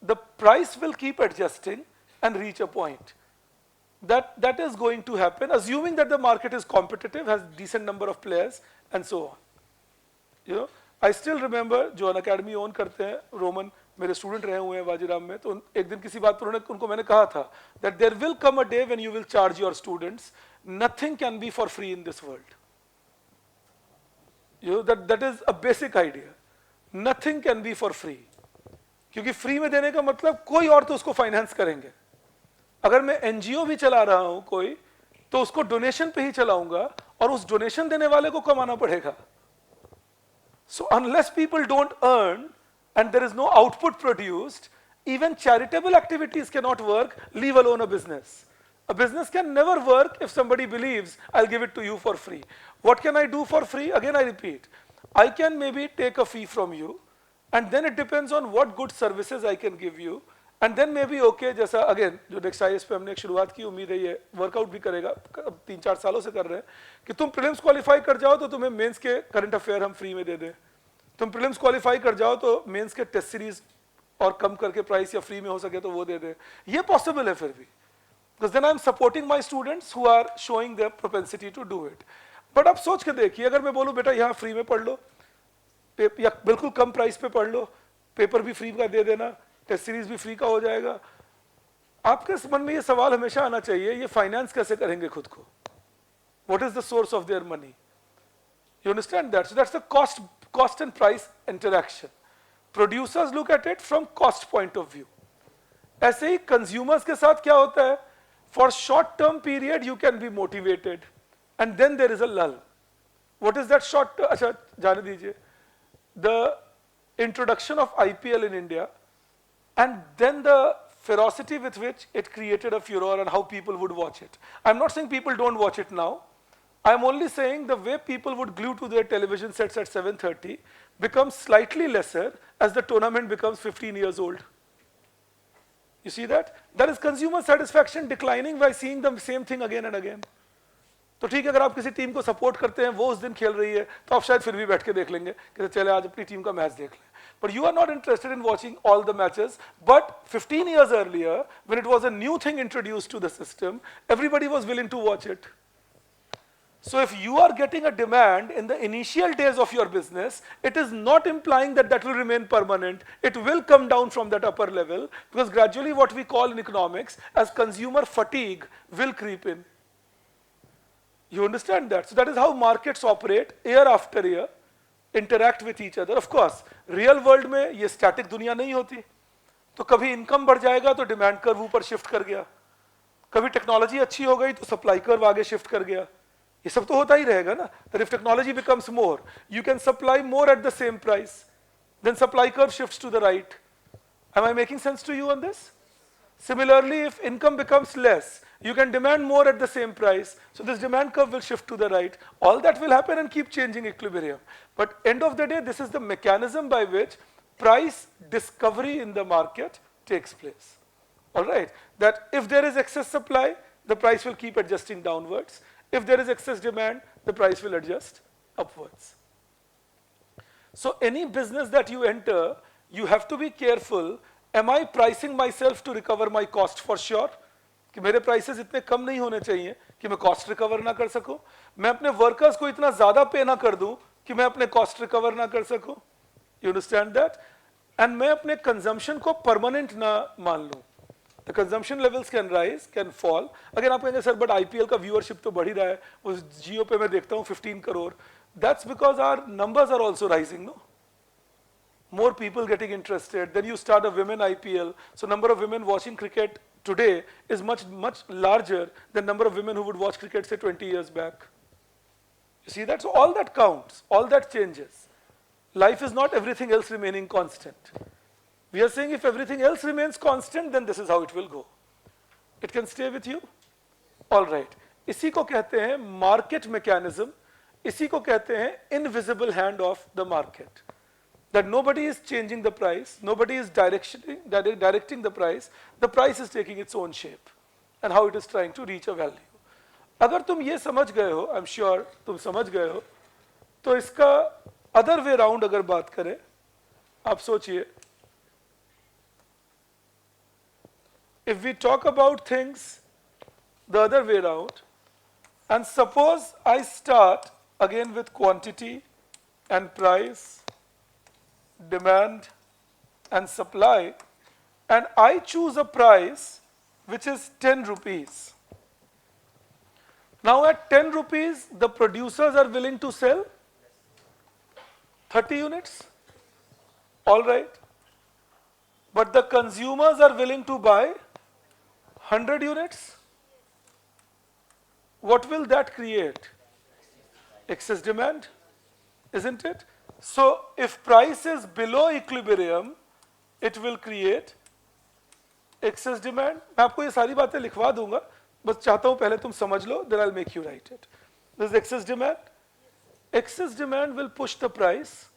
the price will keep adjusting and reach a point. That is going to happen, assuming that the market is competitive, has decent number of players, and so on. I still remember जो Unacademy own करते हैं, Roman मेरे student रहे हुए हैं वाजीराम में, तो एक दिन किसी बात पर उनको मैंने कहा था that there will come a day when you will charge your students. Nothing can be for free in this world. That is a basic idea. Nothing can be for free. क्योंकि फ्री में देने का मतलब कोई और तो उसको finance करेंगे। अगर मैं एनजीओ भी चला रहा हूं कोई, तो उसको डोनेशन पे ही चलाऊंगा और उस डोनेशन देने वाले को कमाना पड़ेगा। So unless people don't earn and there is no output produced, even charitable activities cannot work, leave alone a business. A business can never work if somebody believes, I'll give it to you for free. What can I do for free? Again, I repeat, I can maybe take a fee from you, and then it depends on what good services I can give you, and then maybe okay, जैसा again जो next IS पे हमने एक शुरुआत की, उम्मीद है ये वर्कआउट भी करेगा, 3-4 सालों से कर रहे हैं कि तुम प्रीलिम्स क्वालिफाई कर जाओ तो तुम्हें मेंस के करंट अफेयर हम फ्री में दे दें, तुम प्रीलिम्स क्वालिफाई कर जाओ तो मेंस के टेस्ट सीरीज और कम करके प्राइस या फ्री में हो सके तो वो दे दें। ये पॉसिबल है फिर भी, because then I'm supporting my students who are showing their propensity to do it. But आप सोच के देखिए, अगर मैं बोलूं बेटा यहाँ फ्री में पढ़ लो या बिल्कुल कम प्राइस पे पढ़ लो, पेपर भी फ्री का दे देना, टेस्ट सीरीज भी फ्री का हो जाएगा, आपके मन में ये सवाल हमेशा आना चाहिए, ये फाइनेंस कैसे करेंगे खुद को? What is the source of their money? You understand that? So that's the cost and price interaction. Producers look at it from cost point of view. ऐसे ही consumers के साथ क्या होता है? For short term period you can be motivated and then there is a lull. What is that short term? अच्छा जाने दीजिए. The introduction of IPL in India and then the ferocity with which it created a furor and how people would watch it. I'm not saying people don't watch it now. I'm only saying the way people would glue to their television sets at 7:30 becomes slightly lesser as the tournament becomes 15 years old. You see that? That is consumer satisfaction declining by seeing the same thing again and again. तो ठीक है, अगर आप किसी team को support करते हैं, वो उस दिन खेल रही है, तो आप शायद फिर भी बैठ के देख लेंगे कि चले आज अपनी टीम का मैच देख लें. But you are not interested in watching all the matches. But 15 years earlier, when it was a new thing introduced to the system, everybody was willing to watch it. So if you are getting a demand in the initial days of your business, it is not implying that that will remain permanent. It will come down from that upper level, because gradually what we call in economics as consumer fatigue will creep in. You understand that? So that is how markets operate year after year, interact with each other. Of course, real world में ये static दुनिया नहीं होती. तो कभी income बढ़ जाएगा तो डिमांड कर्व ऊपर शिफ्ट कर गया, कभी टेक्नोलॉजी अच्छी हो गई तो सप्लाई कर्व आगे शिफ्ट कर गया. ये सब तो होता ही रहेगा ना. That if technology becomes more, you can supply more at the same price, then supply curve shifts to the right. Am I making sense to you on this? Similarly, if income becomes less, you can demand more at the same price, so this demand curve will shift to the right. All that will happen and keep changing equilibrium. But end of the day, this is the mechanism by which price discovery in the market takes place. All right, that if there is excess supply, the price will keep adjusting downwards. If there is excess demand, the price will adjust upwards. So any business that you enter, you have to be careful. Am I pricing myself to recover my cost for sure? कि मेरे prices इतने कम नहीं होने चाहिए कि मैं cost recover ना कर सकूं. मैं अपने workers को इतना ज़्यादा pay ना कर दूं कि मैं अपने cost recover ना कर सकूं. You understand that? And मैं अपने consumption को permanent ना मान लूं. The consumption levels can rise, can fall. Again आप कहेंगे सर but IPL का viewership तो बढ़ ही रहा है. उस Jio पे मैं देखता हूँ 15 crore. That's because our numbers are also rising, no? More people getting interested. Then you start a women IPL. So number of women watching cricket today is much larger than number of women who would watch cricket say 20 years back. You see that? So all that counts. All that changes. Life is not everything else remaining constant. We are saying if everything else remains constant, then this is how it will go. It can stay with you. All right. इसी को कहते हैं market mechanism. इसी को कहते हैं invisible hand of the market. That nobody is changing the price, nobody is directing the price is taking its own shape and how it is trying to reach a value. अगर तुम ये समझ गए हो, I'm sure तुम समझ गए हो, तो इसका other way round अगर बात करें, आप सोचिए, if we talk about things the other way round, and suppose I start again with quantity and price, demand and supply, and I choose a price which is 10 rupees. Now at 10 rupees, the producers are willing to sell 30 units, all right. But the consumers are willing to buy 100 units. What will that create? Excess demand, isn't it? So if price is below equilibrium, it will create excess demand. मैं आपको ये सारी बातें लिखवा दूंगा, बस चाहता हूँ पहले तुम समझ लो, then I'll make you write it. This is excess demand. Excess demand will push the price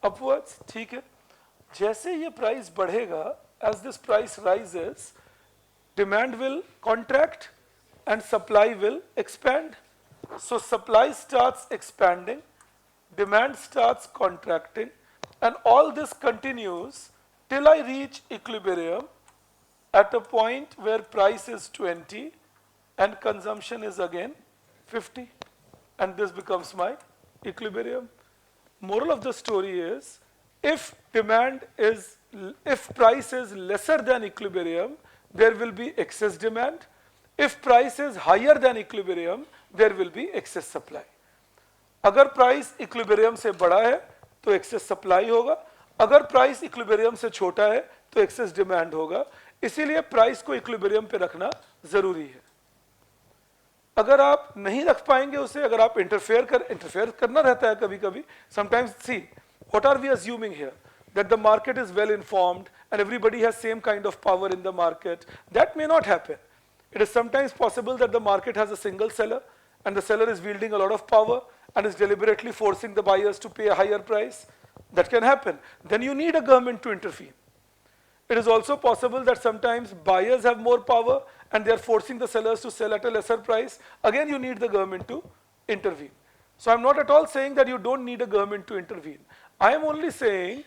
upwards. ठीक है. जैसे ये price बढ़ेगा, as this price rises, demand will contract and supply will expand. So supply starts expanding, demand starts contracting, and all this continues till I reach equilibrium at a point where price is 20 and consumption is again 50, and this becomes my equilibrium. Moral of the story is, if price is lesser than equilibrium, there will be excess demand. If price is higher than equilibrium, there will be excess supply. अगर price equilibrium से बड़ा है तो excess supply होगा, अगर price equilibrium से छोटा है तो एक्सेस डिमांड होगा. इसीलिए प्राइस को इक्विलिब्रियम पे रखना जरूरी है. अगर आप नहीं रख पाएंगे उसे, अगर आप इंटरफेयर करना रहता है कभी कभी. Sometimes see what are we assuming here, that the market is well informed and everybody has same kind of power in the market. That may not happen. It is sometimes possible that the market has a single seller and the seller is wielding a lot of power and is deliberately forcing the buyers to pay a higher price. That can happen. Then you need a government to intervene. It is also possible that sometimes buyers have more power and they are forcing the sellers to sell at a lesser price. Again, you need the government to intervene. So I'm not at all saying that you don't need a government to intervene. I am only saying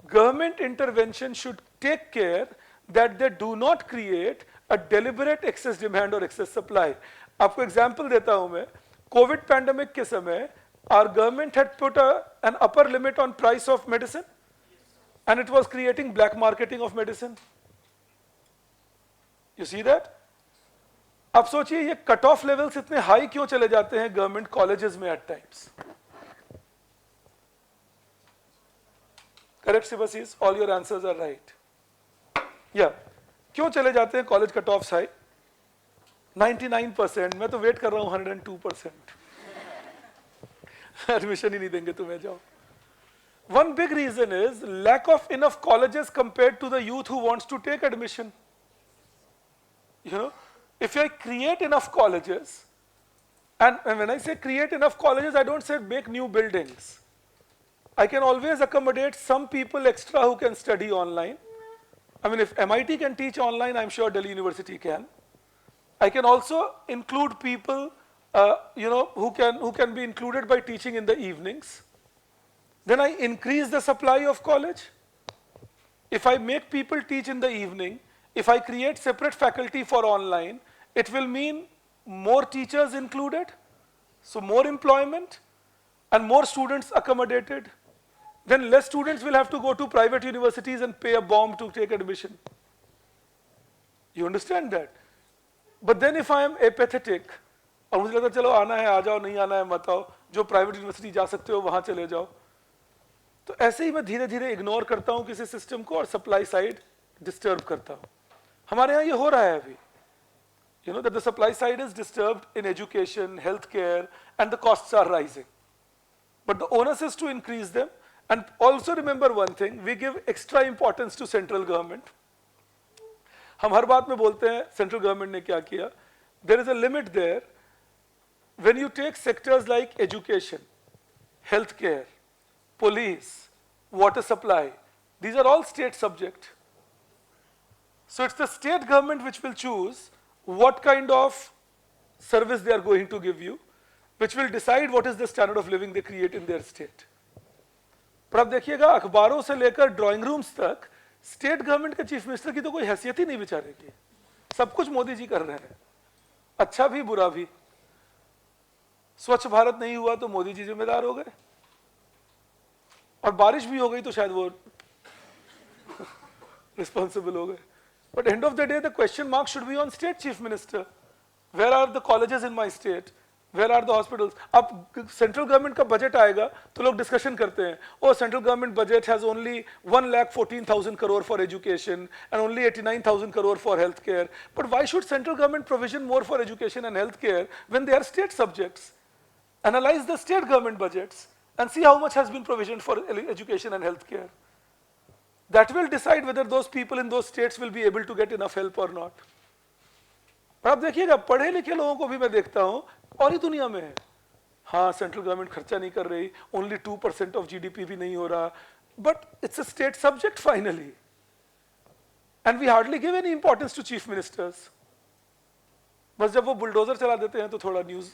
government intervention should take care that they do not create a deliberate excess demand or excess supply. आपको example देता हूँ मैं. Covid pandemic के समय our government had put an upper limit on price of medicine and it was creating black marketing of medicine. You see that? अब सोचिए ये cut off levels इतने हाई क्यों चले जाते हैं गवर्नमेंट कॉलेजेस में एट टाइम्स? करेक्ट सिबसीज, all your answers are right. या क्यों चले जाते हैं कॉलेज कट ऑफ हाई? 99%. मैं तो वेट कर रहा हूं 102%. एडमिशन ही नहीं देंगे तुम्हें, जाओ. One big reason is lack of enough colleges compared to the youth who wants to take admission. You know, if I create enough colleges, and when I say create enough colleges, I don't say make new buildings. I can always accommodate some people extra who can study online. I mean, if MIT can teach online, I'm sure Delhi University can. I can also include people, you know, who can be included by teaching in the evenings. Then I increase the supply of college. If I make people teach in the evening, if I create separate faculty for online, it will mean more teachers included, so more employment, and more students accommodated. Then less students will have to go to private universities and pay a bomb to take admission. You understand that? But then if I am apathetic, और मुझे लगता है चलो आना है आ जाओ, नहीं आना है मत आओ, जो प्राइवेट यूनिवर्सिटी जा सकते हो वहां चले जाओ, तो ऐसे ही मैं धीरे धीरे इग्नोर करता हूं किसी सिस्टम को और सप्लाई साइड डिस्टर्ब करता हूं. हमारे यहाँ ये हो रहा है अभी. You know that the supply side is disturbed in education, healthcare, and the costs are rising. But the onus is to increase them. And also remember one thing, we give extra importance to central government. हम हर बात में बोलते हैं central government ने क्या किया. There is a limit there. When you take sectors like education, healthcare, police, water supply, these are all state subject. So it's the state government which will choose what kind of service they are going to give you, which will decide what is the standard of living they create in their state. पर अब देखिएगा अखबारों से लेकर drawing rooms तक state government के chief minister की तो कोई हैसियत ही नहीं बेचारे की. सब कुछ मोदी जी कर रहे हैं, अच्छा भी बुरा भी. स्वच्छ भारत नहीं हुआ तो मोदी जी जिम्मेदार हो गए, और बारिश भी हो गई तो शायद वो रिस्पॉन्सिबल हो गए. But end of the day, the question mark should be on state chief minister. Where are the colleges in my state? Where are the hospitals? अब central government का budget आएगा तो लोग discussion करते हैं, oh central government budget has only 1,14,000 crore for education and only 89,000 crore for healthcare. But why should central government provision more for education and healthcare when they are state subjects? Analyze the state government budgets and see how much has been provisioned for education and healthcare. That will decide whether those people in those states will be able to get enough help or not. पर आप देखिएगा पढ़े लिखे लोगों को भी मैं देखता हूं और ही दुनिया में है. हाँ सेंट्रल गवर्नमेंट खर्चा नहीं कर रही, ओनली 2% ऑफ जीडीपी भी नहीं हो रहा, but it's a state subject finally, and we hardly give any importance to chief ministers. बस जब वो बुलडोजर चला देते हैं तो थोड़ा न्यूज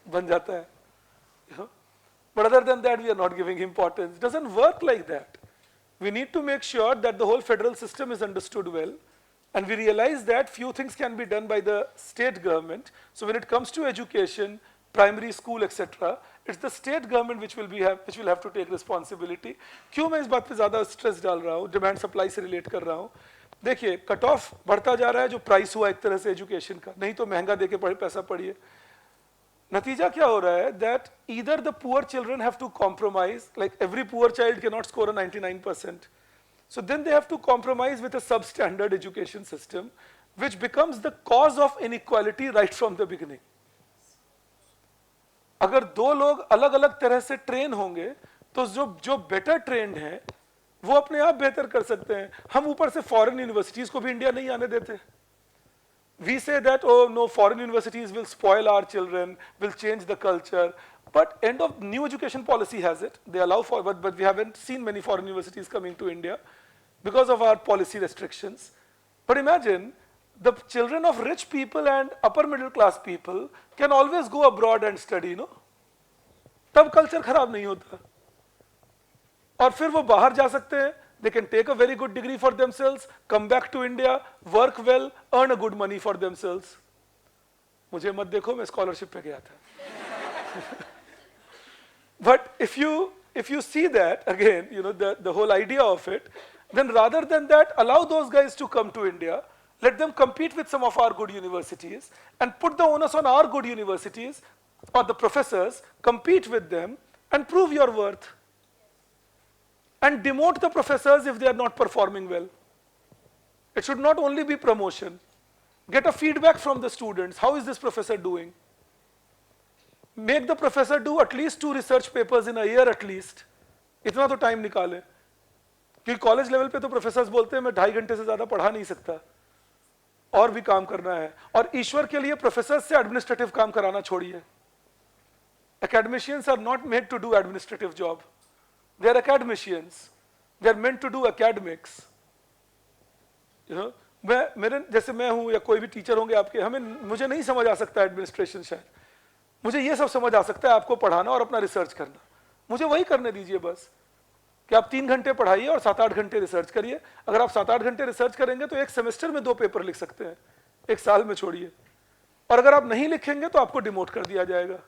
बन जाता है. But other than that we are not giving importance. Doesn't work like that. We need to make sure that the whole federal system is understood well, and we realize that few things can be done by the state government. So when it comes to education, primary school, etc., it's the state government which will have to take responsibility. क्यों मैं इस बात पे ज़्यादा stress डाल रहा हूँ, demand supply से relate कर रहा हूँ. देखिए कट ऑफ बढ़ता जा रहा है, जो प्राइस हुआ एक तरह से एजुकेशन का, नहीं तो महंगा दे के पैसा पढ़िए. नतीजा क्या हो रहा है, that either the poor children have to compromise, like every poor child cannot score a 99%. So then they have to compromise with a substandard education system, which becomes the cause of inequality right from the beginning. अगर दो लोग अलग अलग तरह से train होंगे तो जो बेटर ट्रेंड हैं वो अपने आप बेहतर कर सकते हैं. हम ऊपर से फॉरेन यूनिवर्सिटीज को भी इंडिया नहीं आने देते. We say that, oh no, foreign universities will spoil our children, will change the culture. But end of new education policy has it. They allow for, but we haven't seen many foreign universities coming to India because of our policy restrictions. But imagine the children of rich people and upper middle class people can always go abroad and study, no? तब culture खराब नहीं होता. और फिर वो बाहर जा सकते हैं. They can take a very good degree for themselves, come back to India, work well, earn a good money for themselves. मुझे मत देखो, मैं स्कॉलरशिप पे गया था. But if you see that, again, the whole idea of it, then rather than that, allow those guys to come to India, let them compete with some of our good universities, and put the onus on our good universities or the professors, compete with them, and prove your worth. And demote the professors if they are not performing well. It should not only be promotion. Get a feedback from the students. How is this professor doing? Make the professor do at least 2 research papers in a year at least. इतना तो time निकाले, क्योंकि college level पे तो professors बोलते हैं मैं 2.5 घंटे से ज्यादा पढ़ा नहीं सकता, और भी काम करना है. और ईश्वर के लिए प्रोफेसर्स से एडमिनिस्ट्रेटिव काम कराना छोड़िए. Academicians are not made to do administrative job. They are academicians. They are meant to do academics. जैसे मैं हूं या कोई भी टीचर होंगे आपके, मुझे नहीं समझ आ सकता एडमिनिस्ट्रेशन शायद. मुझे ये सब समझ आ सकता है आपको पढ़ाना और अपना रिसर्च करना. मुझे वही करने दीजिए बस, कि आप 3 घंटे पढ़ाइए और 7-8 घंटे रिसर्च करिए. अगर आप 7-8 घंटे रिसर्च करेंगे तो एक सेमेस्टर में 2 पेपर लिख सकते हैं, एक साल में छोड़िए. और अगर आप नहीं लिखेंगे तो आपको डिमोट कर दिया जाएगा.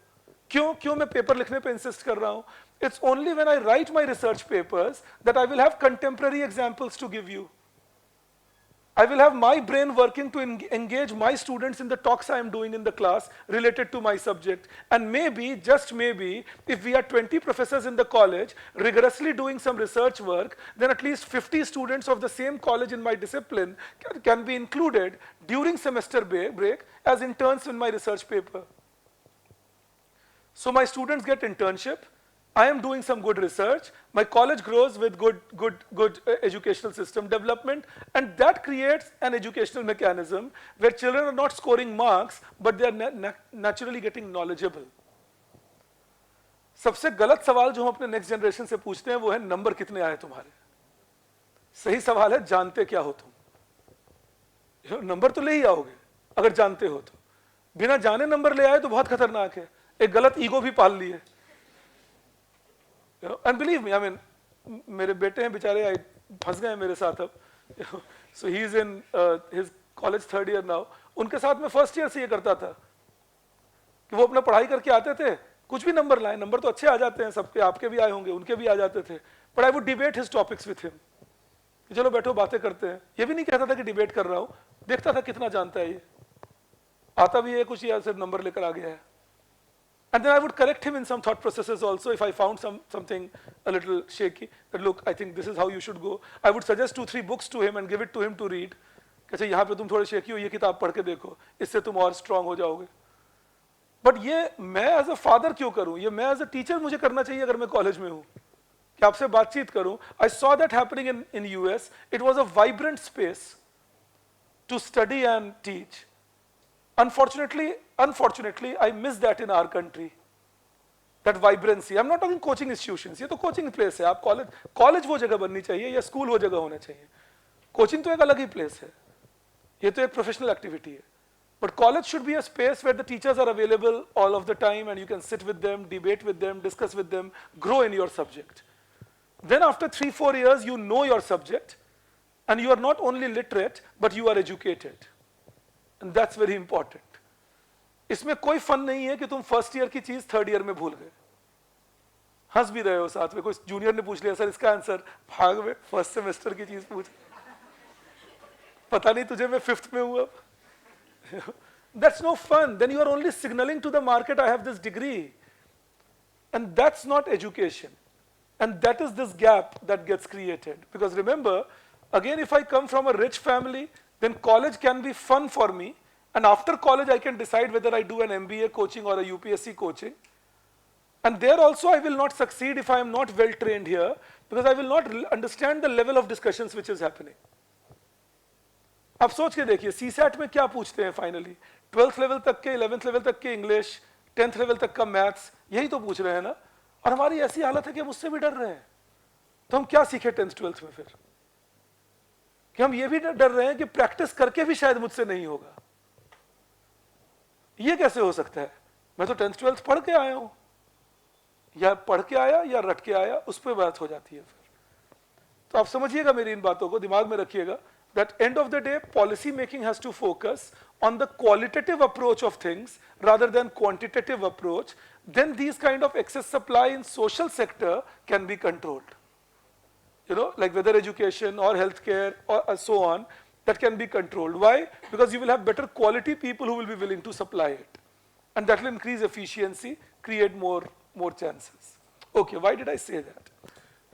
क्यों मैं पेपर लिखने पे इंसिस्ट कर रहा हूं? It's only when I write my research papers that I will have contemporary examples to give you. I will have my brain working to engage my students in the talks I am doing in the class related to my subject. And maybe, just maybe, if we are 20 professors in the college rigorously doing some research work, then at least 50 students of the same college in my discipline can be included during semester break as interns in my research paper. So my students get internship. I am doing some good research. My college grows with good educational system development, and that creates an educational mechanism where children are not scoring marks, but they are naturally getting knowledgeable. सबसे गलत सवाल जो हम अपने next generation से पूछते हैं वो है नंबर कितने आए तुम्हारे. सही सवाल है जानते क्या हो तुम. नंबर तो ले ही आओगे अगर जानते हो तो. बिना जाने नंबर ले आए तो बहुत खतरनाक है. एक गलत ईगो भी पाल ली है. And believe me, I mean, मेरे बेटे हैं बेचारे फंस गए मेरे साथ अब. So he is in his college 3rd year now. उनके साथ मैं फर्स्ट ईयर से ये करता था कि वो अपना पढ़ाई करके आते थे, कुछ भी नंबर लाए, नंबर तो अच्छे आ जाते हैं सबके, आपके भी आए होंगे, उनके भी आ जाते थे. But I would debate his topics with him. चलो बैठो बातें करते हैं. ये भी नहीं कहता था कि डिबेट कर रहा हूँ, देखता था कितना जानता है ये, आता भी है कुछ या सिर्फ नंबर लेकर आ गया है. And then I would correct him in some thought processes also if I found something a little shaky. That look, I think this is how you should go. I would suggest 2-3 books to him and give it to him to read. कहते यहाँ पे तुम थोड़े shaky हो, ये किताब पढ़ के देखो, इससे तुम और strong हो जाओगे. But ये मैं as a father क्यों करूँ? ये मैं as a teacher मुझे करना चाहिए अगर मैं college में हूँ, कि आपसे बातचीत करूँ. I saw that happening in US. It was a vibrant space to study and teach. Unfortunately, I miss that in our country. That vibrancy. I'm not talking coaching institutions. ये तो coaching place है. आप college वो जगह बननी चाहिए या school वो जगह होना चाहिए. Coaching तो एक अलग ही place है. ये तो एक professional activity है. But college should be a space where the teachers are available all of the time and you can sit with them, debate with them, discuss with them, grow in your subject. Then after 3-4 years, you know your subject and you are not only literate, but you are educated. And that's very important. इसमें कोई fun नहीं है कि तुम first year की चीज 3rd year में भूल गए. हंस भी रहे हो साथ में. कोई जूनियर ने पूछ लिया सर इसका आंसर, भाग में फर्स्ट सेमेस्टर की चीज पूछ, पता नहीं तुझे मैं 5th में हूं अब. That's no fun. Then you are only signaling to the market I have this degree. And that's not education. And that is this gap that gets created. Because remember, again, if I come from a rich family, then college can be fun for me. And after college, I can decide whether I do an MBA coaching or a UPSC coaching. And there also, I will not succeed if I am not well trained here, because I will not understand the level of discussions which is happening. अब सोच के देखिए CSAT में क्या पूछते हैं finally. 12th level तक के, 11th लेवल तक के इंग्लिश, 10th लेवल तक का मैथ्स, यही तो पूछ रहे हैं ना. और हमारी ऐसी हालत है कि हम उससे भी डर रहे हैं. तो हम क्या सीखे 10th 12th में फिर, कि हम ये भी डर रहे हैं कि प्रैक्टिस करके भी शायद मुझसे नहीं होगा. ये कैसे हो सकता है? मैं तो 10th 12th पढ़ के आया हूं, या पढ़ के आया या रट के आया, उस पर बात हो जाती है फिर. तो आप समझिएगा मेरी इन बातों को, दिमाग में रखिएगा. That end of the day, policy making has to focus on the qualitative approach of things rather than quantitative approach, then these kind of excess supply in social sector can be controlled. Like whether education or healthcare or so on, that can be controlled. Why? Because you will have better quality people who will be willing to supply it. And that will increase efficiency, create more chances. Okay, why did I say that?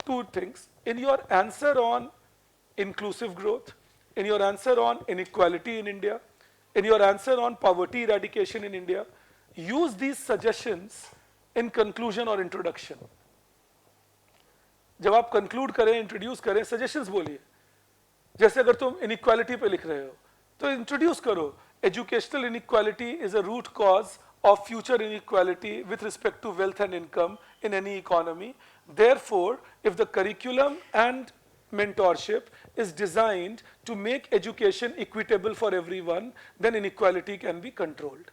Two things. In your answer on inclusive growth, in your answer on inequality in India, in your answer on poverty eradication in India, use these suggestions in conclusion or introduction. जब आप conclude करें, introduce करें, suggestions बोलिए. जैसे अगर तुम inequality पे लिख रहे हो, तो introduce करो. Educational inequality is a root cause of future inequality with respect to wealth and income in any economy. Therefore, if the curriculum and mentorship is designed to make education equitable for everyone, then inequality can be controlled.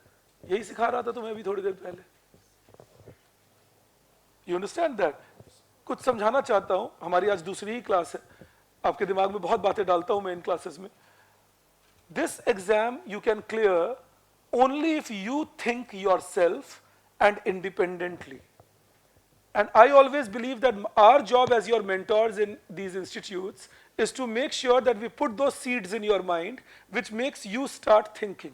यही सिखा रहा था तुम्हें अभी थोड़ी देर पहले. You understand that? कुछ समझाना चाहता हूं. हमारी आज दूसरी ही क्लास है. आपके दिमाग में बहुत बातें डालता हूं मैं इन क्लासेस में. This exam you can clear only if you think yourself and independently. And I always believe that our job as your mentors in these institutes is to make sure that we put those seeds in your mind which makes you start thinking.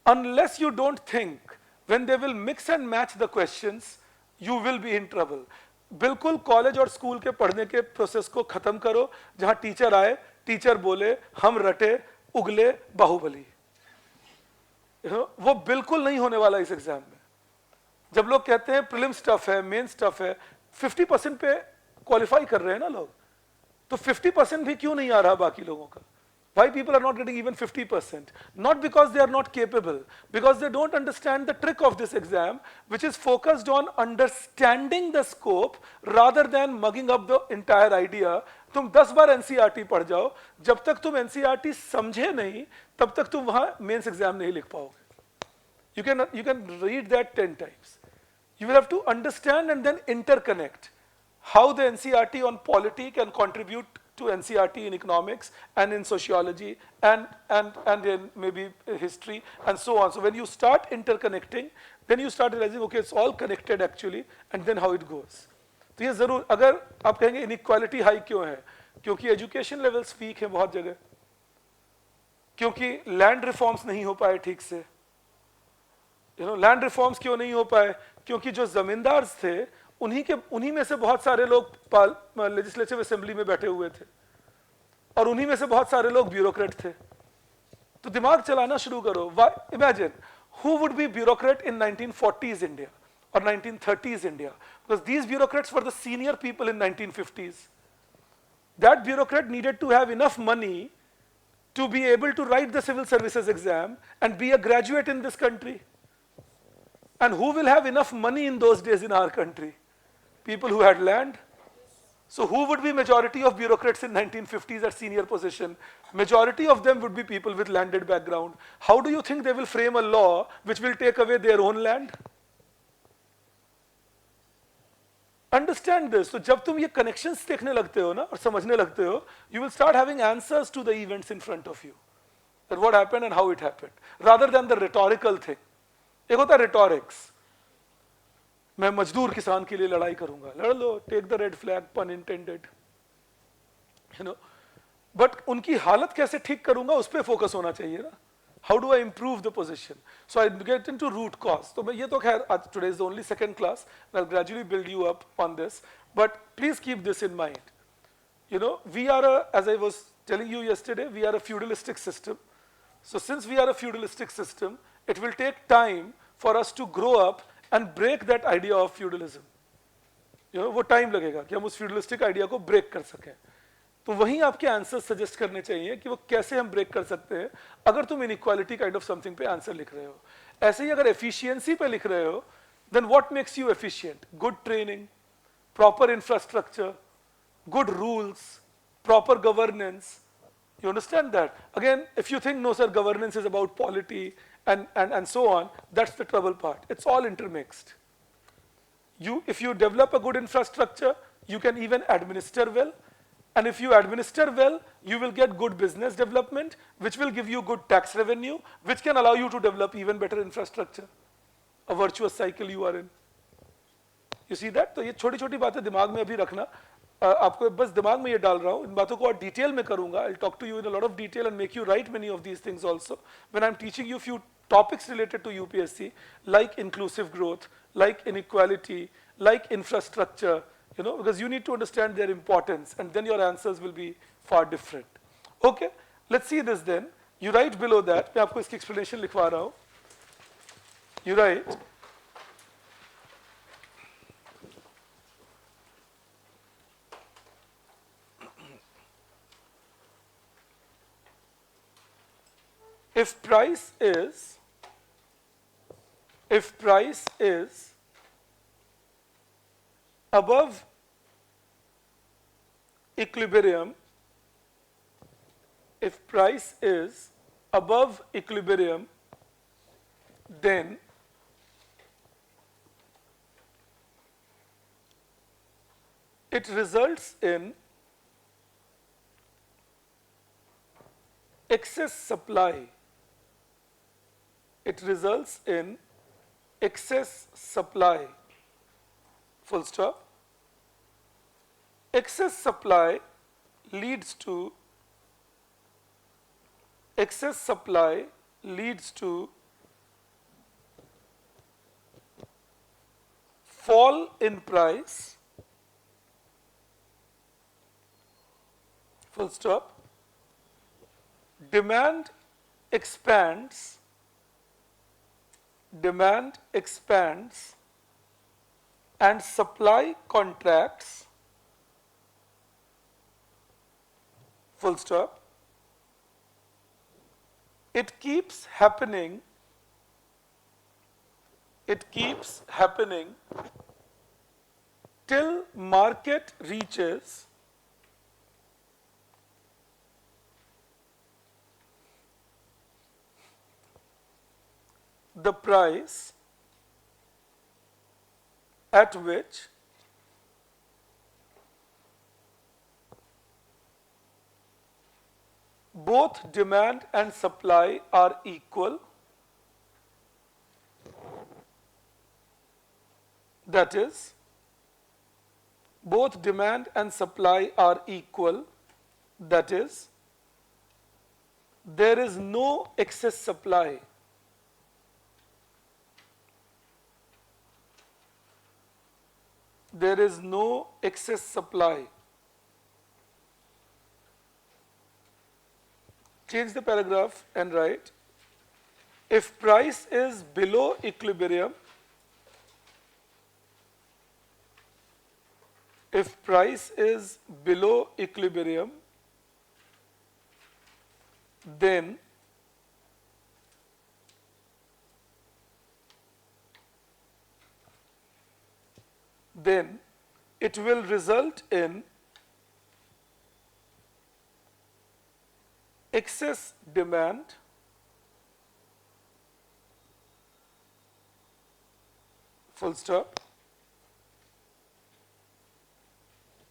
Unless you don't think, when they will mix and match the questions, you will be in trouble. बिल्कुल college और school के पढ़ने के process को खत्म करो जहां teacher आए, टीचर बोले, हम रटे, उगले, बाहुबली. वो बिल्कुल नहीं होने वाला इस एग्जाम में. जब लोग कहते हैं प्रीलिम्स टफ है, मेंस टफ है, 50% पे क्वालिफाई कर रहे हैं ना लोग, तो 50% भी क्यों नहीं आ रहा बाकी लोगों का? Why people are not getting even 50%? Not because they are not capable, because they don't understand the trick of this exam, which is focused on understanding the scope rather than mugging up the entire idea. तुम 10 बार NCERT पढ़ जाओ, जब तक तुम NCERT समझे नहीं, तब तक तुम वहां मेंस एग्जाम नहीं लिख पाओगे. You can read that 10 times. You will have to understand and then interconnect how the NCERT on polity can contribute to NCERT in economics and in sociology and in maybe history and so on. So when you start interconnecting, then you start realizing, okay, it's all connected actually, and then how it goes. तो ये जरूर, अगर आप कहेंगे inequality high क्यों है? क्योंकि education levels weak हैं बहुत जगह, क्योंकि land reforms नहीं हो पाए ठीक से. Land reforms क्यों नहीं हो पाए? क्योंकि जो जमींदार थे, उन्हीं में से बहुत सारे लोग लेजिस्लेटिव असेंबली में बैठे हुए थे और उन्हीं में से बहुत सारे लोग ब्यूरोक्रेट थे. तो दिमाग चलाना शुरू करो. Imagine who would be bureaucrat in 1940s India or 1930s India, because these bureaucrats were the senior people in 1950s. That bureaucrat needed to have enough money to be able to write the civil services exam and be a graduate in this country. And who will have enough money in those days in our country? People who had land. So who would be majority of bureaucrats in 1950s at senior position? Majority of them would be people with landed background. How do you think they will frame a law which will take away their own land? Understand this. So जब तुम ये connections देखने लगते हो ना और समझने लगते हो, you will start having answers to the events in front of you. That what happened and how it happened, rather than the rhetorical thing. एक होता है rhetorics. मैं मजदूर किसान के लिए लड़ाई करूंगा, लड़ लो, take the red flag, pun intended. But उनकी हालत कैसे ठीक करूंगा उस पे फोकस होना चाहिए ना. How do I improve the position? So I get into root cause. तो मैं ये तो खैर today is the only second class, and I'll gradually build you up on this. But please keep this in mind. We are as I was telling you yesterday, we are a feudalistic system. So since we are a feudalistic system, it will take time for us to grow up and break that idea of feudalism. वो time लगेगा कि हम उस feudalistic idea को break कर सकें. तो वहीं आपके आंसर सजेस्ट करने चाहिए कि वो कैसे हम ब्रेक कर सकते हैं. अगर तुम इनइक्वालिटी काइंड ऑफ समथिंग पे आंसर लिख रहे हो, ऐसे ही अगर एफिशिएंसी पे लिख रहे हो, then what makes you efficient? Good training, proper infrastructure, good rules, proper governance. You understand that? Again, if you think, no sir, governance is about polity and so on, that's the trouble part. It's all intermixed. If you develop a good infrastructure, you can even administer well. And if you administer well, you will get good business development, which will give you good tax revenue, which can allow you to develop even better infrastructure. a virtuous cycle you are in. You see that? तो ये छोटी छोटी बातें दिमाग में अभी रखना. आपको बस दिमाग में ये डाल रहा हूँ, इन बातों को और डिटेल में करूंगा. I'll talk to you in a lot of detail and make you write many of these things also when I'm teaching you few topics related to UPSC, like inclusive growth, like inequality, like infrastructure, you know, because you need to understand their importance and then your answers will be far different. Okay, let's see this then. You write below that, मैं आपको इसकी explanation लिखवा रहा हूँ. You write, if price is above equilibrium, if price is above equilibrium, then it results in excess supply. It results in excess supply. Full stop. Excess supply leads to fall in price. Full stop. Demand expands and supply contracts. Full stop. It keeps happening till market reaches the price at which both demand and supply are equal. That is, both demand and supply are equal. That is, there is no excess supply. There is no excess supply. Change the paragraph and write, if price is below equilibrium, then it will result in excess demand full stop.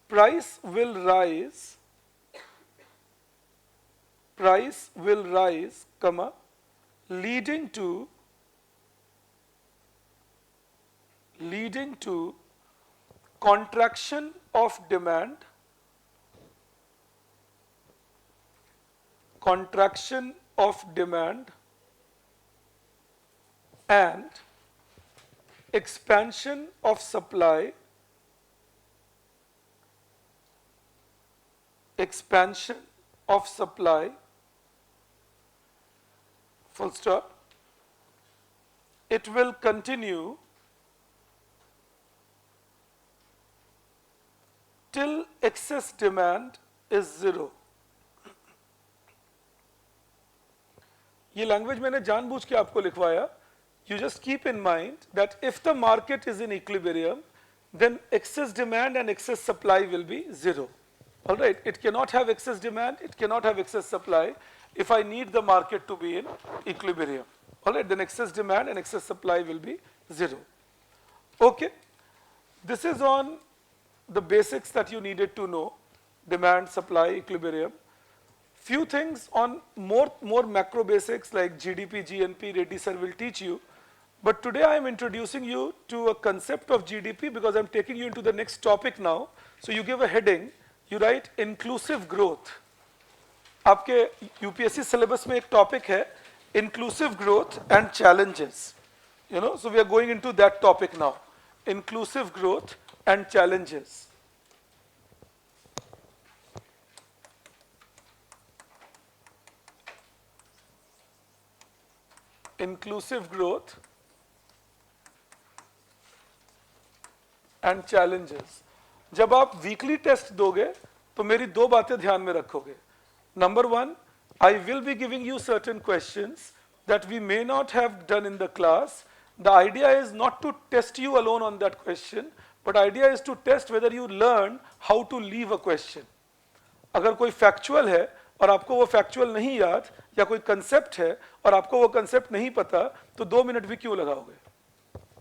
Price will rise, comma, leading to contraction of demand, and expansion of supply, full stop. It will continue till excess demand is zero. ये language मैंने जानबूझ के आपको लिखवाया. You just keep in mind that if the market is in equilibrium, then excess demand and excess supply will be zero. All right, it cannot have excess demand, it cannot have excess supply if I need the market to be in equilibrium. All right, then excess demand and excess supply will be zero. Okay, this is on the basics that you needed to know, demand, supply, equilibrium. Few things on more macro basics like GDP, GNP, Reddy sir will teach you. But today I am introducing you to a concept of GDP because I'm taking you into the next topic now. So you give a heading, you write inclusive growth. आपके UPSC syllabus में एक topic है inclusive growth and challenges. You know, so we are going into that topic now. Inclusive growth and challenges. Inclusive growth and challenges. जब आप weekly test दोगे तो मेरी दो बातें ध्यान में रखोगे. Number one, I will be giving you certain questions that we may not have done in the class. The idea is not to test you alone on that question, but idea is to test whether you learn how to leave a question. अगर कोई factual है और आपको वो factual नहीं याद या कोई concept है और आपको वो concept नहीं पता तो 2 मिनट भी क्यों लगाओगे?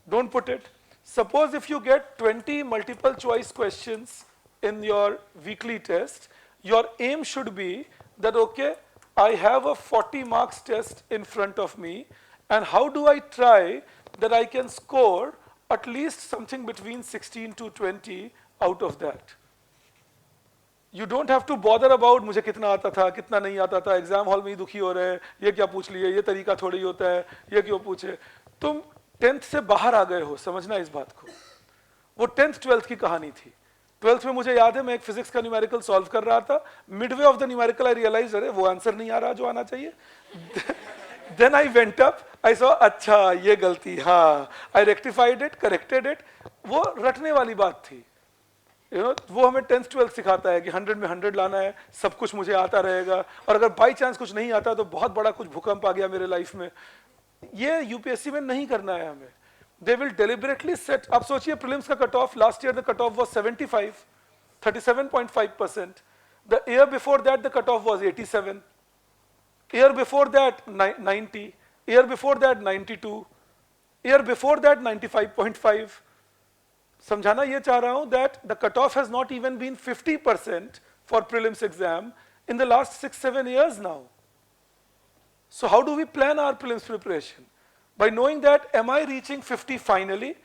Don't put it. Suppose if you get 20 multiple choice questions in your weekly test, your aim should be that, okay, I have a 40 marks test in front of me, and how do I try that I can score at least something between 16 to 20 out of that. You don't have to bother about मुझे कितना आता था, कितना नहीं आता था, exam hall में ही दुखी हो रहे हैं, ये क्या पूछ लिए, ये तरीका थोड़ी होता है, ये क्यों पूछे. तुम 10th से बाहर आ गए हो, समझना इस बात को. वो 10th 12th की कहानी थी. 12th में मुझे याद है मैं एक फिजिक्स का न्यूमेरिकल सॉल्व कर रहा था. Midway of the numerical I realise अरे वो आंसर नहीं आ रहा जो आना चाहिए. Then I went up, I saw अच्छा ये गलती, हाँ I rectified it, corrected it. वो रटने वाली बात थी. वो हमें 10th 12th सिखाता है कि 100 में 100 लाना है, सब कुछ मुझे आता रहेगा, और अगर बाई चांस कुछ नहीं आता तो बहुत बड़ा कुछ भूकंप आ गया मेरे लाइफ में. ये यूपीएससी में नहीं करना है हमें. They will deliberately set. आप सोचिए प्रीलिम्स का cut off, last year the cut off was 75, 37.5%. The year before that the cut off was 87. Year before that 90. Year before that 92. Year before that 95.5. समझाना ये चाह रहा हूं that the cut off has not even been 50% for prelims exam in the last 6-7 years now. So how do we plan our prelims preparation? By knowing that am I reaching 50 finally,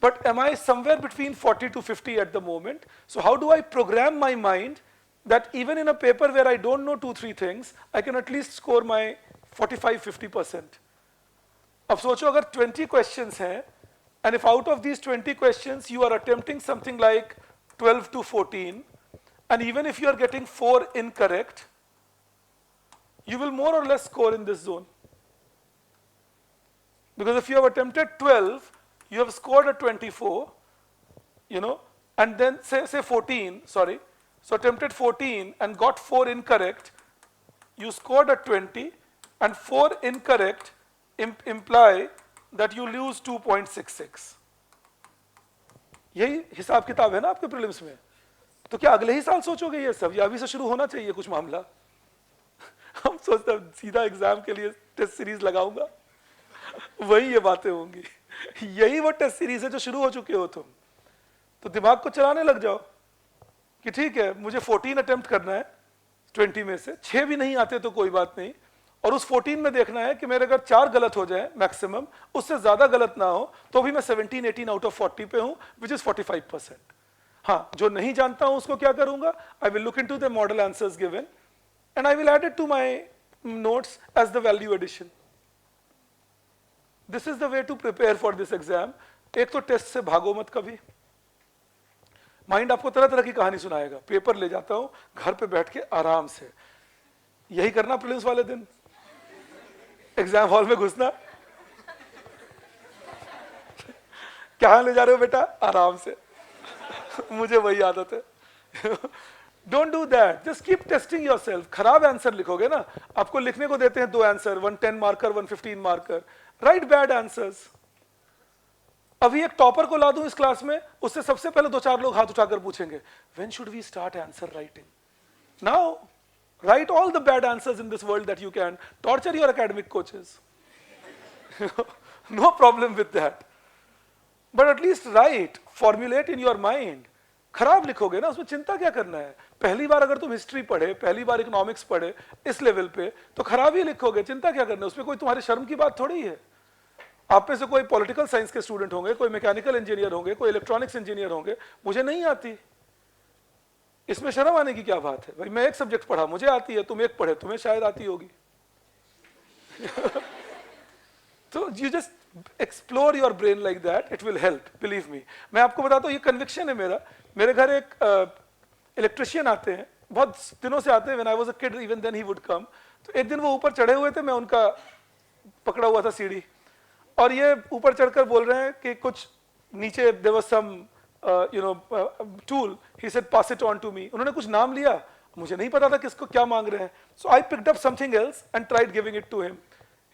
but am I somewhere between 40 to 50 at the moment? So how do I program my mind that even in a paper where I don't know 2-3 things, I can at least score my 45-50%. अब सोचो अगर 20 questions हैं, and if out of these 20 questions you are attempting something like 12 to 14, and even if you are getting 4 incorrect, you will more or less score in this zone. Because if you have attempted 12, you have scored a 24, and then say 14, sorry. So attempted 14 and got 4 incorrect, you scored a 20, and 4 incorrect imply that you lose 2.66. यही हिसाब किताब है ना आपके prelims में. तो क्या अगले ही साल सोचोगे ये सब, या अभी से शुरू होना चाहिए कुछ मामला? हम सोचते हैं सीधा एग्जाम के लिए टेस्ट सीरीज लगाऊंगा, वही ये बातें होंगी. यही वो टेस्ट सीरीज है जो शुरू हो चुके हो तुम. तो दिमाग को चलाने लग जाओ कि ठीक है मुझे 14 अटेम्प्ट करना है 20 में से, 6 भी नहीं आते तो कोई बात नहीं, और उस 14 में देखना है कि मेरे अगर 4 गलत हो जाए मैक्सिमम, उससे ज्यादा गलत ना हो, तो भी मैं 17-18 आउट ऑफ 40 पे हूं, विच इज 45%. हाँ, जो नहीं जानता हूं उसको क्या करूंगा, I will look into the model answers given and I will add it to my notes as the value addition. This is the way to prepare for this exam. एक तो टेस्ट से भागो मत कभी. माइंड आपको तरह तरह की कहानी सुनाएगा. पेपर ले जाता हूं, घर पे बैठ के आराम से. यही करना प्रीलिम्स वाले दिन, एग्जाम हॉल में घुसना. क्या ले जा रहे हो बेटा, आराम से. मुझे वही आदत है. Don't do that, just keep testing yourself. खराब आंसर लिखोगे ना, आपको लिखने को देते हैं 2 answer, 1 10 marker, 1 15 marker. Right bad answers. अभी एक टॉपर को ला दूं इस क्लास में, उससे सबसे पहले 2-4 लोग हाथ उठाकर पूछेंगे, when should we start answer writing? Now write all the bad answers in this world that you can. Torture your academic coaches. No problem with that. But at least write, formulate in your mind. खराब लिखोगे ना, उसमें चिंता क्या करना है. पहली बार अगर तुम हिस्ट्री पढ़े, पहली बार इकोनॉमिक्स पढ़े इस लेवल पे, तो खराब ही लिखोगे, चिंता क्या करना है. उसमें कोई तुम्हारी शर्म की बात थोड़ी है. आप में से कोई पॉलिटिकल साइंस के स्टूडेंट होंगे, कोई मैकेनिकल इंजीनियर होंगे, कोई इलेक्ट्रॉनिक्स इंजीनियर होंगे, मुझे नहीं आती। इसमें शर्म आने की क्या बात है भाई? मैं एक सब्जेक्ट पढ़ा, मुझे आती है, तुम एक पढ़े, तुम्हें शायद आती होगी। तो you just explore your brain like that, it will help, believe me. मैं आपको बताता हूँ, ये कन्विक्शन है मेरा। मेरे घर एक इलेक्ट्रिशियन आते हैं, बहुत दिनों से आते हैं, when I was a kid even then he would come. तो एक दिन वो ऊपर चढ़े हुए थे, मैं उनका पकड़ा हुआ था सीढ़ी, और ये ऊपर चढ़कर बोल रहे हैं कि कुछ नीचे there was some tool, he said pass it on to me. उन्होंने कुछ नाम लिया, मुझे नहीं पता था किसको क्या मांग रहे हैं, so I picked up something else and tried giving it to him.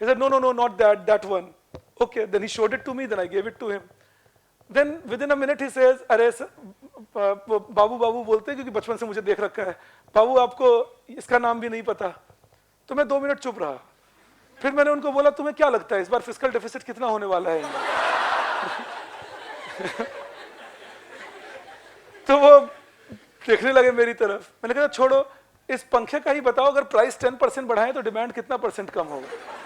He said, no, not that, that one. Okay, then he showed it to me, then I gave it to him. Then within a minute he says, अरे बाबू बाबू बोलते हैं क्योंकि बचपन से मुझे देख रखा है, बाबू आपको इसका नाम भी नहीं पता। तो मैं 2 मिनट चुप रहा। फिर मैंने उनको बोला, तुम्हें क्या लगता है इस बार फिस्कल डेफिसिट कितना होने वाला है? तो वो देखने लगे मेरी तरफ। मैंने कहा छोड़ो, इस पंखे का ही बताओ, अगर प्राइस 10% बढ़ाएं तो डिमांड कितना % कम होगा?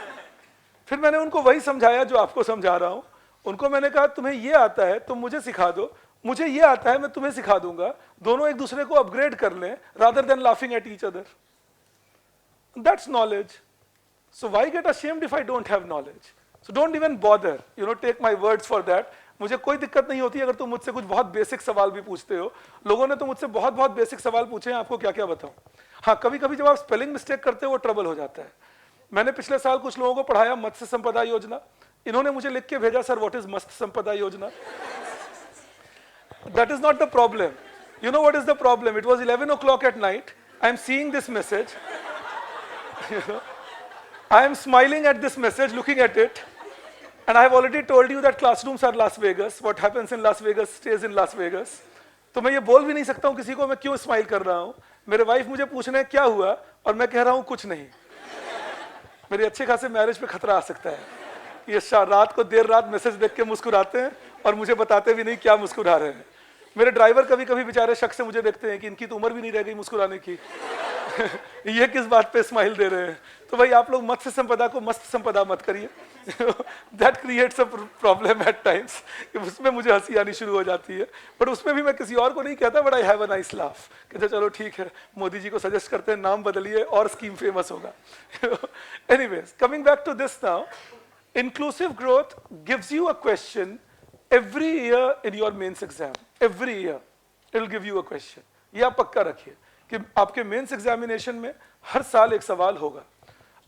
फिर मैंने उनको वही समझाया जो आपको समझा रहा हूं। उनको मैंने कहा तुम्हें ये आता है, तुम मुझे सिखा दो, मुझे ये आता है, मैं तुम्हें सिखा दूंगा, दोनों एक दूसरे को अपग्रेड कर लें, rather than laughing at each other. That's knowledge. So why get ashamed if I don't have knowledge? So don't even bother, take my words for that. मुझे कोई दिक्कत नहीं होती अगर तुम मुझसे कुछ बहुत बेसिक सवाल भी पूछते हो। लोगों ने तो मुझसे बहुत बहुत बेसिक सवाल पूछे हैं, आपको क्या क्या बताऊं। हाँ, कभी कभी जब आप स्पेलिंग मिस्टेक करते हो वो ट्रबल हो जाता है। मैंने पिछले साल कुछ लोगों को पढ़ाया मत्स्य संपदा योजना, इन्होंने मुझे लिख के भेजा, सर व्हाट इज मत्स्य संपदा योजना? That is not the problem. You know what is the problem? It was 11 o'clock at night, I am seeing this message, I am smiling at this message, looking at it, and I have already told you that classrooms are Las Vegas, what happens in Las Vegas stays in Las Vegas. तो मैं ये बोल भी नहीं सकता हूँ किसी को मैं क्यों स्माइल कर रहा हूँ। मेरे वाइफ मुझे पूछ रहे हैं क्या हुआ, और मैं कह रहा हूँ कुछ नहीं। मेरे अच्छे खासे मैरिज पे खतरा आ सकता है। ये रात को देर रात मैसेज देख के मुस्कुराते हैं और मुझे बताते भी नहीं क्या मुस्कुरा रहे हैं। मेरे ड्राइवर कभी कभी बेचारे शक से मुझे देखते हैं कि इनकी तो उम्र भी नहीं रह गई मुस्कुराने की। ये किस बात पे स्माइल दे रहे हैं? तो भाई आप लोग मत्स्य संपदा को मस्त संपदा मत करिए। That creates a problem at times. उसमें मुझे हंसी आनी शुरू हो जाती है, बट उसमें भी मैं किसी और को नहीं कहता, but I have a nice laugh. कहते चलो ठीक है, मोदी जी को सजेस्ट करते हैं नाम बदलिए और स्कीम फेमस होगा। Anyways, coming back to this now, inclusive growth gives you a question every year in your mains exam. Every year it will give you a question. ये आप पक्का रखिए कि आपके मेंस एग्जामिनेशन में हर साल एक सवाल होगा।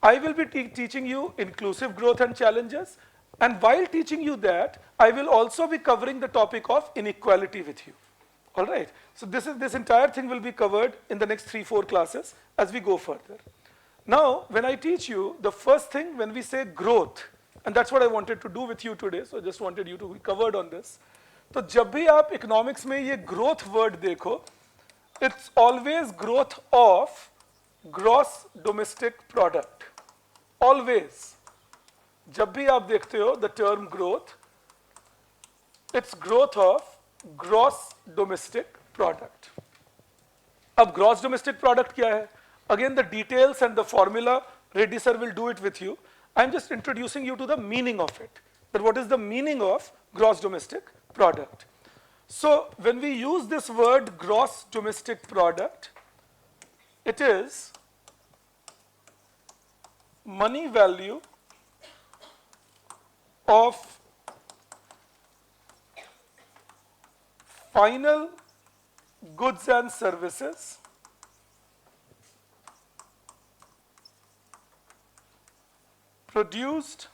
I will be teaching you inclusive growth and challenges, and while teaching you that, I will also be covering the topic of inequality with you. All right. So this entire thing will be covered in the next 3-4 classes as we go further. Now, when I teach you, the first thing when we say growth, and that's what I wanted to do with you today, so I just wanted you to be covered on this. तो जब भी आप economics में ये growth word देखो, it's always growth of gross domestic product. Always. जब भी आप देखते हो the term growth, it's growth of gross domestic product. अब gross domestic product क्या है? Again, the details and the formula, Reddy sir will do it with you. I'm just introducing you to the meaning of it. That what is the meaning of gross domestic product? So when we use this word gross domestic product, it is money value of final goods and services produced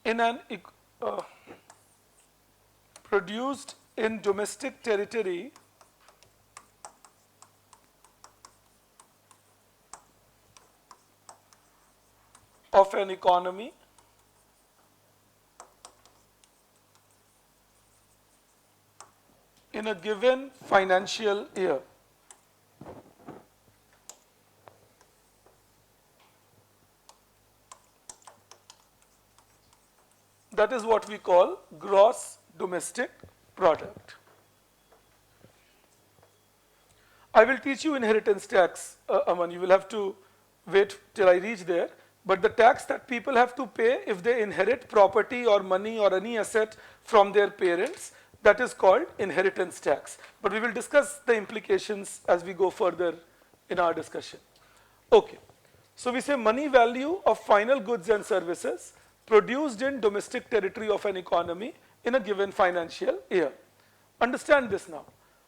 in produced in domestic territory of an economy in a given financial year. That is what we call gross domestic product. I will teach you inheritance tax, Aman. You will have to wait till I reach there, but the tax that people have to pay if they inherit property or money or any asset from their parents, that is called inheritance tax. But we will discuss the implications as we go further in our discussion. Okay, so we say money value of final goods and services produced in domestic territory of an economy in a given financial year. Understand this now.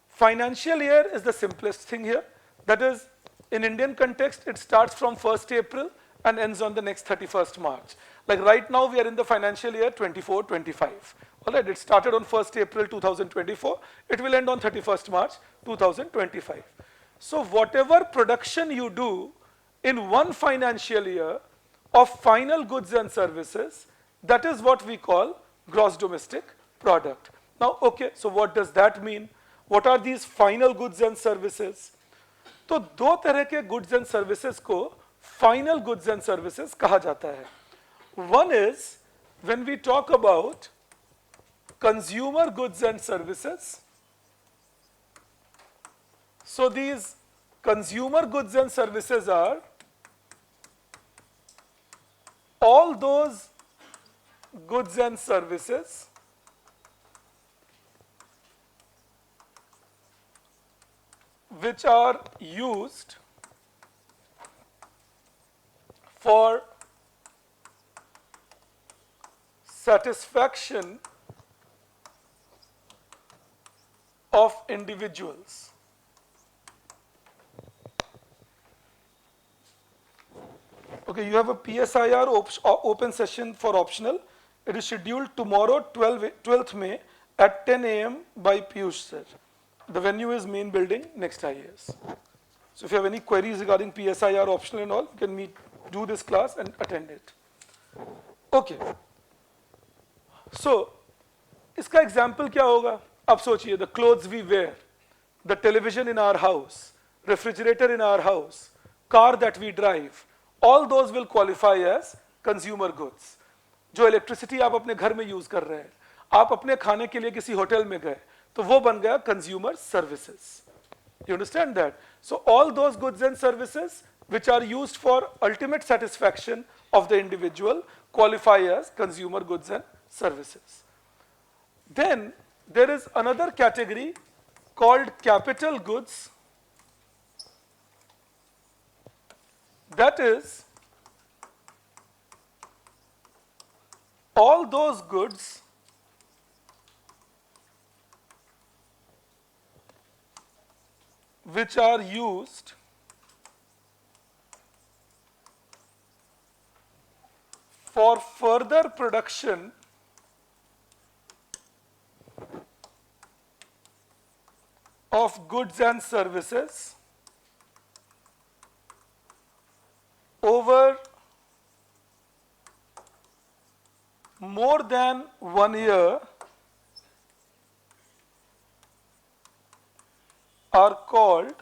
Financial year is the simplest thing here. That is, in Indian context, it starts from 1st April and ends on the next 31st March. Like right now, we are in the financial year 24-25. All right, it started on 1st April 2024. It will end on 31st March 2025. So whatever production you do in one financial year of final goods and services, that is what we call gross domestic product. Now, okay, so what does that mean? What are these final goods and services? तो दो तरह के goods and services को final goods and services कहा जाता है. One is when we talk about consumer goods and services. So these consumer goods and services are all those goods and services which are used for satisfaction of individuals. Okay, you have a PSIR open session for optional. It is scheduled tomorrow, 12th May at 10 a.m. by Piyush sir. The venue is main building next IAS. So if you have any queries regarding PSIR optional and all, you can do this class and attend it. Okay. So, इसका example क्या होगा? आप सोचिए, the clothes we wear, the television in our house, refrigerator in our house, car that we drive, all those will qualify as consumer goods. जो electricity आप अपने घर में use कर रहे हैं, आप अपने खाने के लिए किसी होटल में गए, तो वो बन गया consumer services. You understand that? So all those goods and services which are used for ultimate satisfaction of the individual qualify as consumer goods and services. Then there is another category called capital goods. That is all those goods which are used for further production of goods and services over more than 1 year are called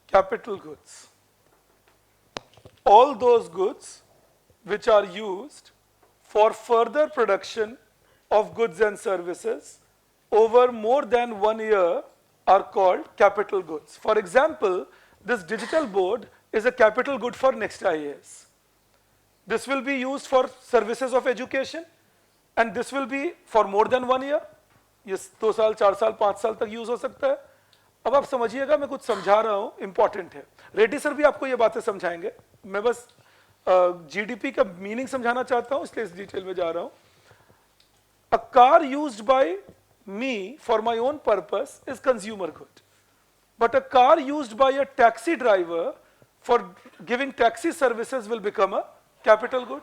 capital goods. All those goods which are used for further production of goods and services over more than 1 year are called capital goods. For example, this digital board is a capital good for next IAS. This will be used for services of education and this will be for more than 1 year. ये 2 साल, 4 साल, 5 साल तक use हो सकता है. अब आप समझिएगा, मैं कुछ समझा रहा हूँ, इंपॉर्टेंट है. रेड्डी सर भी आपको ये बातें समझाएंगे. मैं बस जीडीपी का मीनिंग समझाना चाहता हूँ, इसलिए इस डिटेल में जा रहा हूँ. A car used by me for my own purpose is consumer good. But a car used by a taxi driver for giving taxi services will become a capital good.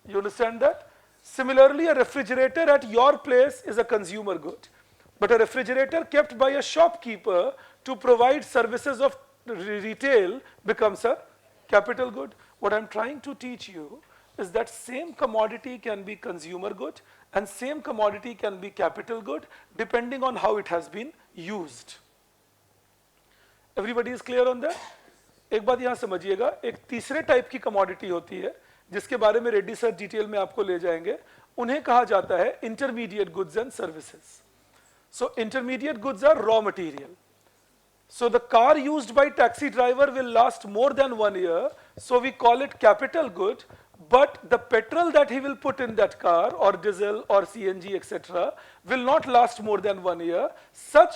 You understand that? Similarly, a refrigerator at your place is a consumer good. But a refrigerator kept by a shopkeeper to provide services of retail becomes a capital good. What I'm trying to teach you is that same commodity can be consumer good and same commodity can be capital good depending on how it has been used. Everybody is clear on that? एक बात यहाँ समझिएगा, एक तीसरे type की commodity होती है जिसके बारे में रेड्डी सर डिटेल में आपको ले जाएंगे. उन्हें कहा जाता है intermediate goods and services. So intermediate goods are raw material. So the car used by taxi driver will last more than 1 year, so we call it capital good, but the petrol that he will put in that car or diesel or CNG etc. will not last more than 1 year. Such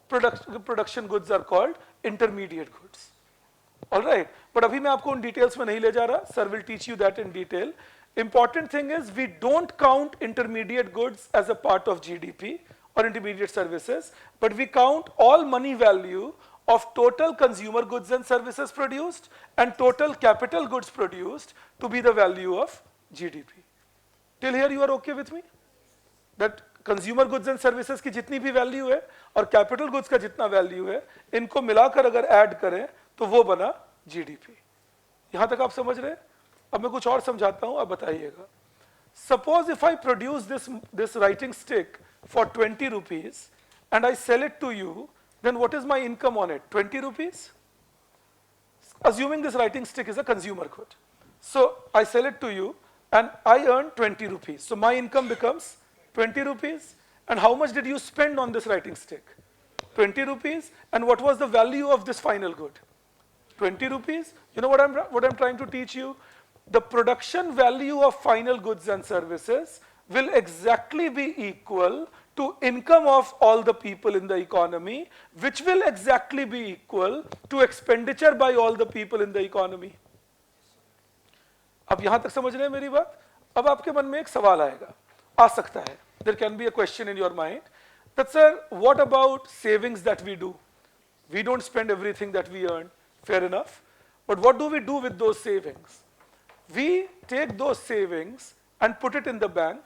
production goods are called intermediate goods. Alright, but abhi main aapko un details mein nahi le ja raha, sir will teach you that in detail. Important thing is we don't count intermediate goods as a part of GDP or intermediate services, but we count all money value of total consumer goods and services produced and total capital goods produced to be the value of GDP. Till here you are okay with me? That consumer goods and services की जितनी भी value है और capital goods का जितना value है, इनको मिलाकर अगर add करें तो वो बना GDP. यहाँ तक आप समझ रहे हैं? अब मैं कुछ और समझाता हूँ, आप बताइएगा. Suppose if I produce this writing stick for 20 rupees and I sell it to you, then what is my income on it? 20 rupees? Assuming this writing stick is a consumer good. So I sell it to you and I earn 20 rupees. So my income becomes 20 rupees. And how much did you spend on this writing stick? 20 rupees. And what was the value of this final good? 20 rupees. You know what I'm trying to teach you? The production value of final goods and services will exactly be equal to income of all the people in the economy, which will exactly be equal to expenditure by all the people in the economy. अब यहां तक समझ रहे हैं मेरी बात? अब आपके मन में एक सवाल आएगा, आ सकता है. There can be a question in your mind that, sir, what about savings that we do? We don't spend everything that we earn, fair enough. But what do we do with those savings? We take those savings and put it in the bank,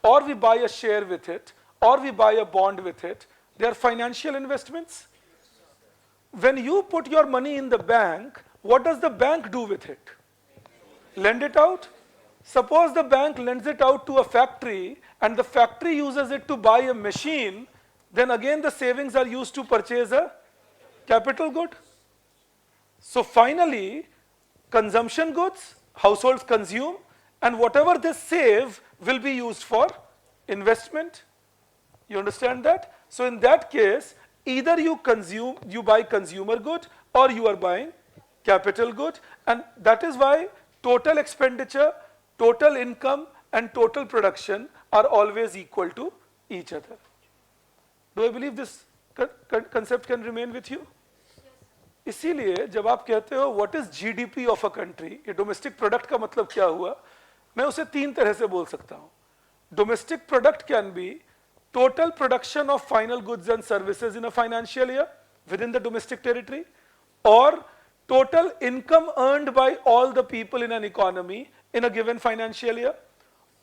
or we buy a share with it, or we buy a bond with it. They are financial investments. When you put your money in the bank, what does the bank do with it? Lend it out. Suppose the bank lends it out to a factory and the factory uses it to buy a machine, then again the savings are used to purchase a capital good. So finally, consumption goods, households consume, and whatever they save will be used for investment. You understand that? So in that case, either you buy consumer good, or you are buying capital good, and that is why total expenditure, total income and total production are always equal to each other. Do I believe this concept can remain with you? इसीलिए जब आप कहते हो what is GDP of a country, ये domestic product का मतलब क्या हुआ, मैं उसे तीन तरह से बोल सकता हूं. Domestic product can be total production of final goods and services in a financial year within the domestic territory, or total income earned by all the people in an economy in a given financial year,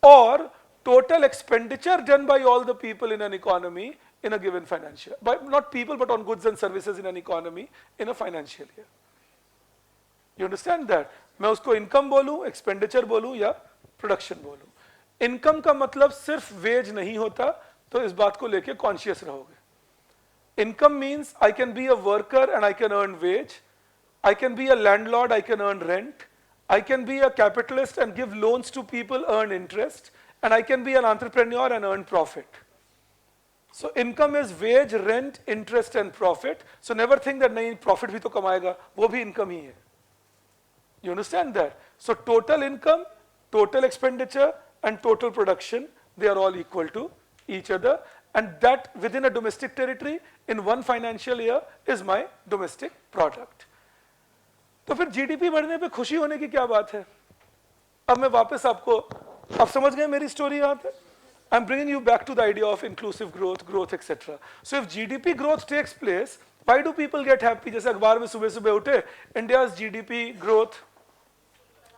or total expenditure done by all the people in an economy in a given financial, but not people but on goods and services in an economy in a financial year. You understand that? मैं उसको income बोलूं, expenditure बोलूं या production बोलूं. Income का मतलब सिर्फ wage नहीं होता, तो इस बात को लेके कॉन्शियस रहोगे. Income means I can be a worker and I can earn wage, I can be a landlord, I can earn rent, I can be a capitalist and give loans to people, earn interest, and I can be an entrepreneur and earn profit. So income is wage, rent, interest and profit. So never think that नहीं profit भी तो कमाएगा, वो भी income ही है. You understand that? So total income, total expenditure and total production, they are all equal to each other, and that within a domestic territory in one financial year is my domestic product. तो फिर GDP बढ़ने पे खुशी होने की क्या बात है? अब मैं वापस आपको, आप समझ गए मेरी स्टोरी यहाँ पे? I'm bringing you back to the idea of inclusive growth, etc. So if GDP growth takes place, why do people get happy? जैसे अखबार में सुबह सुबह उठे, India's GDP growth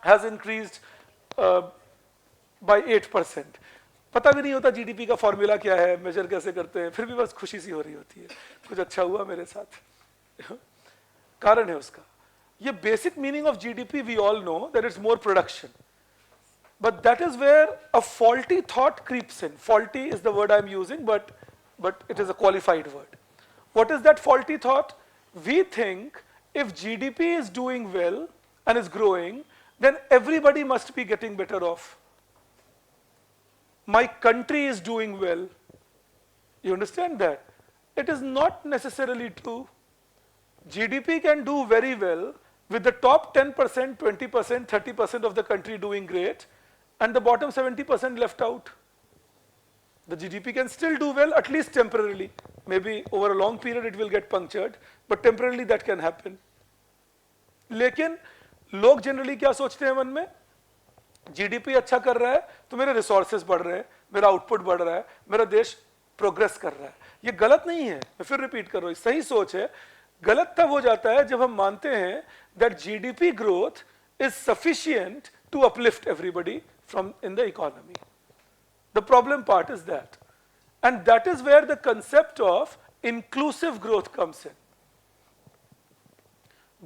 has increased by 8%. पता भी नहीं होता जीडीपी का फॉर्मूला क्या है, मेजर कैसे करते हैं, फिर भी बस खुशी सी हो रही होती है, कुछ अच्छा हुआ मेरे साथ. कारण है उसका. ये basic meaning of GDP we all know that it's more production, but that is where a faulty thought creeps in. Faulty is the word I am using, but it is a qualified word. What is that faulty thought? We think if GDP is doing well and is growing, then everybody must be getting better off. My country is doing well. You understand that? It is not necessarily true. GDP can do very well with the top 10%, 20%, 30% of the country doing great, and the bottom 70% left out. The GDP can still do well, at least temporarily. Maybe over a long period it will get punctured, but temporarily that can happen. लेकिन लोग generally क्या सोचते हैं मन में, GDP अच्छा कर रहा है तो मेरे रिसोर्सेज बढ़ रहे हैं, मेरा आउटपुट बढ़ रहा है, मेरा देश प्रोग्रेस कर रहा है. ये गलत नहीं है, मैं फिर रिपीट कर रहा हूं, सही सोच है. गलत तब हो जाता है जब हम मानते हैं that GDP growth is sufficient to uplift everybody from in the economy. The problem part is that. And that is where the concept of inclusive growth comes in.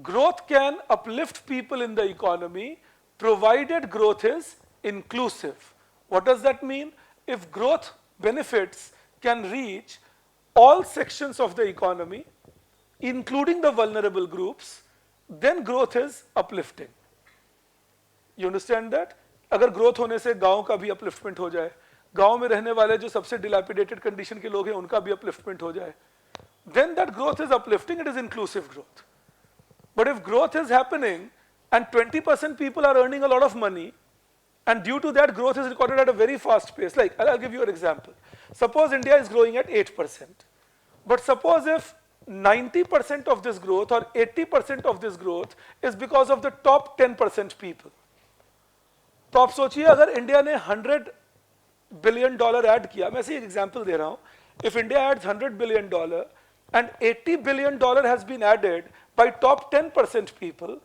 Growth can uplift people in the economy provided growth is inclusive. What does that mean? If growth benefits can reach all sections of the economy, including the vulnerable groups, then growth is uplifting. You understand that? अगर growth होने से गांव का भी upliftment हो जाए, गांव में रहने वाले जो सबसे dilapidated condition के लोग हैं उनका भी upliftment हो जाए, then that growth is uplifting, it is inclusive growth. But if growth is happening and 20% people are earning a lot of money, and due to that growth is recorded at a very fast pace, like I'll give you an example. Suppose India is growing at 8%, but suppose if 90% of this growth or 80% of this growth is because of the top 10% people. तो आप सोचिए अगर India ने $100 billion add किया, मैं ऐसे एक example दे रहा हूं, if India adds $100 billion and $80 billion has been added by top 10% people,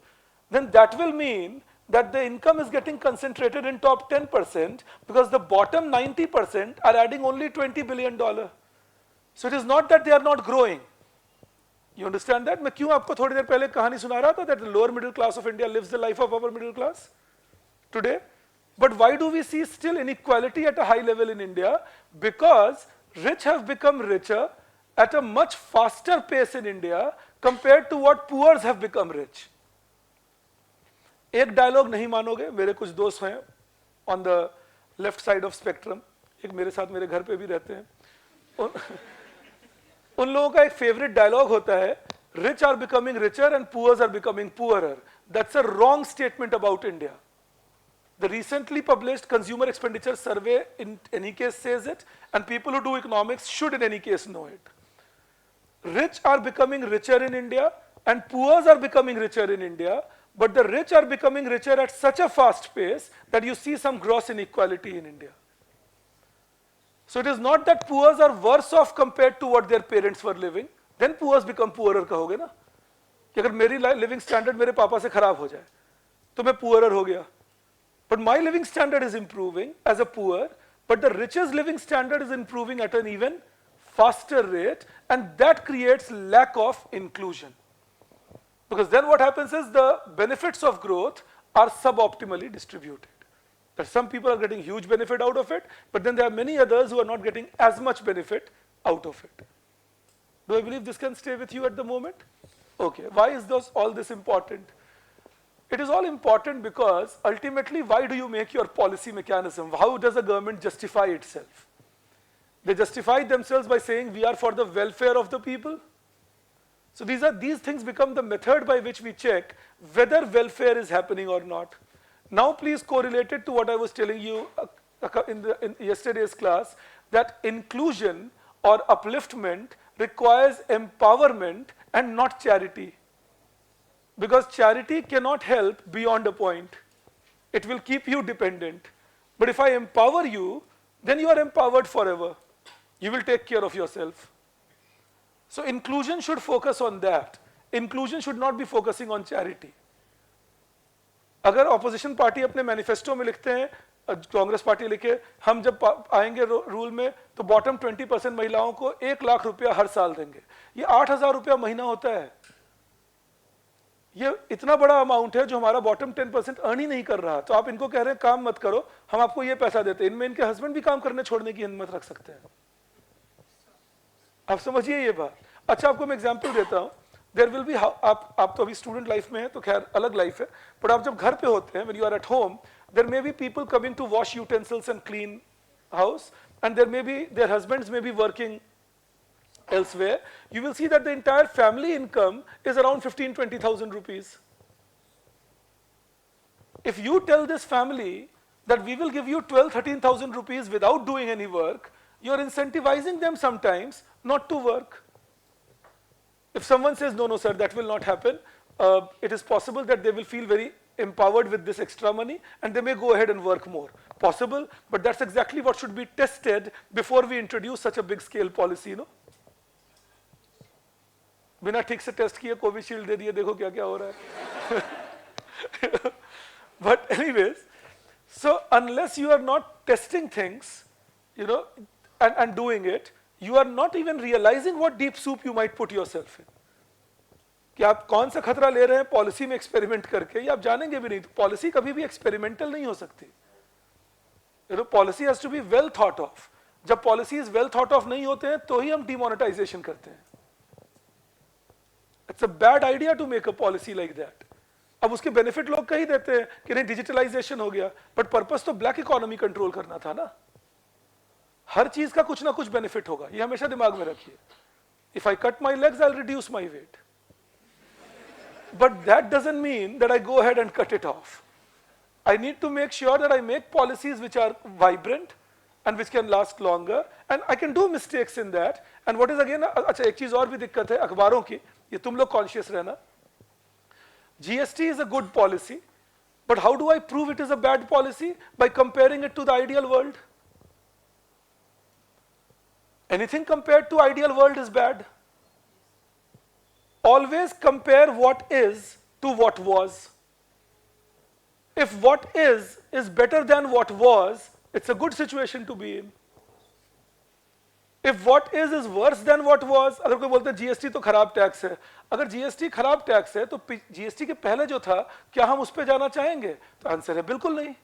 then that will mean that the income is getting concentrated in top 10% because the bottom 90% are adding only $20 billion. So it is not that they are not growing. You understand that? मैं क्यों आपको थोड़ी देर पहले कहानी सुना रहा था that the lower middle class of India lives the life of upper middle class today? But why do we see still inequality at a high level in India? Because rich have become richer at a much faster pace in India compared to what poor have become rich. एक dialogue नहीं मानोगे, मेरे कुछ दोस्त हैं on the left side of spectrum, एक मेरे साथ मेरे घर पे भी रहते हैं, उन लोगों का एक फेवरेट डायलॉग होता है, rich are becoming richer and poor are becoming poorer. That's a wrong statement about India. The recently published consumer expenditure survey in any case says it, and people who do economics should in any case know it. Rich are becoming richer in India and poor are becoming richer in India, but the rich are becoming richer at such a fast pace that you see some gross inequality in India. So it is not that poor are worse off compared to what their parents were living, then poor become poorer कहोगे ना, कि अगर मेरी living standard मेरे पापा से खराब हो जाए, तो मैं poorer हो गया. But my living standard is improving as a poor, but the richest living standard is improving at an even faster rate, and that creates lack of inclusion. Because then what happens is the benefits of growth are suboptimally distributed. That some people are getting huge benefit out of it, but then there are many others who are not getting as much benefit out of it. Do I believe this can stay with you at the moment? Okay, why is all this important? It is all important because ultimately why do you make your policy mechanism? How does a government justify itself? They justify themselves by saying we are for the welfare of the people. So these things become the method by which we check whether welfare is happening or not. Now please correlate it to what I was telling you in yesterday's class, that inclusion or upliftment requires empowerment and not charity. Because charity cannot help beyond a point. It will keep you dependent. But if I empower you, then you are empowered forever. You will take care of yourself. So inclusion should focus on that. Inclusion should not be focusing on charity. अगर opposition party अपने manifesto में लिखते हैं, Congress party लिखे, हम जब आएंगे rule में तो bottom 20% महिलाओं को 1 लाख रुपया हर साल देंगे. ये 8,000 रुपया महीना होता है. ये इतना बड़ा अमाउंट है जो हमारा बॉटम 10% अर्न ही नहीं कर रहा, तो आप इनको कह रहे हैं काम मत करो, हम आपको ये पैसा देते हैं. इनमें इनके हस्बैंड भी काम करने छोड़ने की हिम्मत रख सकते हैं. आप समझिए ये बात. अच्छा, आपको मैं एग्जांपल देता हूं. देयर विल बी, आप तो अभी स्टूडेंट लाइफ में हैं तो खैर अलग लाइफ है, बट आप जब घर पे होते हैं, when you are at home, there may be people coming to wash utensils and clean house, and their husbands may be working elsewhere, you will see that the entire family income is around 15-20,000 rupees. If you tell this family that we will give you 12-13,000 rupees without doing any work, you're incentivizing them sometimes not to work. If someone says, no, sir, that will not happen, it is possible that they will feel very empowered with this extra money and they may go ahead and work more. Possible, but that's exactly what should be tested before we introduce such a big scale policy, no? बिना ठीक से test किए Covishield दे दिए, देखो क्या क्या हो रहा है. But anyways, so unless you are not testing things, and doing it, you are not even realizing what deep soup you might put yourself in. कि आप कौन सा खतरा ले रहे हैं पॉलिसी में एक्सपेरिमेंट करके, ये आप जानेंगे भी नहीं. पॉलिसी कभी भी एक्सपेरिमेंटल नहीं हो सकती. Policy has to be well thought of. जब पॉलिसीज वेल थॉट ऑफ नहीं होते हैं तो ही हम डिमोनेटाइजेशन करते हैं. It's a bad idea to make a policy like that. अब उसके बेनिफिट लोग कही देते हैं कि नहीं डिजिटलाइजेशन हो गया, बट पर्पस तो ब्लैक इकोनॉमी कंट्रोल करना था ना. हर चीज का कुछ ना कुछ बेनिफिट होगा, ये हमेशा दिमाग में रखिए. If I cut my legs I will reduce my weight, but that doesn't mean that I go ahead and cut it off. I need to make sure that I make policies which are vibrant and which can last longer, and I can do mistakes in that. And what is again, अच्छा एक चीज और भी दिक्कत है अखबारों की, ये तुम लोग कॉन्शियस रहना. GST is a good policy, but how do I prove it is a bad policy? By comparing it to the ideal world. Anything compared to ideal world is bad. Always compare what is to what was. If what is better than what was, it's a good situation to be in. If what is worse than what was, अगर कोई बोलते हैं GST तो खराब tax है, अगर GST खराब tax है तो GST के पहले जो था क्या हम उस पर जाना चाहेंगे? तो आंसर है बिल्कुल नहीं.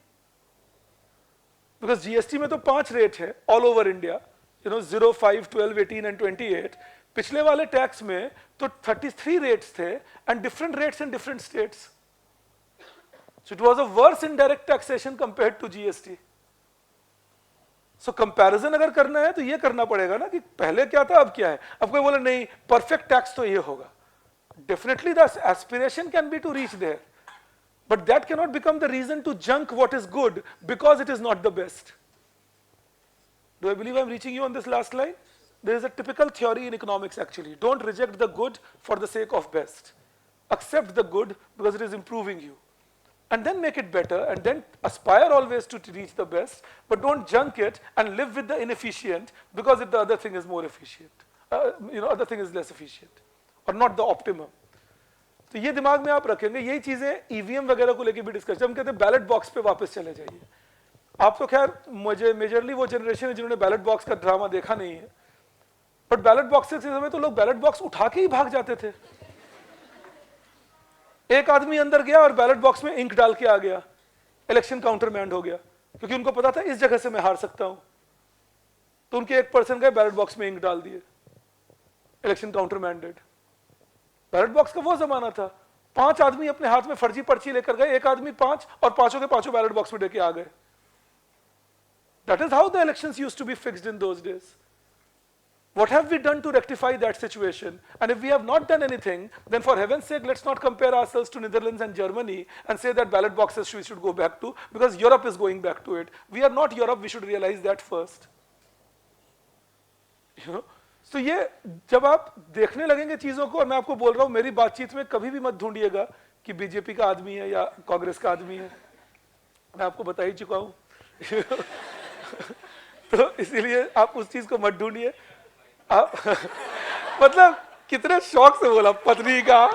Because GST में तो 5 रेट है all over India, 0, 5, 12, 18 and 28. पिछले वाले टैक्स में तो 33 रेट्स थे and different rates in different states. So it was a worse indirect taxation compared to GST. So comparison अगर करना है तो ये करना पड़ेगा ना कि पहले क्या था अब क्या है. अब कोई बोले नहीं perfect tax तो ये होगा. Definitely the aspiration can be to reach there, but that cannot become the reason to junk what is good because it is not the best. Do I believe I am reaching you on this last line? There is a typical theory in economics actually. Don't reject the good for the sake of best. Accept the good because it is improving you. And then make it better and then aspire always to reach the best, but don't junk it and live with the inefficient because the other thing is more efficient. Other thing is less efficient or not the optimum. तो ये दिमाग में आप रखेंगे. यही चीजें EVM वगैरह को लेके भी डिस्कस. हम कहते हैं बैलेट बॉक्स पे वापस चले जाइए. आप तो खैर मुझे मेजरली वो जनरेशन है जिन्होंने बैलेट बॉक्स का ड्रामा देखा नहीं है, बट बैलेट बॉक्स के समय तो लोग बैलेट बॉक्स उठा के ही भाग जाते थे. एक आदमी अंदर गया और बैलेट बॉक्स में इंक डाल के आ गया, इलेक्शन काउंटरमैंड हो गया, क्योंकि उनको पता था इस जगह से मैं हार सकता हूं. तो उनके एक पर्सन गए बैलेट बॉक्स में इंक डाल दिए, इलेक्शन काउंटरमैंडेड. बैलेट बॉक्स का वो जमाना था, 5 आदमी अपने हाथ में फर्जी पर्ची लेकर गए, एक आदमी 5 और पांचों के पांचों बैलेट बॉक्स में लेके आ गए. That is how the elections used to be fixed in those days. What have we done to rectify that situation? And if we have not done anything, then for heaven's sake, let's not compare ourselves to Netherlands and Germany and say that ballot boxes we should go back to, because Europe is going back to it. We are not Europe, we should realize that first. So ये जब आप देखने लगेंगे चीजों को, और मैं आपको बोल रहा हूँ मेरी बातचीत में कभी भी मत ढूंढिएगा कि बीजेपी का आदमी है या कांग्रेस का आदमी है, मैं आपको बता ही चुका हूँ. तो इसीलिए आप उस चीज को मत ढूंढिए. आप मतलब कितने शौक से बोला पत्नी का.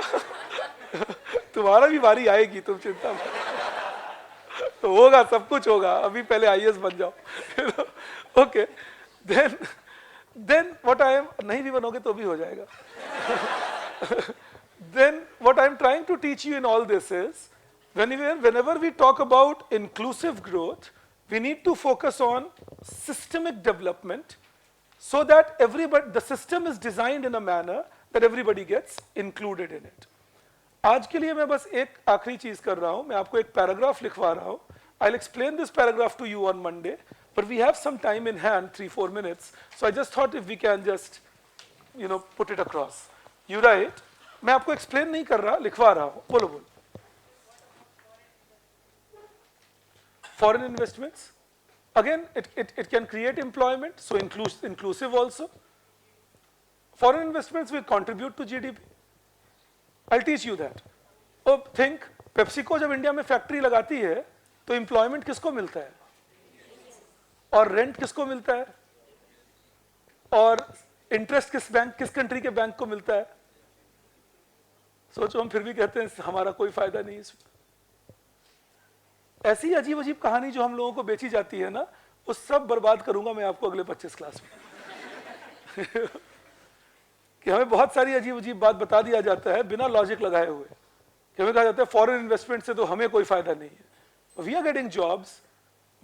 तुम्हारा भी बारी आएगी, तुम चिंता मत. तो होगा, सब कुछ होगा, अभी पहले आईएएस बन जाओ. Okay, then what I am, नहीं भी बनोगे तो भी हो जाएगा. Then what I am trying to teach you in all this is, whenever we talk about inclusive growth, we need to focus on systemic development, so that the system is designed in a manner that everybody gets included in it. आज के लिए मैं बस एक आखिरी चीज कर रहा हूं, मैं आपको एक पैराग्राफ लिखवा रहा हूं. I'll explain this paragraph to you on Monday, but we have some time in hand, 3-4 minutes. So I just thought if we can just put it across. You write, मैं आपको explain नहीं कर रहा, लिखवा रहा हूँ, बोलो बोलो. Foreign investments, again, it can create employment, so inclusive also. Foreign investments will contribute to GDP. I'll teach you that. Oh, think, PepsiCo जब इंडिया में फैक्ट्री लगाती है, तो employment किसको मिलता है? और रेंट किसको मिलता है? और इंटरेस्ट किस कंट्री के बैंक को मिलता है? सोचो, हम फिर भी कहते हैं हमारा कोई फायदा नहीं इसमें. ऐसी अजीब अजीब कहानी जो हम लोगों को बेची जाती है ना, वो सब बर्बाद करूंगा मैं आपको अगले 25 क्लास में. कि हमें बहुत सारी अजीब अजीब बात बता दिया जाता है बिना लॉजिक लगाए हुए. कि हमें कहा जाता है फॉरेन इन्वेस्टमेंट से तो हमें कोई फायदा नहीं है. We are getting jobs,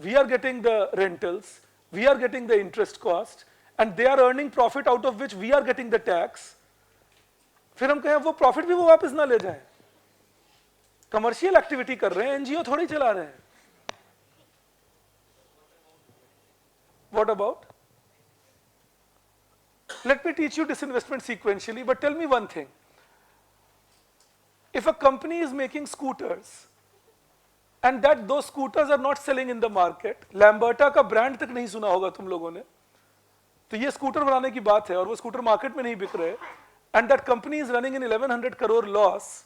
we are getting the rentals, we are getting the interest cost, and they are earning profit out of which we are getting the tax. फिर हम कहें वो प्रॉफिट भी वो वापस ना ले जाए. कमर्शियल एक्टिविटी कर रहे हैं, एनजीओ थोड़ी चला रहे हैं. What about? Let me teach you disinvestment sequentially, but tell me one thing. If a company is making scooters and that those scooters are not selling in the market, Lamberta का brand तक नहीं सुना होगा तुम लोगों ने, तो ये स्कूटर बनाने की बात है और वो स्कूटर मार्केट में नहीं बिक रहे, and that company is running in 1100 crore loss,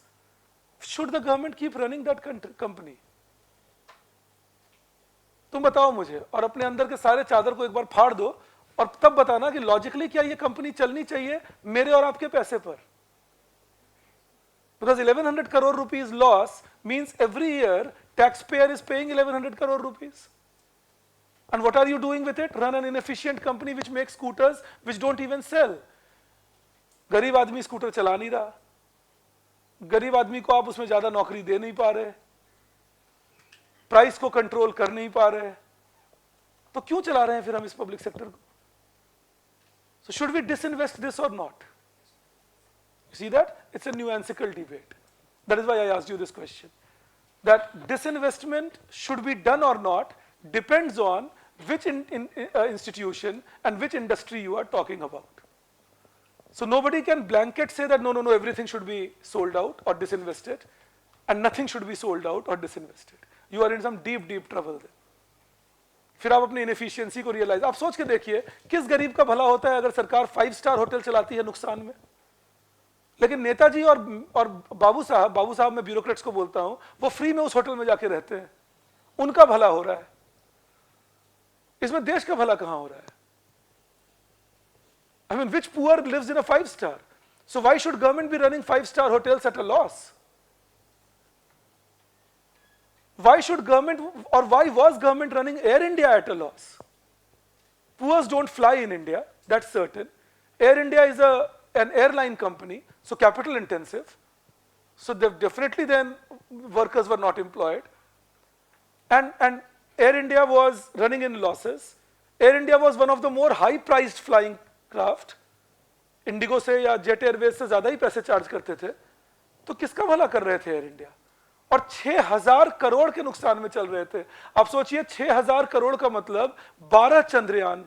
should the government keep running that company? तुम बताओ मुझे, और अपने अंदर के सारे चादर को एक बार फाड़ दो और तब बताना कि लॉजिकली क्या ये कंपनी चलनी चाहिए मेरे और आपके पैसे पर. Because 1100 crore rupees loss means every year taxpayer is paying 1100 crore rupees. And what are you doing with it? Run an inefficient company which makes scooters which don't even sell. गरीब आदमी scooter चला नहीं रहा, गरीब आदमी को आप उसमें ज्यादा नौकरी दे नहीं पा रहे, प्राइस को कंट्रोल कर नहीं पा रहे, तो क्यों चला रहे हैं फिर हम इस पब्लिक सेक्टर को? So should we disinvest this or not? You see that? It's a nuancical debate. That is why I asked you this question. That disinvestment should be done or not depends on which institution and which industry you are talking about. So nobody can blanket say that no, everything should be sold out or disinvested, and nothing should be sold out or disinvested. You are in some deep, deep trouble there. फिर आप अपनी inefficiency को realise, आप सोच के देखिए किस गरीब का भला होता है अगर सरकार 5 स्टार होटल चलाती है नुकसान में, लेकिन नेताजी और बाबू साहब मैं ब्यूरोक्रेट्स को बोलता हूं, वो फ्री में उस होटल में जाके रहते हैं, उनका भला हो रहा है. इसमें देश का भला कहां हो रहा है? I mean, which poor lives in a 5-star? So why should government be running 5-star hotels at a loss? Why should government, or why was government running Air India at a loss? Poors don't fly in India, that's certain. Air India is an airline company, so capital intensive. So definitely then workers were not employed. And Air India was running in losses. Air India was one of the more high-priced flying craft. Indigo से या jet Airways से ज्यादा ही पैसे charge करते थे, तो किसका भला कर रहे थे एयर इंडिया? और 6000 करोड़ के नुकसान में चल रहे थे. आप सोचिए 6000 करोड़ का मतलब 12 चंद्रयान.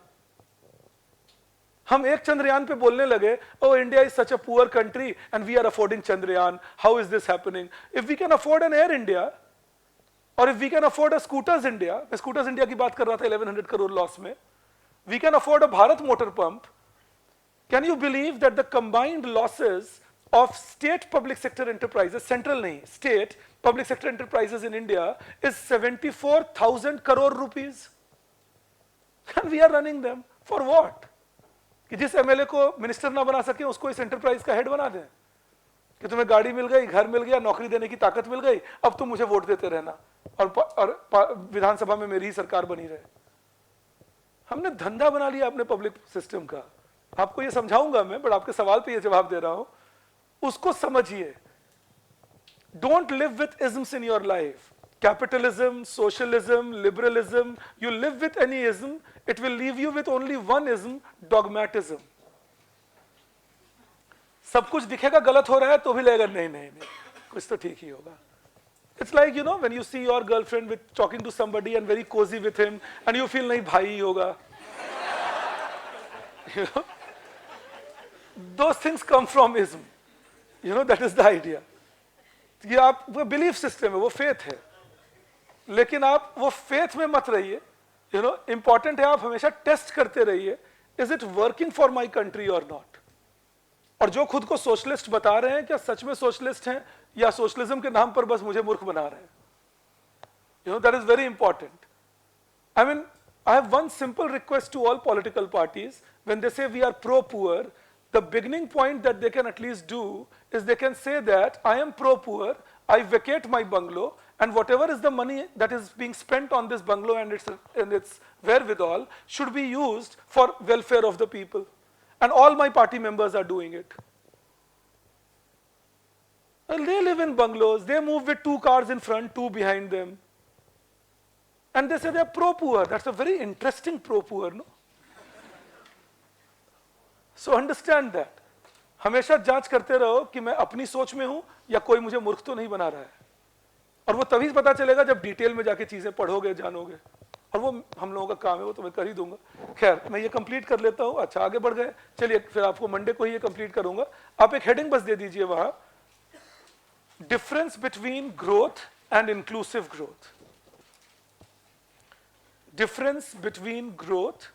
हम एक चंद्रयान पे बोलने लगे, oh India is such a poor country and we are affording Chandrayaan, how is this happening? If we can afford an Air India और if we can afford a Scooters India, मैं स्कूटर्स इंडिया की बात कर रहा था 1100 crore loss में, we can afford a Bharat motor pump. Can you believe that the combined losses of state public sector enterprises, central nahi, state public sector enterprises in India is 74,000 crore rupees? And we are running them for what? कि जिस MLA को minister ना बना सके उसको इस enterprise का head बना दें, कि तुम्हें गाड़ी मिल गई, घर मिल गया, नौकरी देने की ताकत मिल गई, अब तुम मुझे वोट देते रहना और विधानसभा में मेरी ही सरकार बनी रहे. हमने धंधा बना लिया अपने पब्लिक सिस्टम का. आपको ये समझाऊंगा मैं, बट आपके सवाल पे ये जवाब दे रहा हूं, उसको समझिए. Don't live with isms in your life. Capitalism, socialism, liberalism, you live with any ism, it will leave you with only one ism, dogmatism. सब कुछ दिखेगा गलत हो रहा है तो भी लगेगा नहीं, कुछ तो ठीक ही होगा. It's like, you know, when you see your girlfriend with talking to somebody and very cozy with him and you feel नहीं भाई ही होगा. You know? those things come from ism. You know, that is the idea. ये आप वो belief system है, वो faith है, लेकिन आप वो फेथ में मत रहिए. यू नो, इंपॉर्टेंट है आप हमेशा टेस्ट करते रहिए, is it working for my country और नॉट. और जो खुद को सोशलिस्ट बता रहे हैं, क्या सच में सोशलिस्ट हैं या सोशलिज्म के नाम पर बस मुझे मूर्ख बना रहे हैं? You know, that is very important. I mean, I have one simple request to all political parties. When they say we are pro-poor, the beginning point that they can at least do is they can say that I am pro-poor, I vacate my bungalow, and whatever is the money that is being spent on this bungalow and its wherewithal should be used for welfare of the people. And all my party members are doing it. Well, they live in bungalows, they move with 2 cars in front, 2 behind them. And they say they are pro-poor. That's a very interesting pro-poor, no? So understand that. हमेशा जांच करते रहो कि मैं अपनी सोच में हूं या कोई मुझे मूर्ख तो नहीं बना रहा है. और वो तभी पता चलेगा जब डिटेल में जाके चीजें पढ़ोगे, जानोगे. और वो हम लोगों का काम है, वो तो मैं कर ही दूंगा. खैर, मैं ये कंप्लीट कर लेता हूं. अच्छा, आगे बढ़ गए. चलिए, फिर आपको मंडे को ही ये कंप्लीट करूंगा. आप एक हेडिंग बस दे दीजिए वहां, difference between growth and inclusive growth. Difference between growth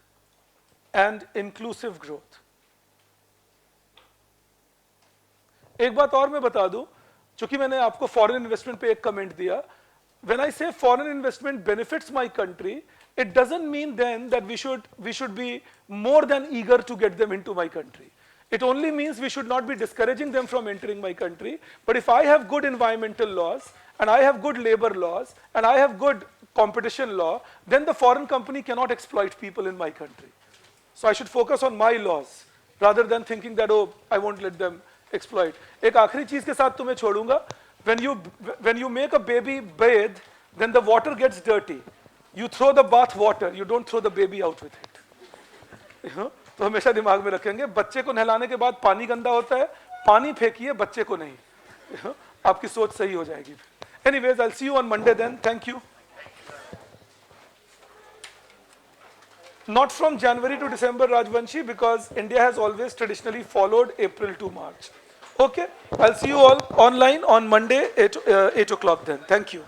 and inclusive growth. एक बात और मैं बता दूं, चूंकि मैंने आपको फॉरेन इन्वेस्टमेंट पे एक कमेंट दिया. When I say foreign investment benefits my country, it doesn't mean then that we should be more than eager to get them into my country. It only means we should not be discouraging them from entering my country. But if I have good environmental laws, and I have good labor laws, and I have good competition law, then the foreign company cannot exploit people in my country. So I should focus on my laws rather than thinking that, oh, I won't let them exploit. एक आखिरी चीज के साथ तुम्हें छोड़ूंगा. When you make a baby bathe, then the water gets dirty. You throw the bath water, you don't throw the baby out with it. You know? तो हमेशा दिमाग में रखेंगे, बच्चे को नहलाने के बाद पानी गंदा होता है, पानी फेंकिए, बच्चे को नहीं. You know? आपकी सोच सही हो जाएगी. Anyways, I'll see you on Monday then. Thank you. Not from January to December, Rajvanshi, because India has always traditionally followed April to March. Okay, I'll see you all online on Monday, 8 o'clock then. Thank you.